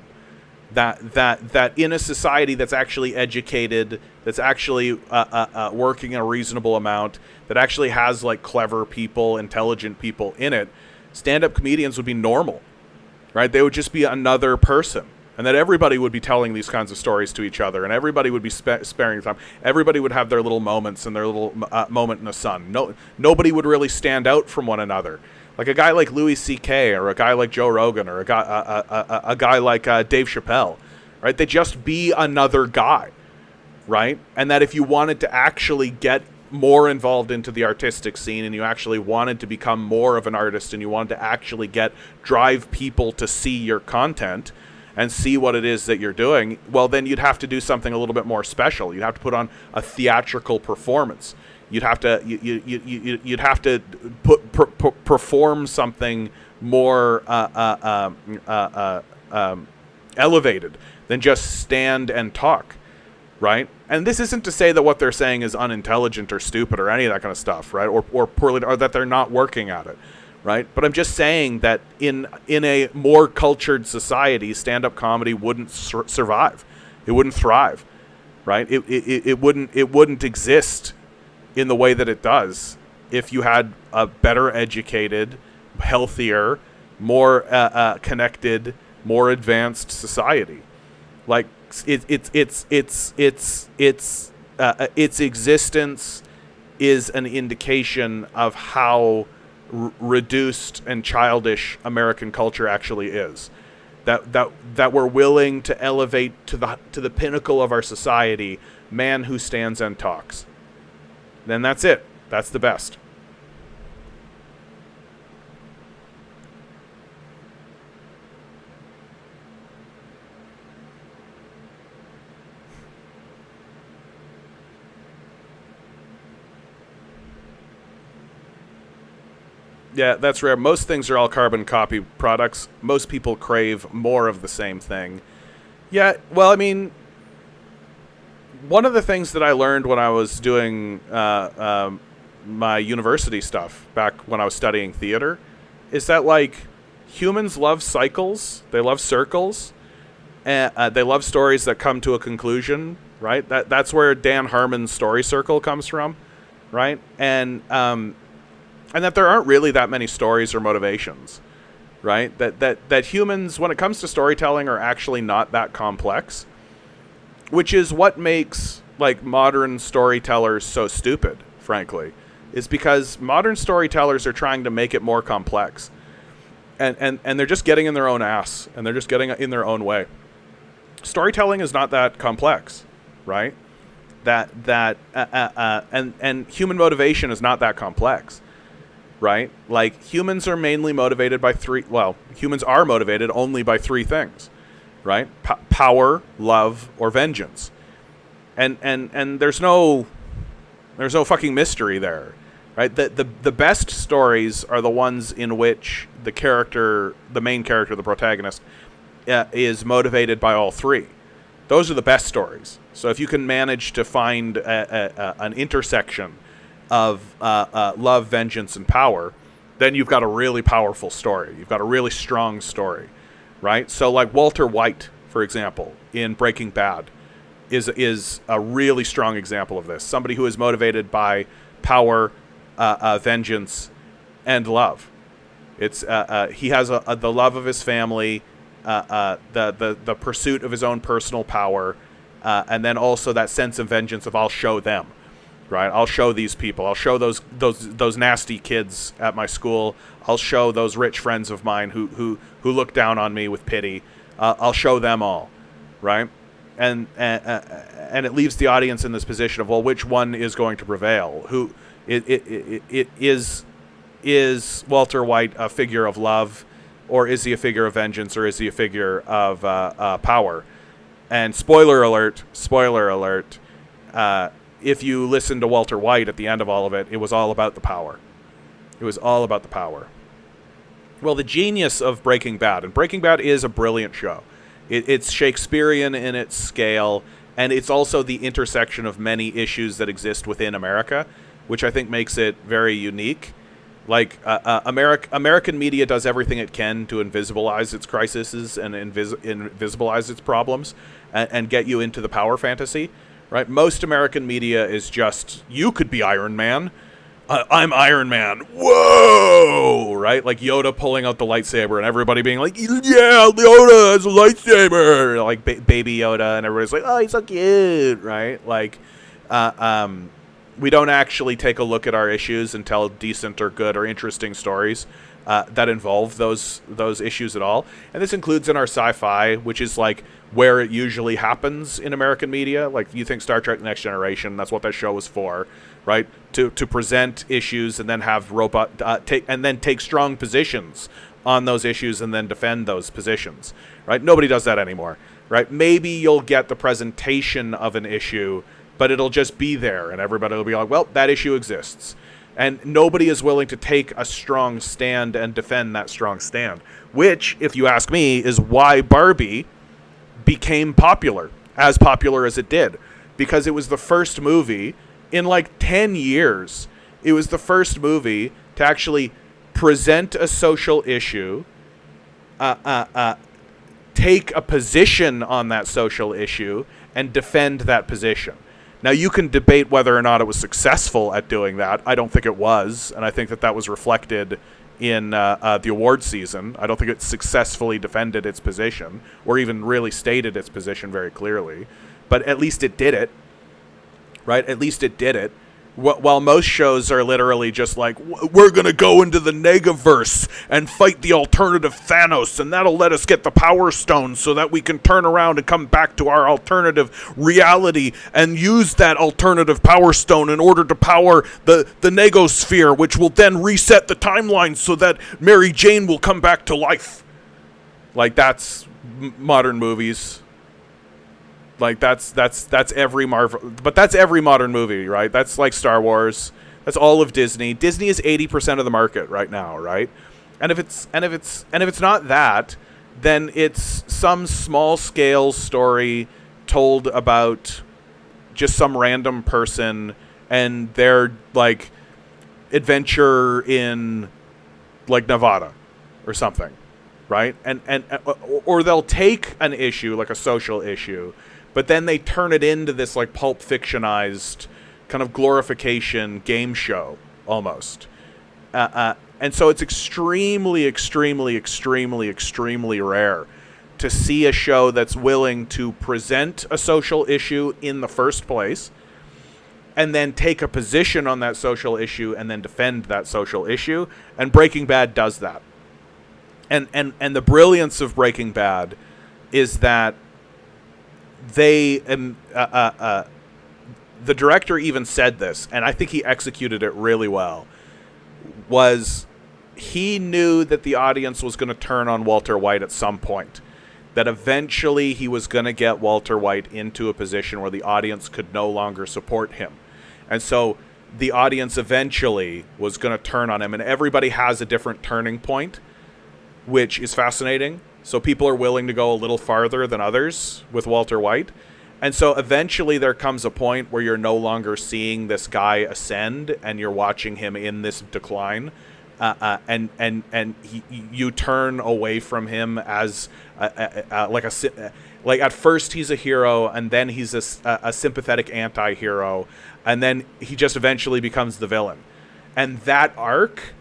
That in a society that's actually educated, that's actually working a reasonable amount, that actually has, like, clever people, intelligent people in it, stand-up comedians would be normal, right? They would just be another person. And that everybody would be telling these kinds of stories to each other, and everybody would be sparing time. Everybody would have their little moments and their little moment in the sun. Nobody would really stand out from one another. Like a guy like Louis C.K. or a guy like Joe Rogan or a guy like Dave Chappelle, right? They'd just be another guy, right? And that if you wanted to actually get more involved into the artistic scene and you actually wanted to become more of an artist and you wanted to actually drive people to see your content and see what it is that you're doing, well, then you'd have to do something a little bit more special. You'd have to put on a theatrical performance. You'd have to you'd have to perform something more elevated than just stand and talk, right? And this isn't to say that what they're saying is unintelligent or stupid or any of that kind of stuff, right? Or poorly, or that they're not working at it, right? But I'm just saying that in a more cultured society, stand-up comedy wouldn't survive. It wouldn't thrive, right? It wouldn't exist in the way that it does if you had a better educated, healthier, more connected, more advanced society. Like its existence is an indication of how reduced and childish American culture actually is. That we're willing to elevate to the pinnacle of our society, man who stands and talks. Then that's it. That's the best. Yeah, that's rare. Most things are all carbon copy products. Most people crave more of the same thing. Yeah, well, I mean, one of the things that I learned when I was doing my university stuff back when I was studying theater is that, like, humans love cycles. They love circles. And they love stories that come to a conclusion, right? That's where Dan Harmon's story circle comes from, right? And that there aren't really that many stories or motivations, right? That humans, when it comes to storytelling, are actually not that complex, which is what makes, like, modern storytellers so stupid, frankly, is because modern storytellers are trying to make it more complex. And they're just getting in their own ass, and they're just getting in their own way. Storytelling is not that complex, right? And human motivation is not that complex. Right? Like, humans are mainly motivated by humans are motivated only by three things, right? Power, love, or vengeance. And there's no fucking mystery there, right? The best stories are the ones in which the main character, the protagonist, is motivated by all three. Those are the best stories. So if you can manage to find an intersection of love, vengeance, and power, then you've got a really powerful story. You've got a really strong story, right? So, like, Walter White, for example, in Breaking Bad, is a really strong example of this. Somebody who is motivated by power, vengeance, and love. It's he has the love of his family, the pursuit of his own personal power, and then also that sense of vengeance of, I'll show them. Right, I'll show these people. I'll show those nasty kids at my school. I'll show those rich friends of mine who look down on me with pity. I'll show them all, right? And it leaves the audience in this position of, well, which one is going to prevail? It is Walter White a figure of love, or is he a figure of vengeance, or is he a figure of power? And spoiler alert. If you listen to Walter White at the end of all of it, it was all about the power. It was all about the power. Well, the genius of Breaking Bad, and Breaking Bad is a brilliant show. It's Shakespearean in its scale, and it's also the intersection of many issues that exist within America, which I think makes it very unique. Like, American media does everything it can to invisibilize its crises and invisibilize its problems and get you into the power fantasy. Right? Most American media is just, you could be Iron Man. I'm Iron Man. Whoa! Right? Like Yoda pulling out the lightsaber and everybody being like, yeah, Yoda has a lightsaber! Like baby Yoda, and everybody's like, oh, he's so cute, right? Like, we don't actually take a look at our issues and tell decent or good or interesting stories that involve those issues at all. And this includes in our sci-fi, which is like where it usually happens in American media. Like, you think Star Trek: The Next Generation, that's what that show was for, right? To present issues and then have take strong positions on those issues and then defend those positions, right? Nobody does that anymore, right? Maybe you'll get the presentation of an issue, but it'll just be there and everybody will be like, well, that issue exists. And nobody is willing to take a strong stand and defend that strong stand, which, if you ask me, is why Barbie became popular as it did, because it was the first movie in like 10 years. It was the first movie to actually present a social issue, take a position on that social issue, and defend that position. Now, you can debate whether or not it was successful at doing that. I don't think it was, and I think that was reflected in the award season. I don't think it successfully defended its position, or even really stated its position very clearly. But at least it did it, right? At least it did it. While most shows are literally just like, we're going to go into the Negaverse and fight the alternative Thanos, and that'll let us get the Power Stone so that we can turn around and come back to our alternative reality and use that alternative Power Stone in order to power the Negosphere, which will then reset the timeline so that Mary Jane will come back to life. Like, that's modern movies. Like, that's every Marvel, but that's every modern movie, right? That's like Star Wars. That's all of Disney. Disney is 80% of the market right now, right? And if it's not that, then it's some small scale story told about just some random person and their like adventure in like Nevada or something, right? And or they'll take an issue, like a social issue, but then they turn it into this like pulp fictionized kind of glorification game show almost. And so it's extremely, extremely, extremely, extremely rare to see a show that's willing to present a social issue in the first place and then take a position on that social issue and then defend that social issue. And Breaking Bad does that. And the brilliance of Breaking Bad is that the director even said this, and I think he executed it really well, was he knew that the audience was going to turn on Walter White at some point, that eventually he was going to get Walter White into a position where the audience could no longer support him. And so the audience eventually was going to turn on him, and everybody has a different turning point, which is fascinating. So people are willing to go a little farther than others with Walter White. And so eventually there comes a point where you're no longer seeing this guy ascend and you're watching him in this decline. And you turn away from him as like at first he's a hero, and then he's a sympathetic anti-hero, and then he just eventually becomes the villain. And that arc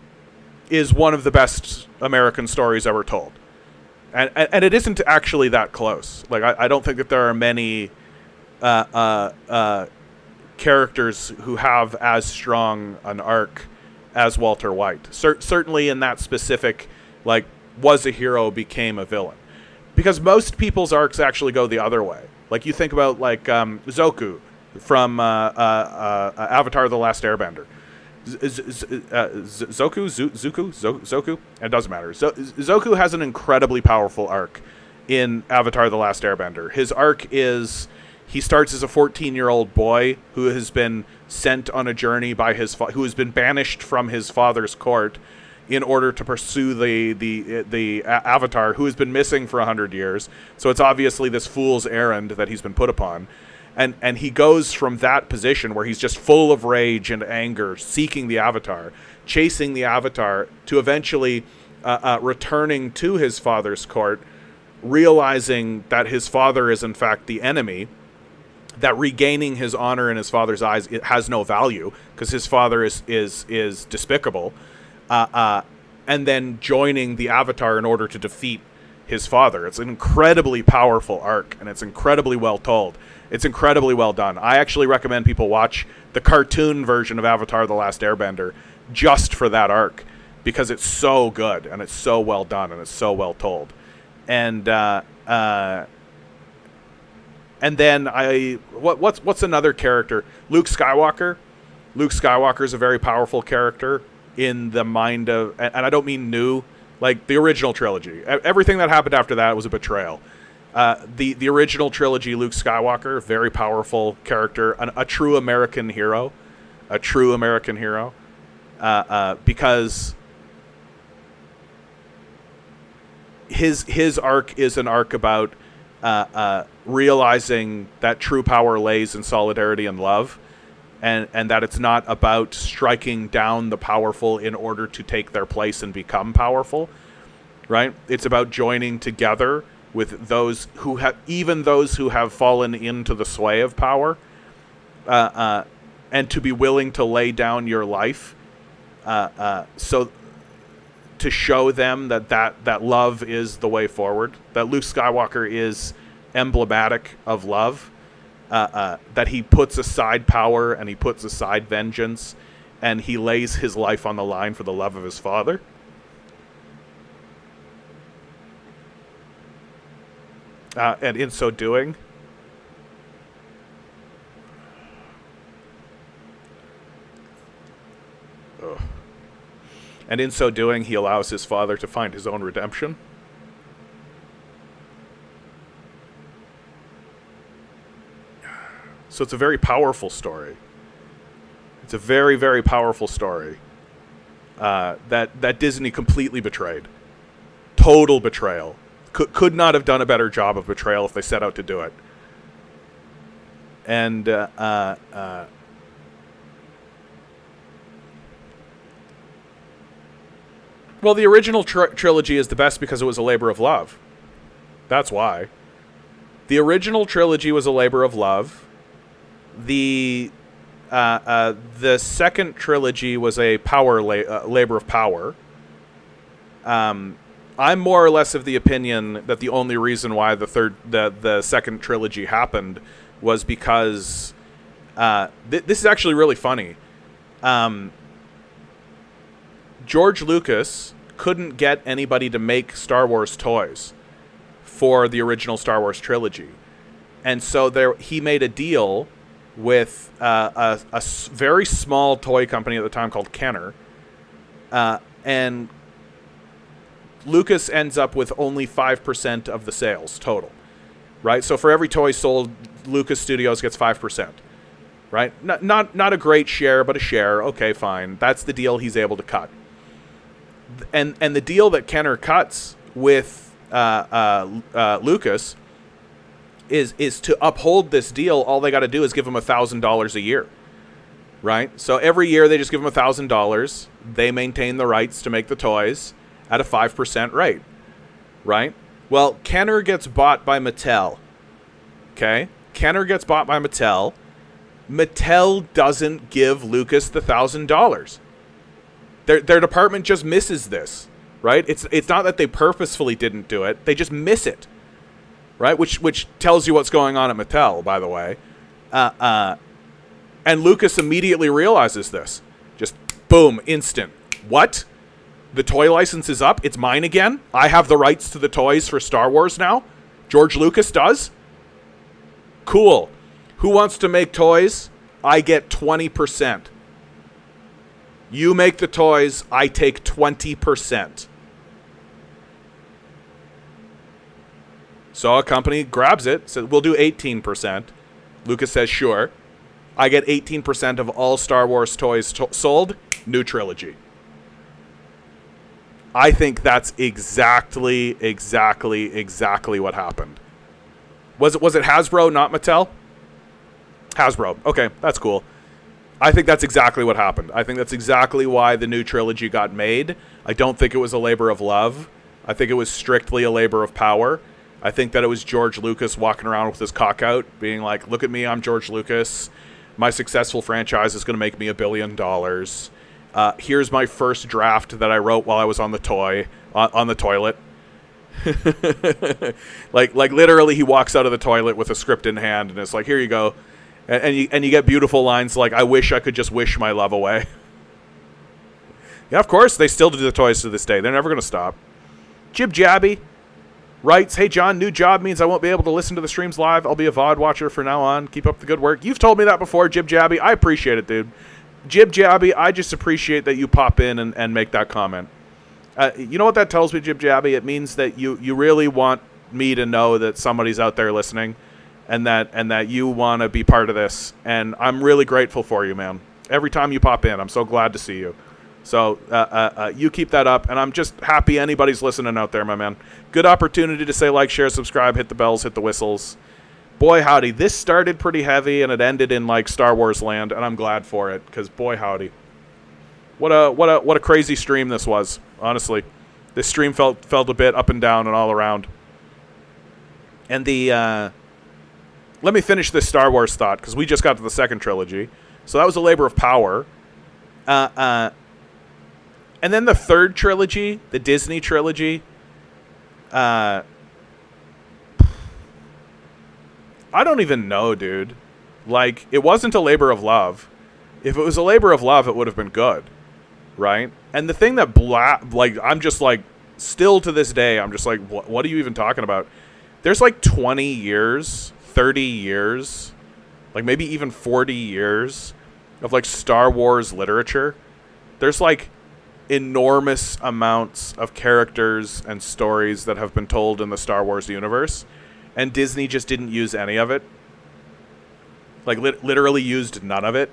is one of the best American stories ever told. And it isn't actually that close. Like, I don't think that there are many characters who have as strong an arc as Walter White. Certainly in that specific, like, was a hero, became a villain. Because most people's arcs actually go the other way. Like, you think about, like, Zoku from Avatar: The Last Airbender. Zoku? It doesn't matter. Zoku has an incredibly powerful arc in Avatar: The Last Airbender. His arc is, he starts as a 14-year-old boy who has been sent on a journey by who has been banished from his father's court in order to pursue the Avatar, who has been missing for 100 years. So it's obviously this fool's errand that he's been put upon. And he goes from that position where he's just full of rage and anger, seeking the Avatar, chasing the Avatar, to eventually returning to his father's court, realizing that his father is in fact the enemy, that regaining his honor in his father's eyes, it has no value because his father is despicable, and then joining the Avatar in order to defeat his father. It's an incredibly powerful arc, and it's incredibly well told. It's incredibly well done. I actually recommend people watch the cartoon version of Avatar: The Last Airbender just for that arc, because it's so good, and it's so well done, and it's so well told. And then what's another character? Luke Skywalker. Luke Skywalker is a very powerful character in the mind of, and I don't mean new, like the original trilogy. Everything that happened after that was a betrayal. The original trilogy, Luke Skywalker, very powerful character, a true American hero, because his arc is an arc about realizing that true power lays in solidarity and love, and that it's not about striking down the powerful in order to take their place and become powerful, right? It's about joining together with those who have, even those who have fallen into the sway of power, and to be willing to lay down your life, so to show them that love is the way forward, that Luke Skywalker is emblematic of love, that he puts aside power and he puts aside vengeance, and he lays his life on the line for the love of his father. And in so doing, he allows his father to find his own redemption. So it's a very powerful story. It's a very, very powerful story that Disney completely betrayed. Total betrayal. Could not have done a better job of betrayal if they set out to do it. And well, the original trilogy is the best because it was a labor of love. That's why. The original trilogy was a labor of love. The second trilogy was a labor of power. I'm more or less of the opinion that the only reason why the second trilogy happened was because this is actually really funny. George Lucas couldn't get anybody to make Star Wars toys for the original Star Wars trilogy, and so he made a deal with a very small toy company at the time called Kenner, and Lucas ends up with only 5% of the sales total, right? So for every toy sold, Lucas Studios gets 5%, right? Not a great share, but a share. Okay, fine. That's the deal he's able to cut. And the deal that Kenner cuts with Lucas is to uphold this deal. All they got to do is give him $1,000 a year, right? So every year they just give him $1,000. They maintain the rights to make the toys at a 5% rate, right? Well, Kenner gets bought by Mattel. Okay? Kenner gets bought by Mattel. Mattel doesn't give Lucas the $1,000. Their department just misses this, right? It's not that they purposefully didn't do it. They just miss it, right? Which tells you what's going on at Mattel, by the way. And Lucas immediately realizes this. Just boom, instant. What? The toy license is up? It's mine again? I have the rights to the toys for Star Wars now? George Lucas does? Cool. Who wants to make toys? I get 20%. You make the toys, I take 20%. So a company grabs it, says, we'll do 18%. Lucas says, sure. I get 18% of all Star Wars toys sold. New trilogy. I think that's exactly what happened. Was it Hasbro, not Mattel? Hasbro. Okay, that's cool. I think that's exactly what happened. I think that's exactly why the new trilogy got made. I don't think it was a labor of love. I think it was strictly a labor of power. I think that it was George Lucas walking around with his cock out, being like, look at me, I'm George Lucas. My successful franchise is going to make me $1 billion. Here's my first draft that I wrote while I was on the toilet. like literally he walks out of the toilet with a script in hand and it's like, here you go. And you get beautiful lines like, I wish I could just wish my love away. Yeah, of course, they still do the toys to this day. They're never going to stop. Jib Jabby writes, hey, John, new job means I won't be able to listen to the streams live. I'll be a VOD watcher from now on. Keep up the good work. You've told me that before, Jib Jabby. I appreciate it, dude. Jib Jabby, I just appreciate that you pop in and make that comment. You know what that tells me, Jib Jabby? It means that you really want me to know that somebody's out there listening and that you want to be part of this. And I'm really grateful for you, man. Every time you pop in, I'm so glad to see you. So you keep that up, and I'm just happy anybody's listening out there, my man. Good opportunity to say like, share, subscribe, hit the bells, hit the whistles. boy howdy, this started pretty heavy and it ended in like Star Wars land, and I'm glad for it, because boy howdy, what a crazy stream this was. Honestly, this stream felt a bit up and down and all around. And let me finish this Star Wars thought, because we just got to the second trilogy, so that was a labor of power. And then the third trilogy, the Disney trilogy, I don't even know, dude. Like, it wasn't a labor of love. If it was a labor of love, it would have been good, right? And the thing that, I'm just like, still to this day, I'm just like, what are you even talking about? There's like 20 years, 30 years, like maybe even 40 years of like Star Wars literature. There's like enormous amounts of characters and stories that have been told in the Star Wars universe, and Disney just didn't use any of it. Like literally used none of it.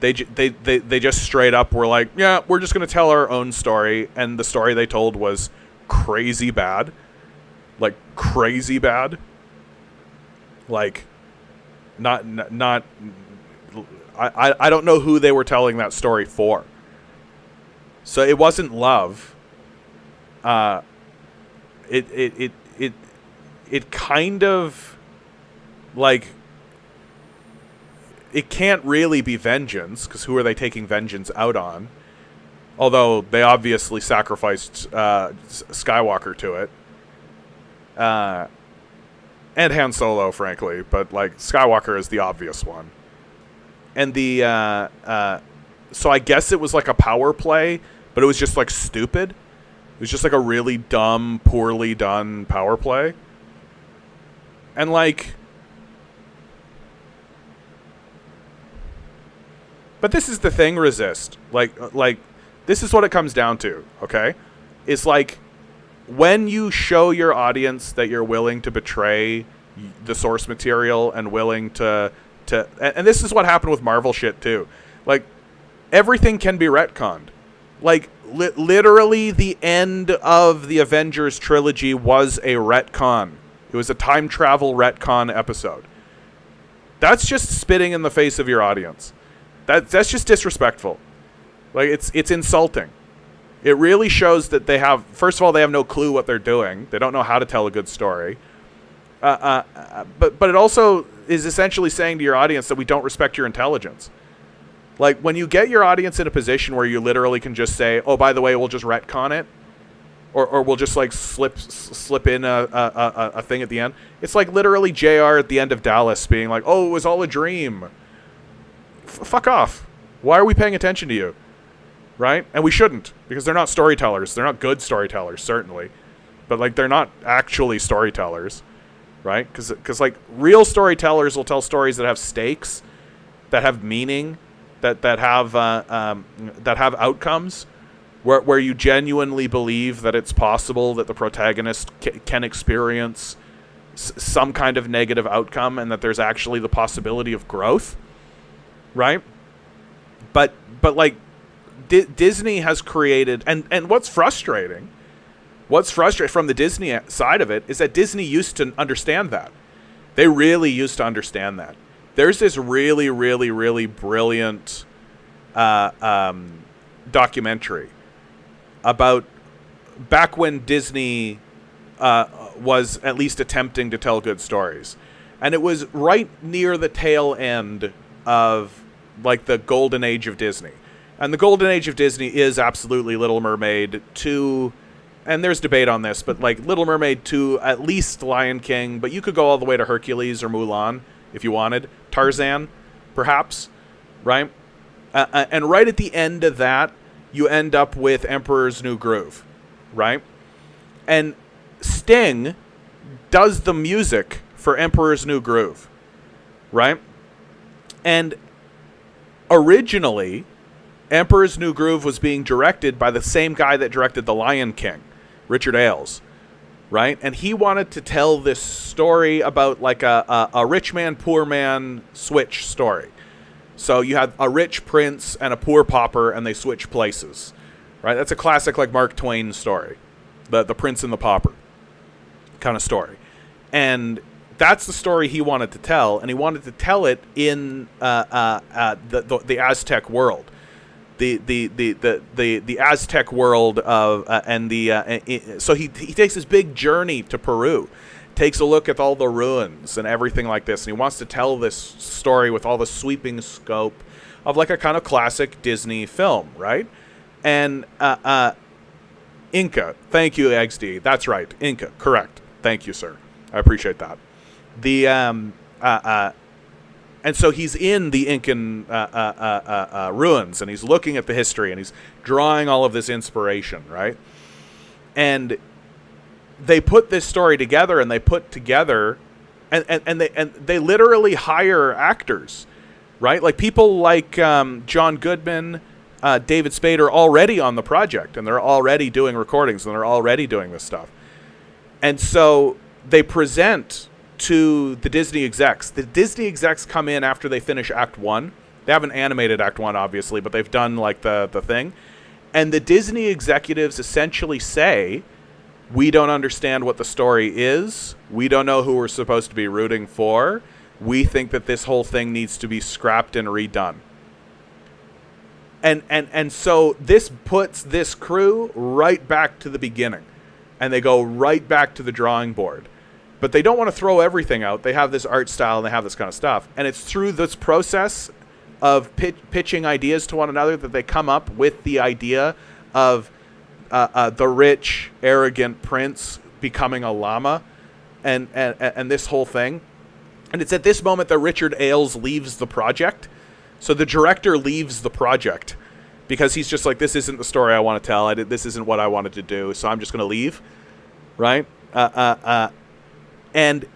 They just straight up were like, yeah, we're just going to tell our own story, and the story they told was crazy bad. Like crazy bad. Like not I don't know who they were telling that story for. So it wasn't love. It kind of like, it can't really be vengeance, because who are they taking vengeance out on? Although they obviously sacrificed Skywalker to it. And Han Solo, frankly, but like Skywalker is the obvious one. And so I guess it was like a power play, but it was just like stupid. It was just like a really dumb, poorly done power play. And like, but this is the thing, Resist. Like this is what it comes down to, okay? It's like, when you show your audience that you're willing to betray the source material and willing to and this is what happened with Marvel shit too. Like, everything can be retconned. Like, literally the end of the Avengers trilogy was a retcon. It was a time travel retcon episode. That's just spitting in the face of your audience. That's just disrespectful. Like, it's insulting. It really shows that they have, first of all, they have no clue what they're doing. They don't know how to tell a good story. But it also is essentially saying to your audience that we don't respect your intelligence. Like, when you get your audience in a position where you literally can just say, oh, by the way, we'll just retcon it, or we'll just like slip in a thing at the end. It's like literally JR at the end of Dallas being like, oh, it was all a dream. Fuck off. Why are we paying attention to you? Right? And we shouldn't, because they're not storytellers. They're not good storytellers, certainly. But, like, they're not actually storytellers, right? Because like, real storytellers will tell stories that have stakes, that have meaning, that have outcomes, where you genuinely believe that it's possible that the protagonist can experience some kind of negative outcome, and that there's actually the possibility of growth, right? But like, Disney has created, and what's frustrating from the Disney side of it is that Disney used to understand that. They really used to understand that. There's this really, really, really brilliant documentary about back when Disney was at least attempting to tell good stories. And it was right near the tail end of like the golden age of Disney. And the golden age of Disney is absolutely Little Mermaid to, and there's debate on this, but like Little Mermaid to at least Lion King, but you could go all the way to Hercules or Mulan if you wanted. Tarzan, perhaps, right? And right at the end of that, you end up with Emperor's New Groove, right? And Sting does the music for Emperor's New Groove, right? And originally, Emperor's New Groove was being directed by the same guy that directed The Lion King, Richard Ailes, right? And he wanted to tell this story about like a rich man, poor man switch story. So you had a rich prince and a poor pauper, and they switch places, right? That's a classic like Mark Twain story, the prince and the pauper kind of story. And that's the story he wanted to tell, and he wanted to tell it in the Aztec world, the Aztec world of so he takes this big journey to Peru, takes a look at all the ruins and everything like this, and he wants to tell this story with all the sweeping scope of like a kind of classic Disney film, right? And Inca, thank you, XD. That's right, Inca, correct. Thank you, sir. I appreciate that. And so he's in the Incan ruins, and he's looking at the history, and he's drawing all of this inspiration, right? And they put this story together, and they put together, and they literally hire actors, right? Like people like John Goodman, David Spade are already on the project, and they're already doing recordings, and they're already doing this stuff. And so they present to the Disney execs. The Disney execs come in after they finish Act 1. They haven't animated Act 1, obviously, but they've done like the thing. And the Disney executives essentially say, we don't understand what the story is. We don't know who we're supposed to be rooting for. We think that this whole thing needs to be scrapped and redone. And so this puts this crew right back to the beginning. And they go right back to the drawing board. But they don't want to throw everything out. They have this art style and they have this kind of stuff. And it's through this process of pitching ideas to one another that they come up with the idea of the rich, arrogant prince becoming a llama and this whole thing. And it's at this moment that Richard Ailes leaves the project. So the director leaves the project because he's just like, this isn't the story I want to tell. This isn't what I wanted to do. So I'm just going to leave. Right? And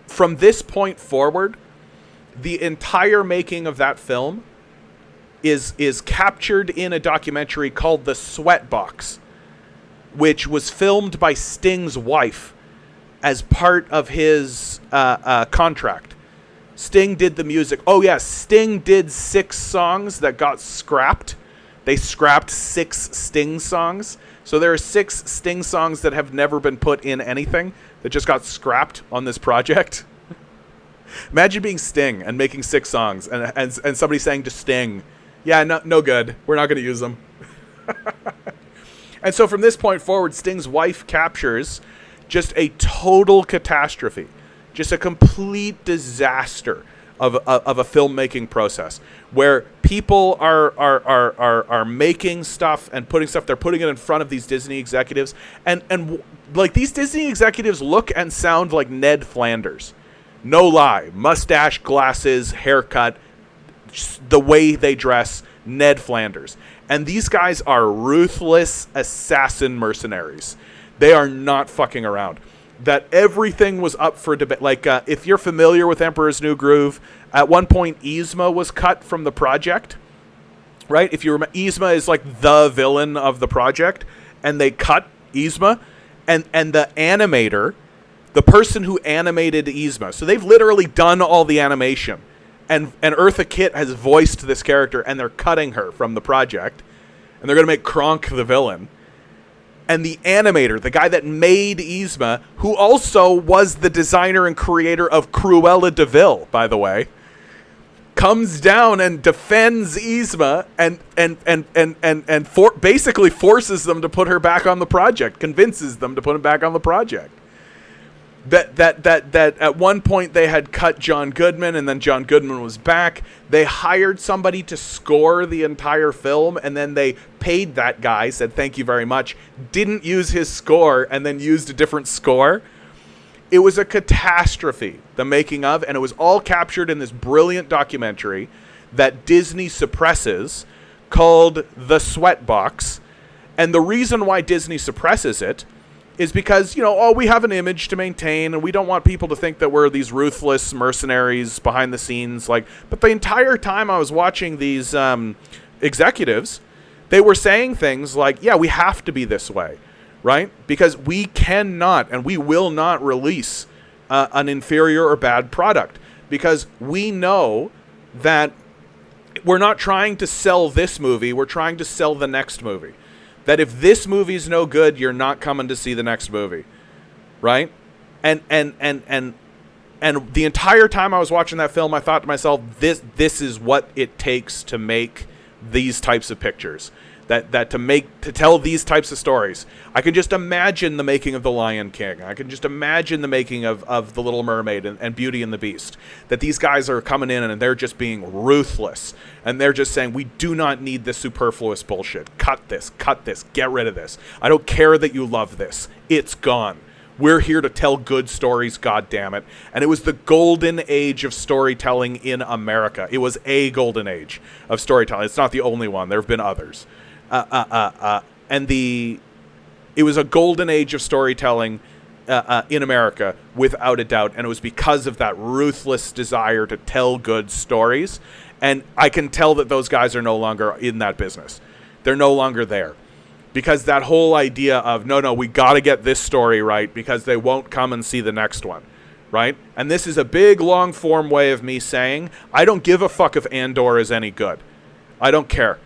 from this point forward, the entire making of that film is captured in a documentary called The Sweatbox, which was filmed by Sting's wife as part of his contract. Sting did the music. Oh, yes, Sting did 6 songs that got scrapped. They scrapped 6 Sting songs. So there are 6 Sting songs that have never been put in anything that just got scrapped on this project. Imagine being Sting and making 6 songs and somebody saying to Sting, yeah, no good. We're not going to use them. And so from this point forward, Sting's wife captures just a total catastrophe, just a complete disaster of a filmmaking process where people are making stuff and putting stuff. They're putting it in front of these Disney executives, and like these Disney executives look and sound like Ned Flanders. No lie, mustache, glasses, haircut, the way they dress, Ned Flanders. And these guys are ruthless assassin mercenaries. They are not fucking around. That everything was up for debate. Like, if you're familiar with Emperor's New Groove, at one point, Yzma was cut from the project, right? If you remember, Yzma is like the villain of the project, and they cut Yzma, and the animator, the person who animated Yzma, so they've literally done all the animation, and Eartha Kitt has voiced this character, and they're cutting her from the project, and they're going to make Kronk the villain. And the animator, the guy that made Yzma, who also was the designer and creator of Cruella de Vil, by the way, comes down and defends Yzma and basically forces them to put her back on the project, convinces them to put him back on the project. That at one point they had cut John Goodman, and then John Goodman was back. They hired somebody to score the entire film, and then they paid that guy, said thank you very much, didn't use his score, and then used a different score. It was a catastrophe, the making of, and it was all captured in this brilliant documentary that Disney suppresses called The Sweatbox. And the reason why Disney suppresses it is because, we have an image to maintain, and we don't want people to think that we're these ruthless mercenaries behind the scenes. But the entire time I was watching these executives, they were saying things like, yeah, we have to be this way, right? Because we cannot and we will not release an inferior or bad product, because we know that we're not trying to sell this movie, we're trying to sell the next movie. That if this movie's no good, you're not coming to see the next movie, right? And And the entire time I was watching that film, I thought to myself, this is what it takes to make these types of pictures. To tell these types of stories. I can just imagine the making of The Lion King. I can just imagine the making of The Little Mermaid and Beauty and the Beast. That these guys are coming in and they're just being ruthless. And they're just saying, we do not need this superfluous bullshit. Cut this, get rid of this. I don't care that you love this. It's gone. We're here to tell good stories, goddammit. And it was the golden age of storytelling in America. It was a golden age of storytelling. It's not the only one. There have been others. It was a golden age of storytelling in America, without a doubt. And it was because of that ruthless desire to tell good stories. And I can tell that those guys are no longer in that business. They're no longer there. Because that whole idea of, no, we got to get this story right because they won't come and see the next one, right? And this is a big, long-form way of me saying, I don't give a fuck if Andor is any good. I don't care.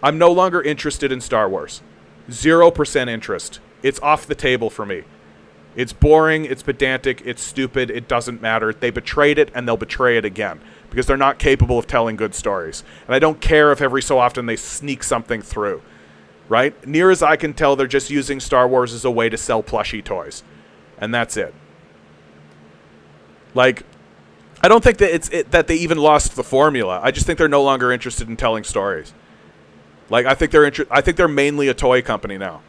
I'm no longer interested in Star Wars. 0% interest. It's off the table for me. It's boring, it's pedantic, it's stupid, it doesn't matter. They betrayed it and they'll betray it again because they're not capable of telling good stories. And I don't care if every so often they sneak something through. Right? Near as I can tell, they're just using Star Wars as a way to sell plushie toys. And that's it. Like, I don't think that that they even lost the formula. I just think they're no longer interested in telling stories. Like, I think they're mainly a toy company now.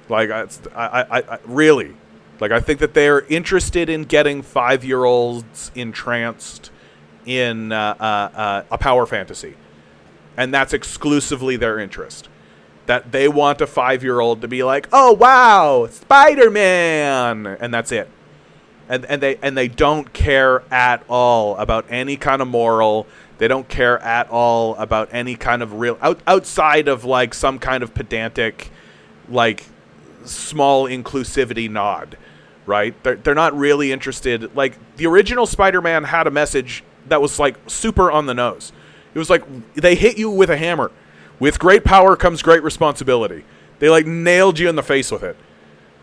Like, I really. Like, I think that they're interested in getting 5-year-olds entranced in a power fantasy. And that's exclusively their interest. That they want a 5-year-old to be like, oh wow, Spider-Man, and that's it. And they don't care at all about any kind of moral. They don't care at all about any kind of real outside of like some kind of pedantic, like small inclusivity nod, right? They're not really interested. Like the original Spider-Man had a message that was like super on the nose. It was like they hit you with a hammer. With great power comes great responsibility. They like nailed you in the face with it,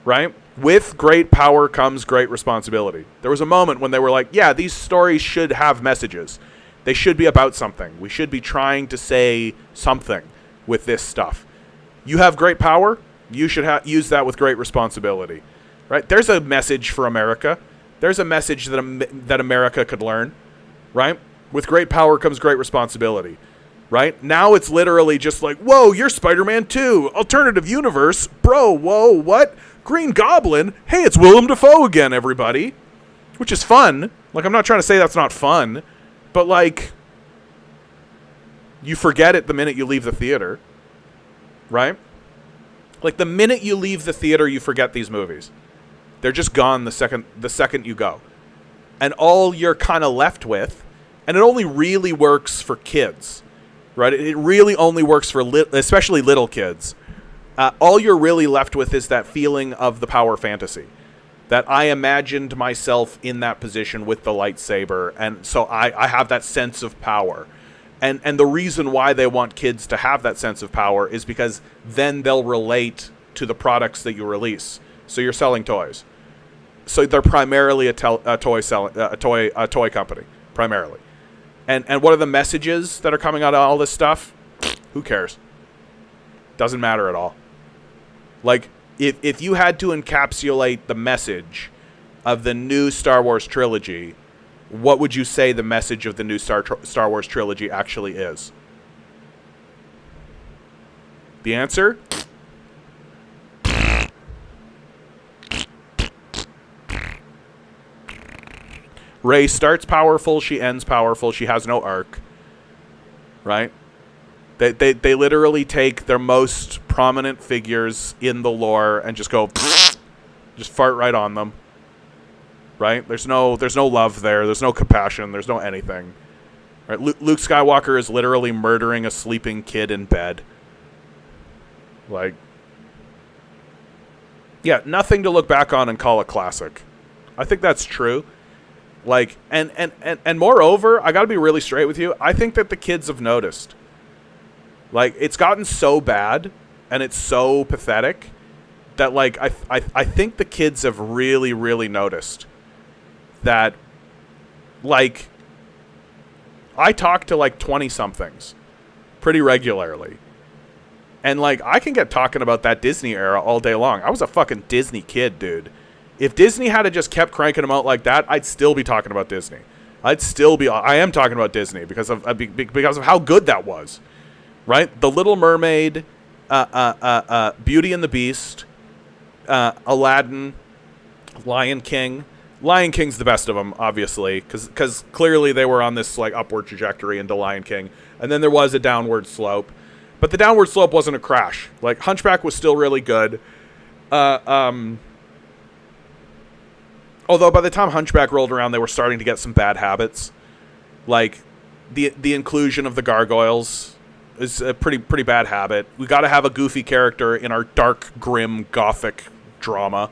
right? With great power comes great responsibility. There was a moment when they were like, yeah, these stories should have messages. They should be about something. We should be trying to say something with this stuff. You have great power. You should use that with great responsibility, right? There's a message for America. There's a message that America could learn, right? With great power comes great responsibility. Right? Now it's literally just like, whoa, you're Spider-Man 2. Alternative universe. Bro, whoa, what? Green Goblin? Hey, it's Willem Dafoe again, everybody. Which is fun. Like, I'm not trying to say that's not fun. But, like, you forget it the minute you leave the theater. Right? Like, the minute you leave the theater, you forget these movies. They're just gone the second you go. And all you're kind of left with, and it only really works for kids. Right? It really only works for especially little kids. All you're really left with is that feeling of the power fantasy. That I imagined myself in that position with the lightsaber, and so I have that sense of power. And the reason why they want kids to have that sense of power is because then they'll relate to the products that you release. So you're selling toys. So they're primarily a toy company, primarily. And what are the messages that are coming out of all this stuff? Who cares? Doesn't matter at all. Like, if you had to encapsulate the message of the new Star Wars trilogy, what would you say the message of the new Star Wars trilogy actually is? The answer? Rey starts powerful, she ends powerful, she has no arc. Right? They literally take their most prominent figures in the lore and just go just fart right on them. Right? There's no love there, there's no compassion, there's no anything. Right? Luke Skywalker is literally murdering a sleeping kid in bed. Like, yeah, nothing to look back on and call a classic. I think that's true. Like, and moreover, I gotta be really straight with you, I think that the kids have noticed. Like, it's gotten so bad, and it's so pathetic, that, like, I think the kids have really, really noticed that, like, I talk to like 20-somethings pretty regularly. And, like, I can get talking about that Disney era all day long. I was a fucking Disney kid, dude. If Disney had just kept cranking them out like that, I'd still be talking about Disney. I am talking about Disney because of how good that was, right? The Little Mermaid, Beauty and the Beast, Aladdin, Lion King. Lion King's the best of them, obviously, because clearly they were on this like upward trajectory into Lion King, and then there was a downward slope, but the downward slope wasn't a crash. Like Hunchback was still really good. Although by the time Hunchback rolled around, they were starting to get some bad habits. Like, the inclusion of the gargoyles is a pretty bad habit. We got to have a goofy character in our dark, grim, gothic drama.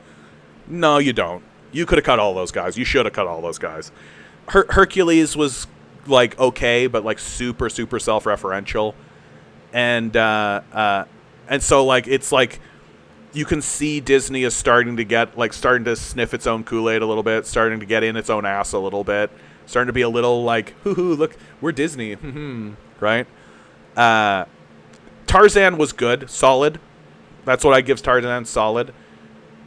No, you don't. You could have cut all those guys. You should have cut all those guys. Hercules was, like, okay, but, like, super, super self-referential. And so, like, it's, like, you can see Disney is starting to sniff its own Kool-Aid a little bit, starting to get in its own ass a little bit, starting to be a little like, hoo-hoo, look, we're Disney, right? Tarzan was good, solid. That's what I give Tarzan, solid.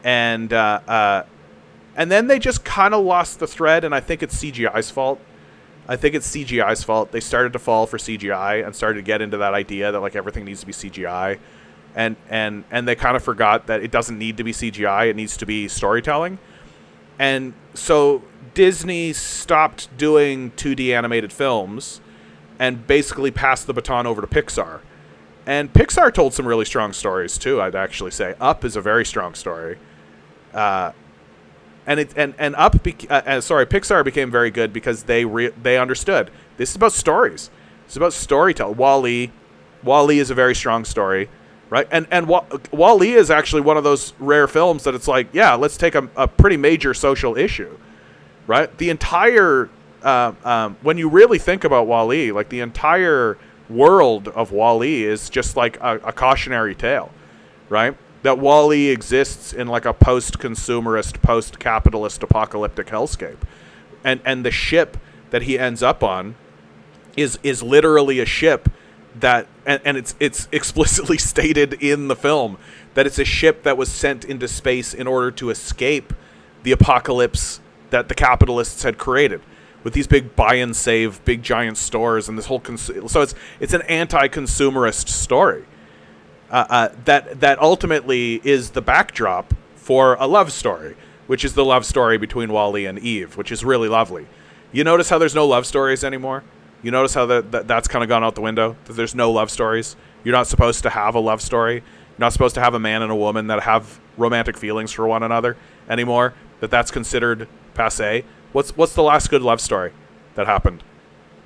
And then they just kind of lost the thread, and I think it's CGI's fault. They started to fall for CGI and started to get into that idea that, like, everything needs to be CGI. And they kind of forgot that it doesn't need to be CGI. It needs to be storytelling. And so Disney stopped doing 2D animated films and basically passed the baton over to Pixar. And Pixar told some really strong stories, too, I'd actually say. Up is a very strong story. Pixar became very good because they understood. This is about stories. It's about storytelling. WALL-E is a very strong story. Right, and WALL-E is actually one of those rare films that it's like, yeah, let's take a pretty major social issue, right? The entire, when you really think about WALL-E, like the entire world of WALL-E is just like a cautionary tale, right? That WALL-E exists in like a post-consumerist, post-capitalist apocalyptic hellscape, and the ship that he ends up on is literally a ship that, and it's explicitly stated in the film that it's a ship that was sent into space in order to escape the apocalypse that the capitalists had created with these big buy and save, big giant stores, and this whole so it's an anti-consumerist story that ultimately is the backdrop for a love story, which is the love story between WALL-E and Eve, which is really lovely. You notice how there's no love stories anymore? You notice how that's kind of gone out the window? That there's no love stories? You're not supposed to have a love story? You're not supposed to have a man and a woman that have romantic feelings for one another anymore? That's considered passé? What's the last good love story that happened?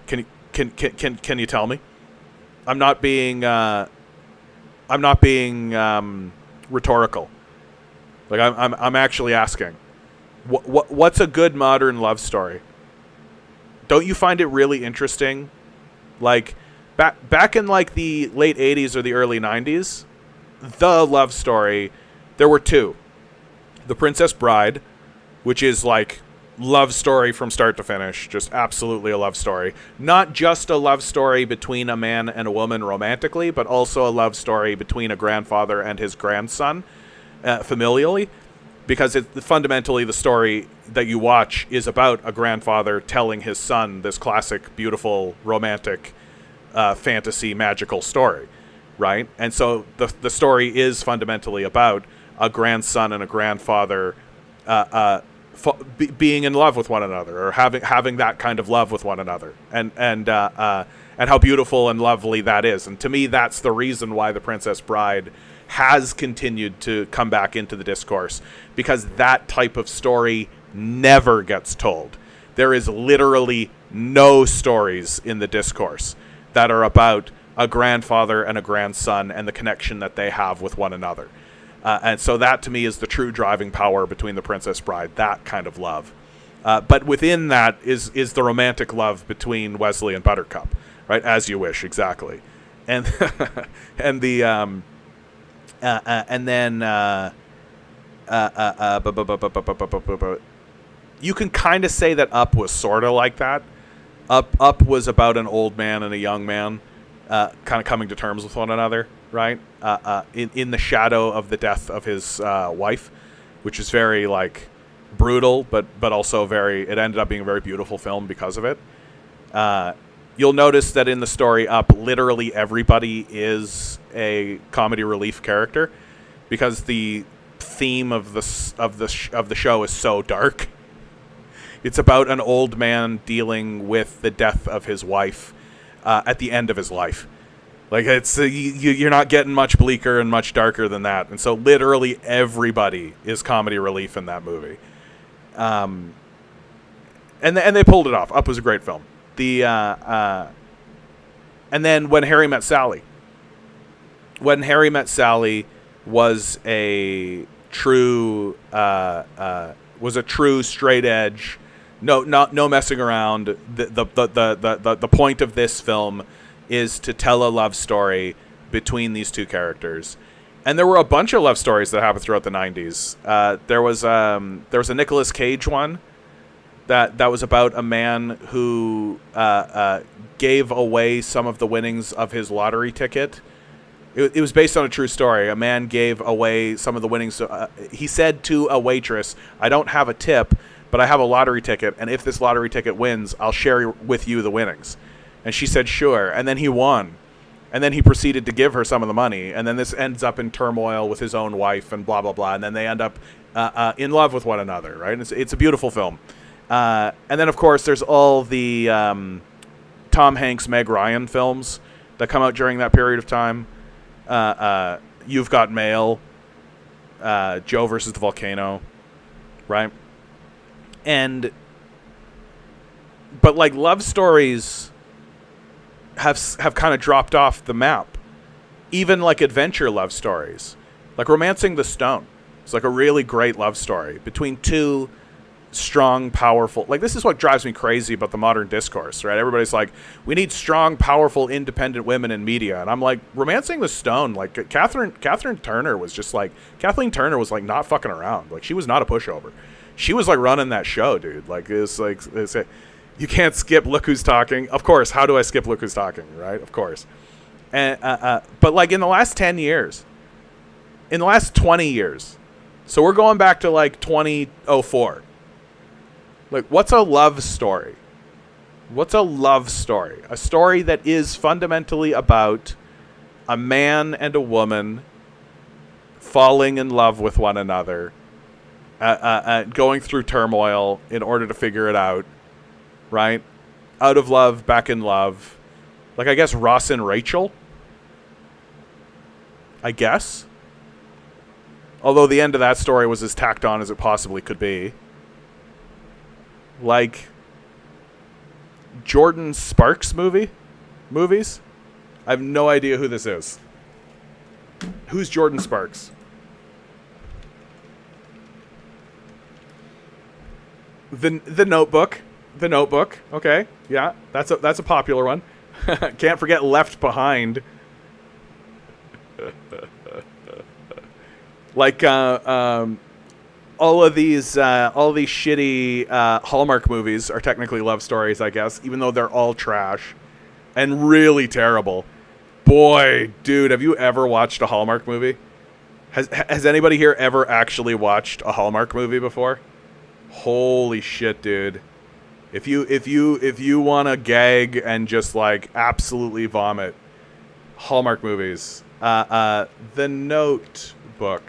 Can you tell me? I'm not being rhetorical. Like I'm actually asking. What's a good modern love story? Don't you find it really interesting? Like, back in, like, the late 80s or the early 90s, the love story, there were two. The Princess Bride, which is, like, love story from start to finish. Just absolutely a love story. Not just a love story between a man and a woman romantically, but also a love story between a grandfather and his grandson, familially. Because fundamentally the story that you watch is about a grandfather telling his son this classic, beautiful, romantic, fantasy, magical story, right? And so the story is fundamentally about a grandson and a grandfather being in love with one another, or having that kind of love with one another, and how beautiful and lovely that is. And to me, that's the reason why The Princess Bride has continued to come back into the discourse, because that type of story never gets told. There is literally no stories in the discourse that are about a grandfather and a grandson and the connection that they have with one another. And so that, to me, is the true driving power between The Princess Bride, that kind of love. But within that is the romantic love between Wesley and Buttercup, right? As you wish, exactly. And and the you can kind of say that Up was sort of like that. Up was about an old man and a young man kind of coming to terms with one another, right? In the shadow of the death of his wife, which is very, like, brutal, but also it ended up being a very beautiful film because of it. You'll notice that in the story Up, literally everybody is a comedy relief character because the theme of the show is so dark. It's about an old man dealing with the death of his wife at the end of his life. Like, it's you're not getting much bleaker and much darker than that. And so literally everybody is comedy relief in that movie. And they pulled it off. Up was a great film. And then When Harry Met Sally. When Harry Met Sally was a true straight edge. No messing around. The point of this film is to tell a love story between these two characters. And there were a bunch of love stories that happened throughout the 90s. There was a Nicolas Cage one that was about a man who gave away some of the winnings of his lottery ticket. It was based on a true story. A man gave away some of the winnings. He said to a waitress, "I don't have a tip, but I have a lottery ticket, and if this lottery ticket wins, I'll share with you the winnings." And she said, "Sure." And then he won. And then he proceeded to give her some of the money. And then this ends up in turmoil with his own wife and blah, blah, blah. And then they end up in love with one another, right? It's a beautiful film. And then, of course, there's all the Tom Hanks, Meg Ryan films that come out during that period of time. You've Got Mail, Joe versus the Volcano, right? But like love stories have kind of dropped off the map. Even like adventure love stories, like Romancing the Stone. It's like a really great love story between two strong, powerful, like this is what drives me crazy about the modern discourse, right? Everybody's like, we need strong, powerful, independent women in media. And I'm like, Romancing the Stone, like Kathleen Turner was just like, Kathleen Turner was like not fucking around. Like she was not a pushover. She was like running that show, dude. Like it's you can't skip Look Who's Talking. Of course, how do I skip Look Who's Talking, right? Of course. And but like in the last 10 years, in the last 20 years, so we're going back to like 2004. Like, what's a love story? What's a love story? A story that is fundamentally about a man and a woman falling in love with one another, going through turmoil in order to figure it out, right? Out of love, back in love. Like, I guess Ross and Rachel? I guess. Although the end of that story was as tacked on as it possibly could be. Like Jordan Sparks movies. I have no idea who this is. Who's Jordan Sparks? The Notebook. The Notebook. Okay, yeah, that's a popular one. Can't forget Left Behind. Like all these shitty Hallmark movies are technically love stories, I guess, even though they're all trash and really terrible. Boy, dude, have you ever watched a Hallmark movie? Has anybody here ever actually watched a Hallmark movie before? Holy shit, dude. If you want to gag and just like absolutely vomit, Hallmark movies. The Notebook.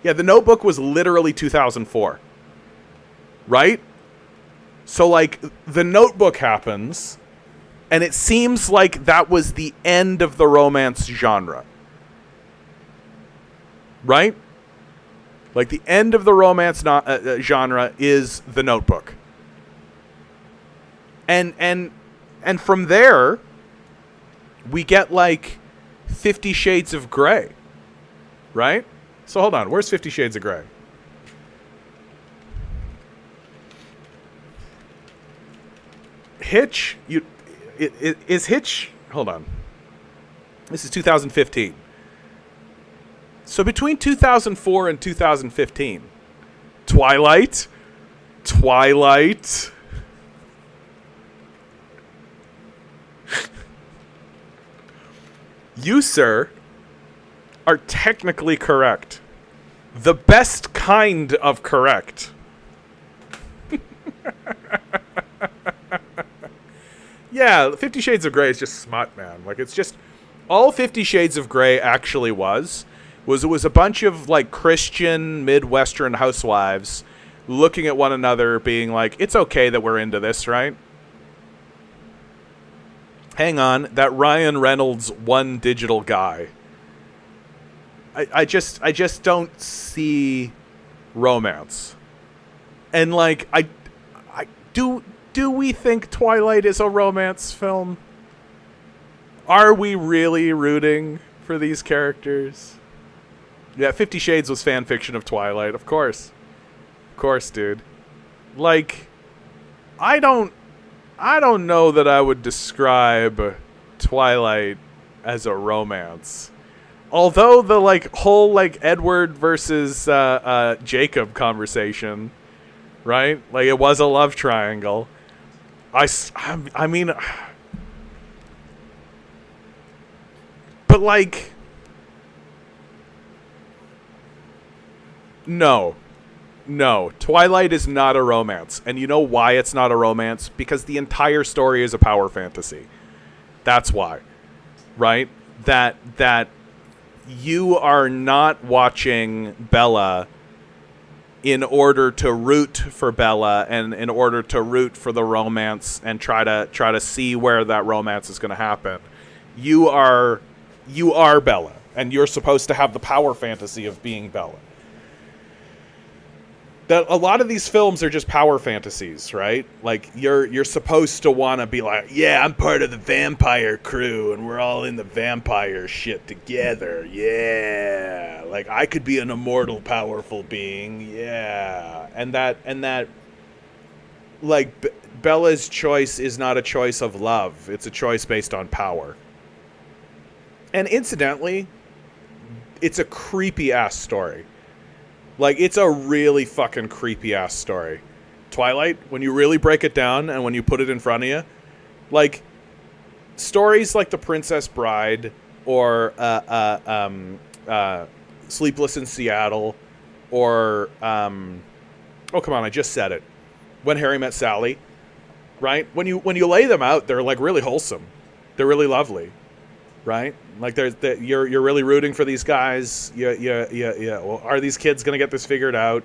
Yeah, The Notebook was literally 2004. Right? So, like, The Notebook happens, and it seems like that was the end of the romance genre. Right? Like, the end of the romance genre is The Notebook. And from there, we get, like, 50 Shades of Grey. Right? So hold on, where's 50 Shades of Grey? Hitch? Is Hitch? Hold on. This is 2015. So between 2004 and 2015, Twilight, Twilight. You, sir, are technically correct. The best kind of correct. Yeah, 50 Shades of Grey is just smut, man. Like, it's just... All 50 Shades of Grey actually was it was a bunch of, like, Christian Midwestern housewives looking at one another being like, it's okay that we're into this, right? Hang on, that Ryan Reynolds one digital guy. I just don't see romance. And, like, do we think Twilight is a romance film? Are we really rooting for these characters? Yeah, 50 Shades was fan fiction of Twilight, of course. Of course, dude. Like, I don't know that I would describe Twilight as a romance. Although the, like, whole, like, Edward versus Jacob conversation, right? Like, it was a love triangle. I mean, but, like, no, Twilight is not a romance. And you know why it's not a romance? Because the entire story is a power fantasy. That's why, right? That you are not watching Bella in order to root for Bella and in order to root for the romance and try to see where that romance is going to happen. You are Bella, and you're supposed to have the power fantasy of being Bella. That a lot of these films are just power fantasies, right? Like, you're supposed to want to be like, yeah, I'm part of the vampire crew and we're all in the vampire shit together. Yeah. Like, I could be an immortal, powerful being. Yeah. And that like, Bella's choice is not a choice of love. It's a choice based on power. And incidentally, it's a creepy ass story. Like, it's a really fucking creepy-ass story. Twilight, when you really break it down and when you put it in front of you, like, stories like The Princess Bride or Sleepless in Seattle or, oh, come on, I just said it. When Harry Met Sally, right? When you lay them out, they're, like, really wholesome. They're really lovely, right? Like, you're really rooting for these guys. Yeah. Well, are these kids going to get this figured out?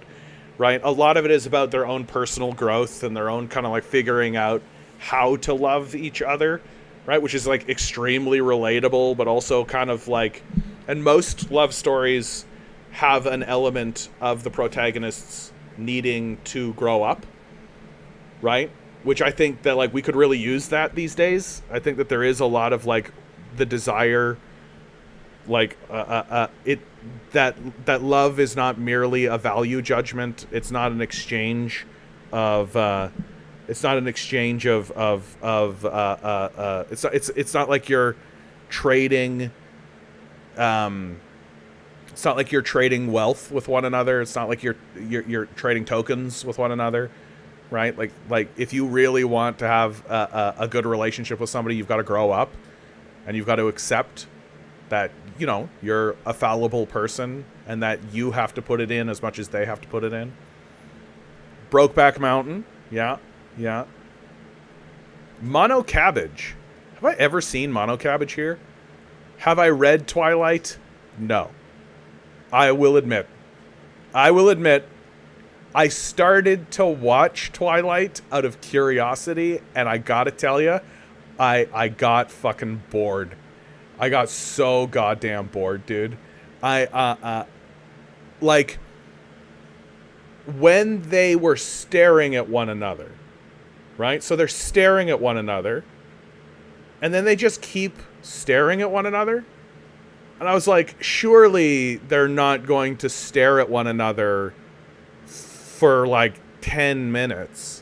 Right? A lot of it is about their own personal growth and their own kind of, like, figuring out how to love each other, right? Which is, like, extremely relatable, but also kind of like, and most love stories have an element of the protagonists needing to grow up, right? Which I think that, like, we could really use that these days. I think that there is a lot of, like, the desire, like, that love is not merely a value judgment. It's not an exchange of it's not like you're trading it's not like you're trading wealth with one another. It's not like you're trading tokens with one another, right? Like if you really want to have a good relationship with somebody, you've got to grow up. And you've got to accept that, you know, you're a fallible person and that you have to put it in as much as they have to put it in. Brokeback Mountain. Yeah. Mono Cabbage. Have I ever seen Mono Cabbage here? Have I read Twilight? No. I will admit, I started to watch Twilight out of curiosity, and I gotta tell you, I got fucking bored. I got so goddamn bored, dude. Like, when they were staring at one another, right? So they're staring at one another, and then they just keep staring at one another. And I was like, surely they're not going to stare at one another for, like, 10 minutes.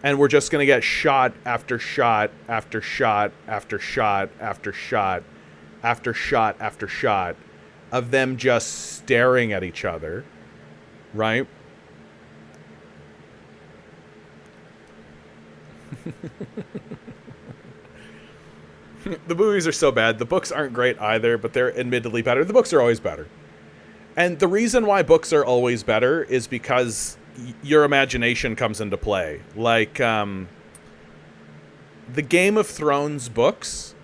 And we're just going to get shot after shot after shot after shot after shot after shot after shot of them just staring at each other, right? The movies are so bad. The books aren't great either, but they're admittedly better. The books are always better. And the reason why books are always better is because your imagination comes into play. Like, the Game of Thrones books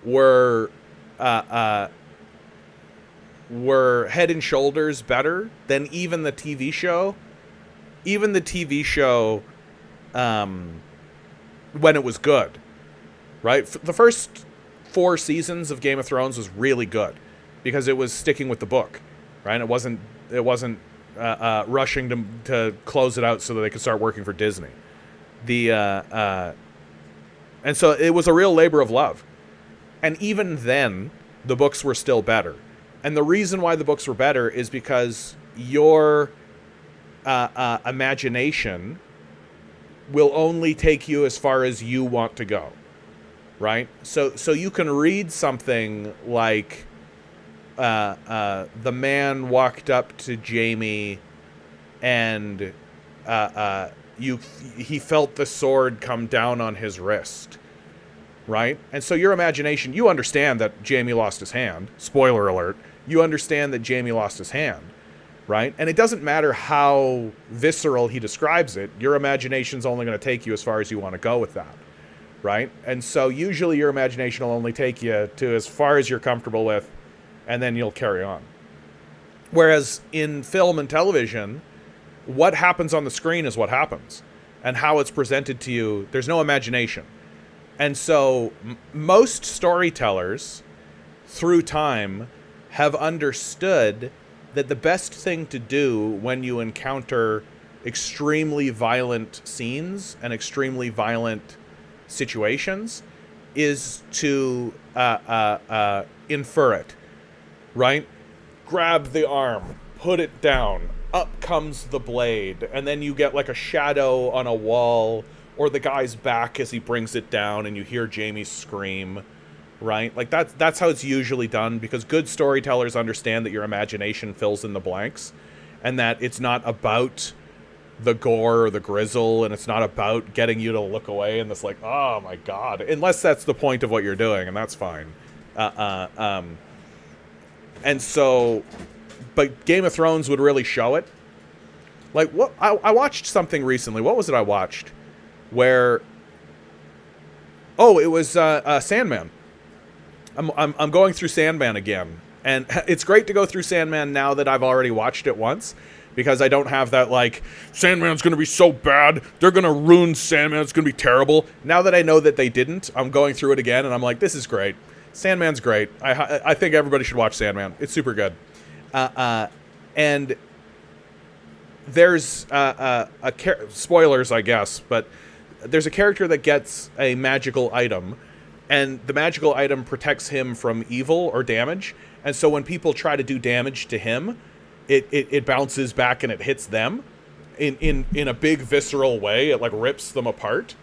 were head and shoulders better than even the TV show. Even the TV show, when it was good, right? The first 4 seasons of Game of Thrones was really good because it was sticking with the book, right? It wasn't rushing to close it out so that they could start working for Disney. And so it was a real labor of love. And even then, the books were still better. And the reason why the books were better is because your imagination will only take you as far as you want to go, right? So you can read something like the man walked up to Jamie and he felt the sword come down on his wrist, right? And so your imagination, you understand that Jamie lost his hand. Spoiler alert. You understand that Jamie lost his hand, right? And it doesn't matter how visceral he describes it. Your imagination's only going to take you as far as you want to go with that, right? And so usually your imagination will only take you to as far as you're comfortable with, and then you'll carry on. Whereas in film and television, what happens on the screen is what happens. And how it's presented to you, there's no imagination. And so most storytellers, through time, have understood that the best thing to do when you encounter extremely violent scenes and extremely violent situations is to infer it, right? Grab the arm, put it down, up comes the blade, and then you get like a shadow on a wall or the guy's back as he brings it down and you hear Jamie scream, right? Like that's how it's usually done, because good storytellers understand that your imagination fills in the blanks and that it's not about the gore or the grizzle, and it's not about getting you to look away and this like, oh my god, unless that's the point of what you're doing, and that's fine. And so, but Game of Thrones would really show it. Like, what I watched something recently. What was it I watched? Where, oh, it was Sandman. I'm going through Sandman again, and it's great to go through Sandman now that I've already watched it once, because I don't have that like, Sandman's gonna be so bad, they're gonna ruin Sandman, it's gonna be terrible. Now that I know that they didn't, I'm going through it again, and I'm like, this is great. Sandman's great. I think everybody should watch Sandman. It's super good. And there's spoilers, I guess, but there's a character that gets a magical item, and the magical item protects him from evil or damage. And so when people try to do damage to him, it bounces back and it hits them in a big visceral way. It like rips them apart.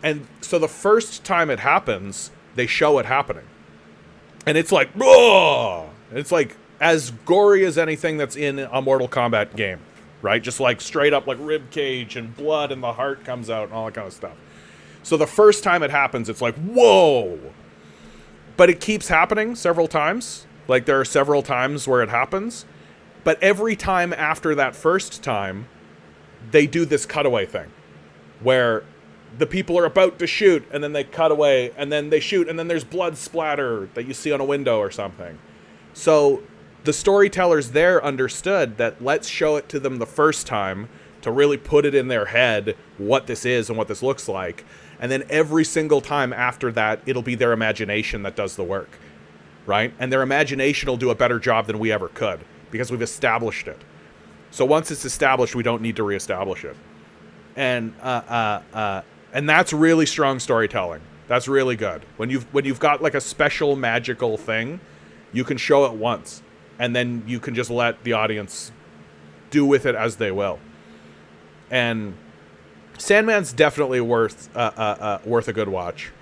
And so the first time it happens, they show it happening. And it's like, oh! It's like as gory as anything that's in a Mortal Kombat game, right? Just like straight up like rib cage and blood and the heart comes out and all that kind of stuff. So the first time it happens, it's like, whoa! But it keeps happening several times. Like there are several times where it happens. But every time after that first time, they do this cutaway thing where the people are about to shoot, and then they cut away, and then they shoot, and then there's blood splatter that you see on a window or something. So the storytellers there understood that let's show it to them the first time to really put it in their head what this is and what this looks like. And then every single time after that, it'll be their imagination that does the work, right? And their imagination will do a better job than we ever could because we've established it. So once it's established, we don't need to reestablish it. And that's really strong storytelling. That's really good. When you've got like a special magical thing, you can show it once, and then you can just let the audience do with it as they will. And Sandman's definitely worth a good watch.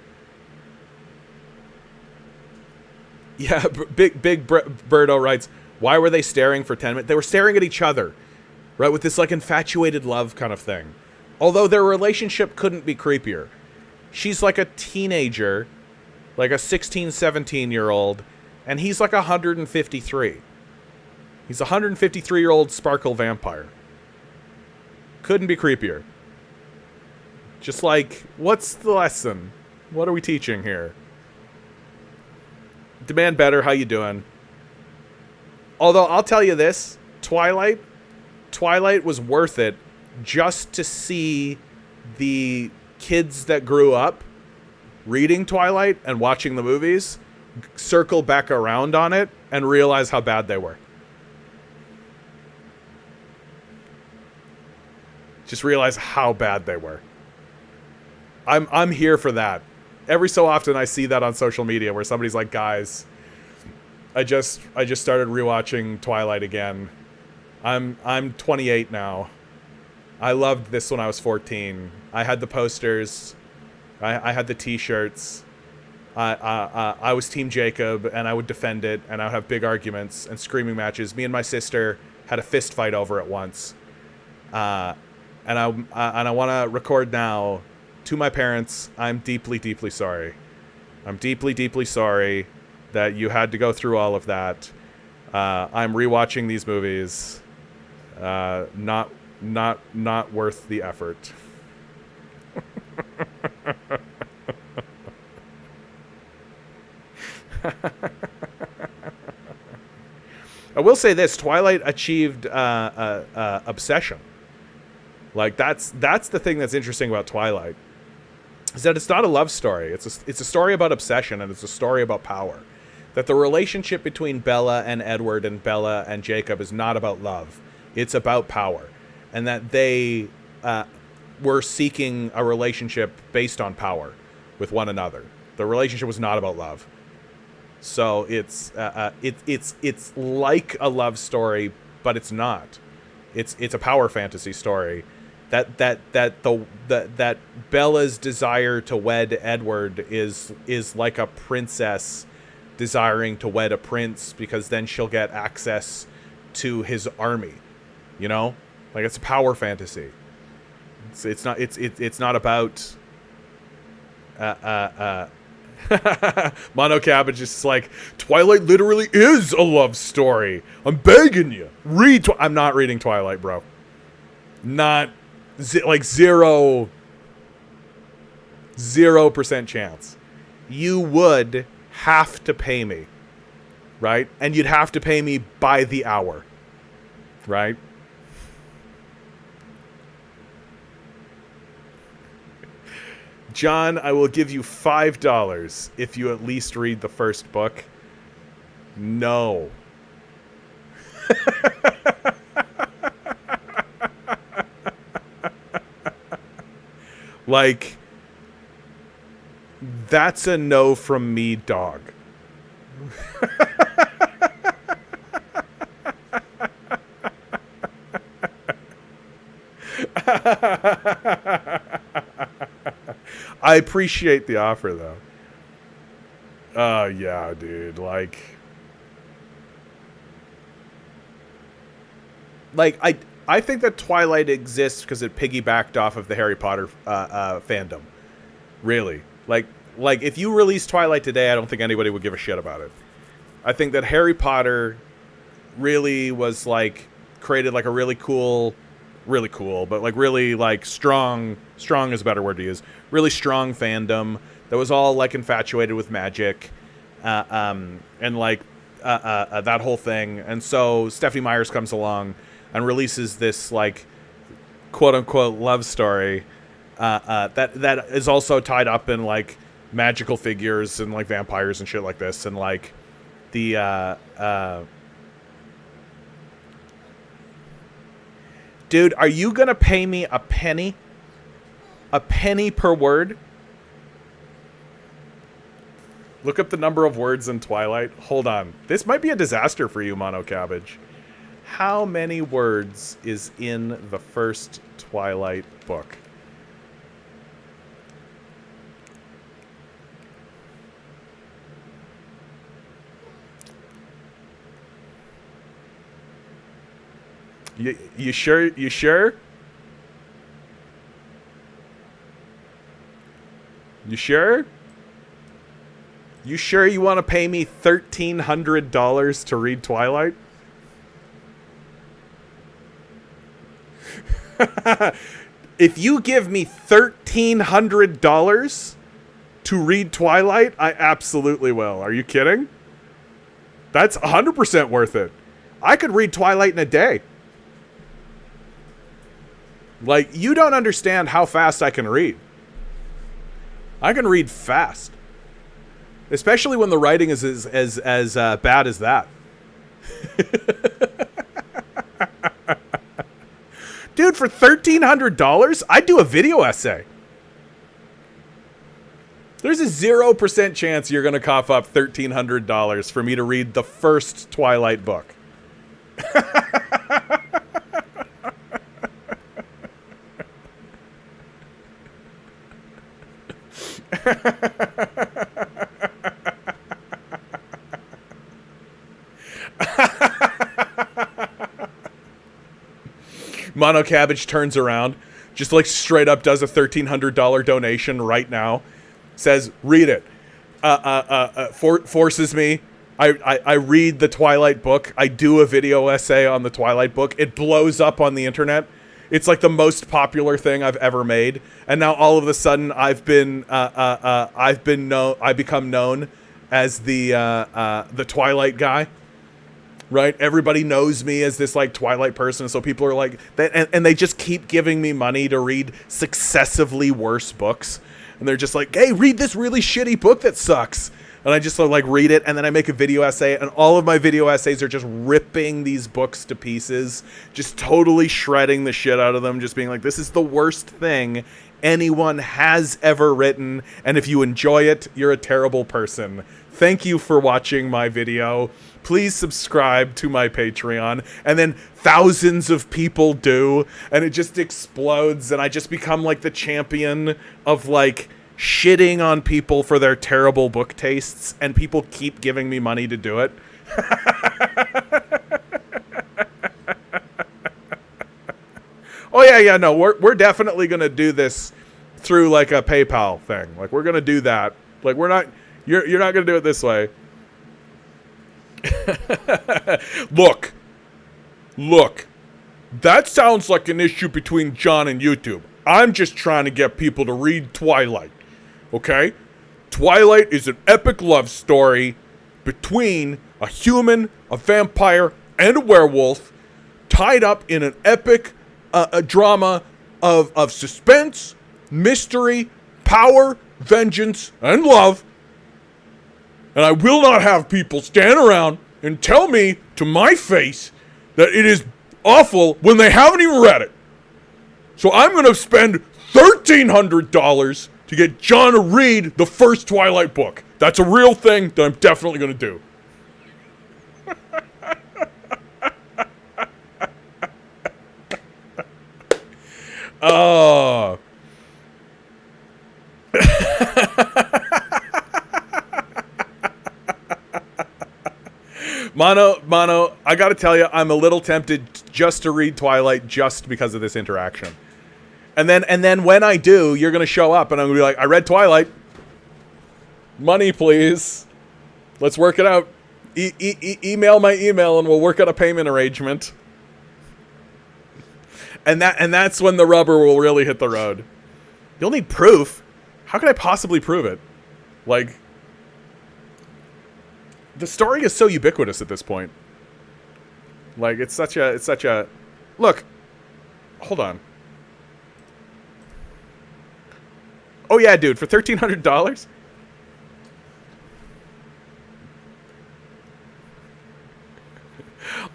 Yeah, Big Birdo writes, why were they staring for 10 minutes? They were staring at each other, right? With this like infatuated love kind of thing. Although their relationship couldn't be creepier. She's like a teenager, like a 16, 17-year-old, and he's like 153. He's a 153-year-old sparkle vampire. Couldn't be creepier. Just like, what's the lesson? What are we teaching here? Demand better, how you doing? Although, I'll tell you this, Twilight was worth it just to see the kids that grew up reading Twilight and watching the movies circle back around on it and realize how bad they were. Just realize how bad they were. I'm here for that. Every so often I see that on social media where somebody's like, guys, I just started rewatching Twilight again. I'm 28 now. I loved this when I was 14. I had the posters. I had the t-shirts. I was Team Jacob, and I would defend it, and I would have big arguments and screaming matches. Me and my sister had a fist fight over it once. And I want to record now to my parents. I'm deeply, deeply sorry. I'm deeply, deeply sorry that you had to go through all of that. I'm rewatching these movies. Not worth the effort. I will say this: Twilight achieved obsession. Like that's the thing that's interesting about Twilight, is that it's not a love story. It's a story about obsession, and it's a story about power. That the relationship between Bella and Edward and Bella and Jacob is not about love. It's about power, and that they were seeking a relationship based on power with one another. The relationship was not about love. So it's like a love story, but it's not. It's a power fantasy story. That Bella's desire to wed Edward is like a princess desiring to wed a prince, because then she'll get access to his army. You know, like it's a power fantasy. It's not about Mono Cabbage is just like, Twilight literally is a love story. I'm begging you, read. I'm not reading Twilight, bro. Not like 0% chance. You would have to pay me, right? And you'd have to pay me by the hour, right? John, I will give you $5 if you at least read the first book. No. Like, that's a no from me, dog. I appreciate the offer, though. Yeah, dude. Like I think that Twilight exists because it piggybacked off of the Harry Potter fandom. Really. Like if you release Twilight today, I don't think anybody would give a shit about it. I think that Harry Potter really was like created like a really cool, but like really like strong is a better word to use. Really strong fandom that was all like infatuated with magic, and like that whole thing. And so Stephanie Myers comes along and releases this like quote unquote love story that is also tied up in like magical figures and like vampires and shit like this, and like the dude, are you gonna pay me a penny per word? Look up the number of words in Twilight. Hold on, this might be a disaster for you, Mono Cabbage. How many words is in the first Twilight book? You sure? You sure? You sure? You sure you want to pay me $1,300 to read Twilight? If you give me $1,300 to read Twilight, I absolutely will. Are you kidding? That's 100% worth it. I could read Twilight in a day. Like, you don't understand how fast I can read. I can read fast. Especially when the writing is as bad as that. Dude, for $1,300, I'd do a video essay. There's a 0% chance you're going to cough up $1,300 for me to read the first Twilight book. Mono Cabbage turns around, just like straight up does a $1,300 donation right now. Says, read it. Forces me. I read the Twilight book. I do a video essay on the Twilight book. It blows up on the internet. It's like the most popular thing I've ever made. And now all of a sudden I become known as the Twilight guy. Right? Everybody knows me as this like Twilight person. So people are like, and they just keep giving me money to read successively worse books. And they're just like, hey, read this really shitty book that sucks. And I just like read it, and then I make a video essay, and all of my video essays are just ripping these books to pieces, just totally shredding the shit out of them, just being like, this is the worst thing anyone has ever written, and if you enjoy it, you're a terrible person. Thank you for watching my video. Please subscribe to my Patreon. And then thousands of people do, and it just explodes, and I just become like the champion of like shitting on people for their terrible book tastes, and people keep giving me money to do it. Oh yeah, no, we're definitely gonna do this through like a PayPal thing. Like we're gonna do that. Like we're not, you're not gonna do it this way. Look, that sounds like an issue between John and YouTube. I'm just trying to get people to read Twilight. Okay? Twilight is an epic love story between a human, a vampire, and a werewolf, tied up in an epic a drama of suspense, mystery, power, vengeance, and love. And I will not have people stand around and tell me to my face that it is awful when they haven't even read it. So I'm going to spend $1,300 to get John to read the first Twilight book. That's a real thing that I'm definitely going to do. Oh. Mono, I gotta tell you, I'm a little tempted just to read Twilight just because of this interaction. And then when I do, you're gonna show up and I'm gonna be like, I read Twilight. Money, please. Let's work it out. Email my email and we'll work out a payment arrangement. And that's when the rubber will really hit the road. You'll need proof. How can I possibly prove it? Like, the story is so ubiquitous at this point. Like, it's such a look. Hold on. Oh yeah, dude, for $1,300?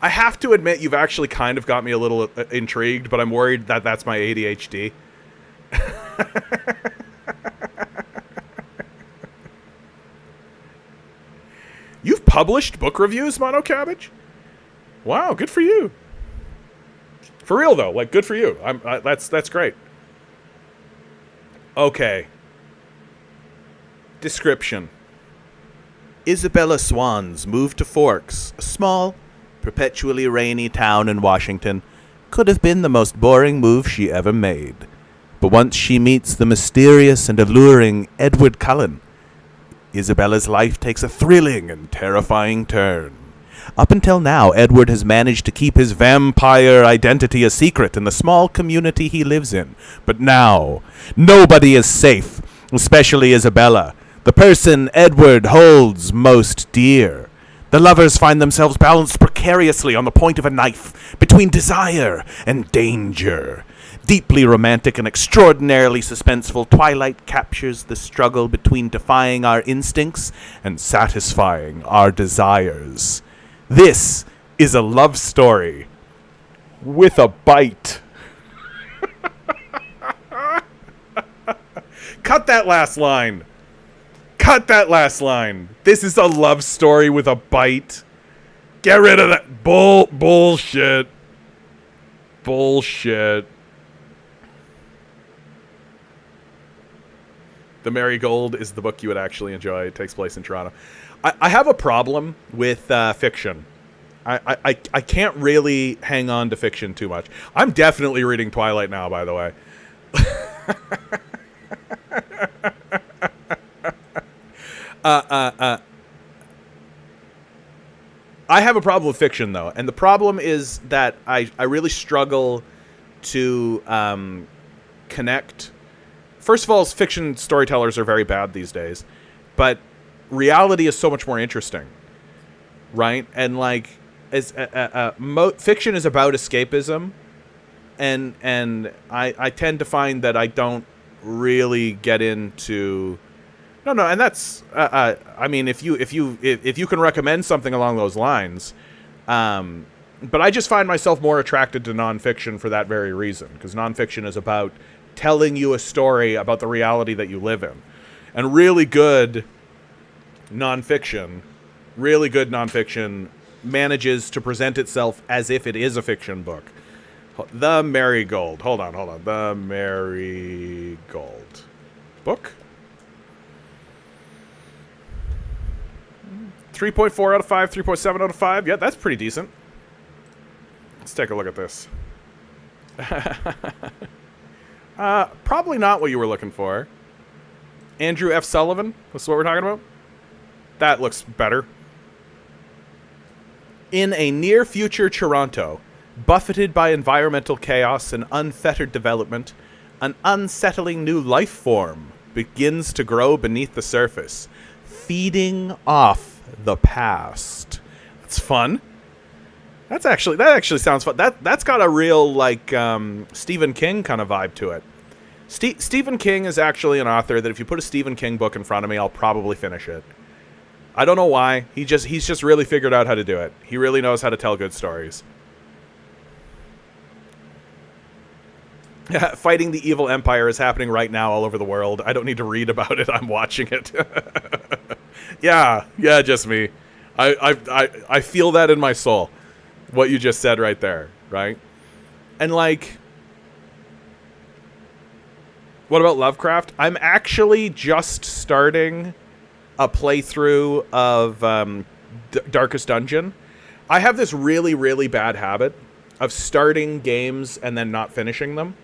I have to admit, you've actually kind of got me a little intrigued, but I'm worried that that's my ADHD. You've published book reviews, Mono Cabbage? Wow, good for you. For real though, like, good for you. That's great. Okay. Description. Isabella Swans moved to Forks, a small, perpetually rainy town in Washington. Could have been the most boring move she ever made. But once she meets the mysterious and alluring Edward Cullen, Isabella's life takes a thrilling and terrifying turn. Up until now, Edward has managed to keep his vampire identity a secret in the small community he lives in. But now, nobody is safe, especially Isabella, the person Edward holds most dear. The lovers find themselves balanced precariously on the point of a knife between desire and danger. Deeply romantic and extraordinarily suspenseful, Twilight captures the struggle between defying our instincts and satisfying our desires. This is a love story with a bite. Cut that last line. Cut that last line. This is a love story with a bite. Get rid of that bullshit. Bullshit. The Marigold is the book you would actually enjoy. It takes place in Toronto. I have a problem with fiction. I can't really hang on to fiction too much. I'm definitely reading Twilight now, by the way. I have a problem with fiction, though. And the problem is that I really struggle to connect. First of all, fiction storytellers are very bad these days. But reality is so much more interesting, right? And like, fiction is about escapism, and I tend to find that I don't really get into. No, and that's. I mean, if you can recommend something along those lines, but I just find myself more attracted to nonfiction for that very reason, because nonfiction is about telling you a story about the reality that you live in, and really good nonfiction manages to present itself as if it is a fiction book. The Marigold. Hold on. The Marigold book. 3.4 out of 5, 3.7 out of 5. Yeah, that's pretty decent. Let's take a look at this. Probably not what you were looking for. Andrew F. Sullivan. That's what we're talking about. That looks better. In a near-future Toronto, buffeted by environmental chaos and unfettered development, an unsettling new life form begins to grow beneath the surface, feeding off the past. That's fun. That actually sounds fun. That's got a real like Stephen King kind of vibe to it. Stephen King is actually an author that if you put a Stephen King book in front of me, I'll probably finish it. I don't know why. He's just really figured out how to do it. He really knows how to tell good stories. Fighting the evil empire is happening right now all over the world. I don't need to read about it. I'm watching it. Yeah, just me. I feel that in my soul. What you just said right there, right? And like, what about Lovecraft? I'm actually just starting a playthrough of Darkest Dungeon. I have this really, really bad habit of starting games and then not finishing them.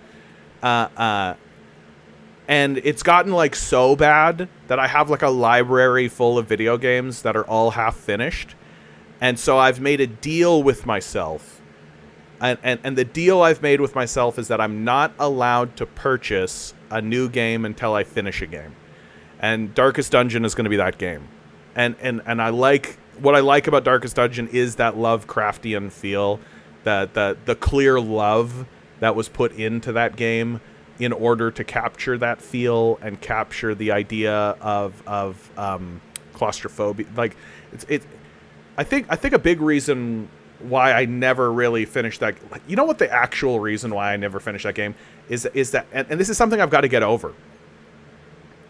And it's gotten like so bad that I have like a library full of video games that are all half finished. And so I've made a deal with myself. And the deal I've made with myself is that I'm not allowed to purchase a new game until I finish a game. And Darkest Dungeon is going to be that game. And I like, what I like about Darkest Dungeon is that Lovecraftian feel, the clear love that was put into that game in order to capture that feel and capture the idea of claustrophobia. Like I think a big reason why I never really finished that, like, you know what the actual reason why I never finished that game is that, and this is something I've got to get over.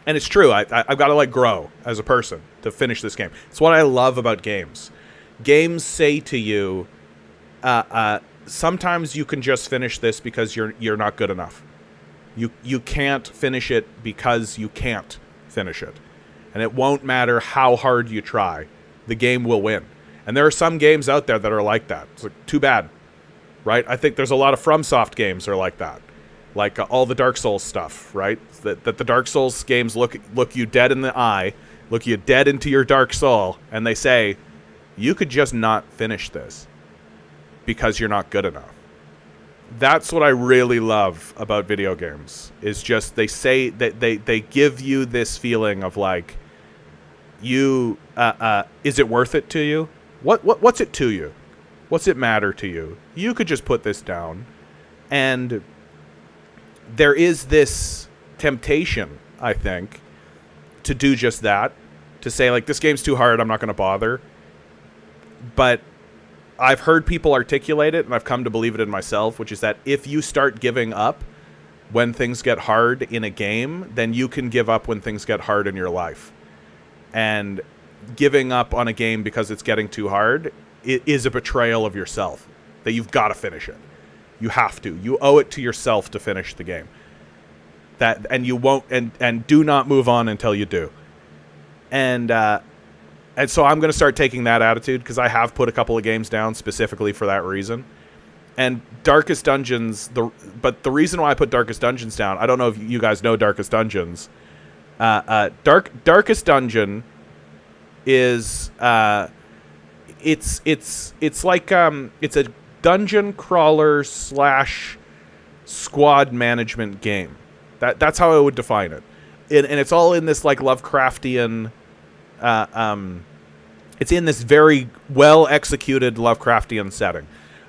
And it's true. I've got to like grow as a person to finish this game. It's what I love about games. Games say to you, sometimes you can just finish this because you're not good enough. You can't finish it because you can't finish it. And it won't matter how hard you try. The game will win. And there are some games out there that are like that. It's like, too bad. Right? I think there's a lot of FromSoft games are like that. like all the Dark Souls stuff, right? That the Dark Souls games look you dead in the eye, look you dead into your dark soul, and they say, you could just not finish this because you're not good enough. That's what I really love about video games, is just they say that they give you this feeling of like, you is it worth it to you? What's it to you? What's it matter to you? You could just put this down. And there is this temptation, I think, to do just that, to say like, this game's too hard, I'm not going to bother. But I've heard people articulate it, and I've come to believe it in myself, which is that if you start giving up when things get hard in a game, then you can give up when things get hard in your life. And giving up on a game because it's getting too hard, it is a betrayal of yourself, that you've got to finish it. You have to. You owe it to yourself to finish the game. And you won't, and do not move on until you do. And so I'm going to start taking that attitude, because I have put a couple of games down specifically for that reason. And Darkest Dungeons, but the reason why I put Darkest Dungeons down, I don't know if you guys know Darkest Dungeons. Darkest Dungeon is it's like it's a dungeon crawler / squad management game. That's how I would define it. And it's all in this like Lovecraftian. It's in this very well executed Lovecraftian setting.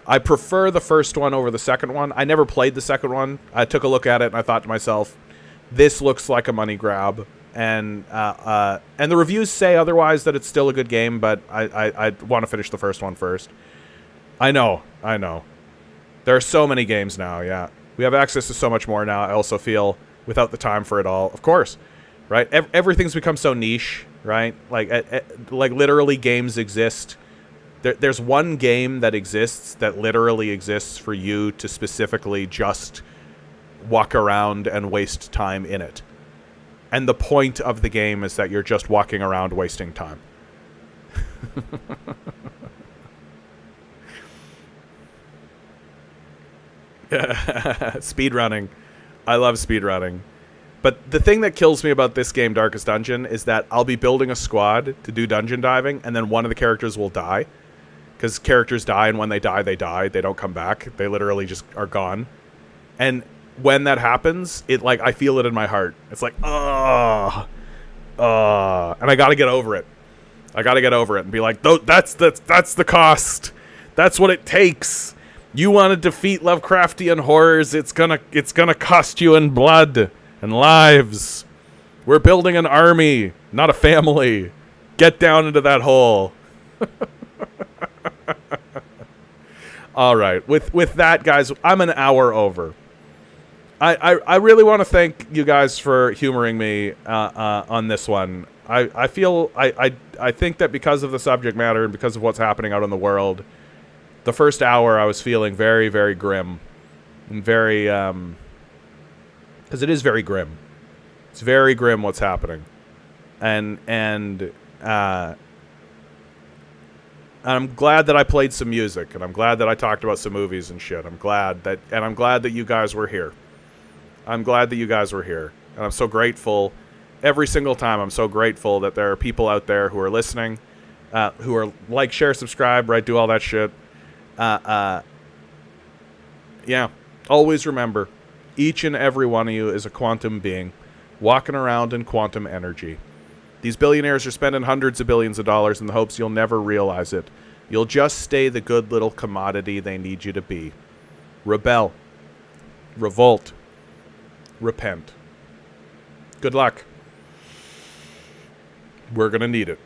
I prefer the first one over the second one. I never played the second one. I took a look at it and I thought to myself, this looks like a money grab. And the reviews say otherwise, that it's still a good game, but I want to finish the first one first. I know. There are so many games now, yeah. We have access to so much more now, I also feel, without the time for it all. Of course, right? Everything's become so niche, right? Like literally games exist. There's one game that exists that literally exists for you to specifically just walk around and waste time in it. And the point of the game is that you're just walking around wasting time. Speedrunning. I love speedrunning. But the thing that kills me about this game, Darkest Dungeon, is that I'll be building a squad to do dungeon diving, and then one of the characters will die. Because characters die, and when they die, they die. They don't come back. They literally just are gone. And when that happens, it like I feel it in my heart. It's like, and I gotta get over it. And be like, that's the cost. That's what it takes. You want to defeat Lovecraftian horrors, it's gonna cost you in blood and lives. We're building an army, not a family. Get down into that hole. All right, with that, guys, I'm an hour over. I really want to thank you guys for humoring me on this one. I feel I think that because of the subject matter and because of what's happening out in the world, the first hour I was feeling very, very grim, and very because it is very grim. It's very grim what's happening, and I'm glad that I played some music, and I'm glad that I talked about some movies and shit. I'm glad that you guys were here. And I'm so grateful. Every single time, I'm so grateful that there are people out there who are listening, who are like, share, subscribe, right, do all that shit. Yeah, always remember, each and every one of you is a quantum being, walking around in quantum energy. These billionaires are spending hundreds of billions of dollars in the hopes you'll never realize it. You'll just stay the good little commodity they need you to be. Rebel. Revolt. Repent. Good luck. We're gonna need it.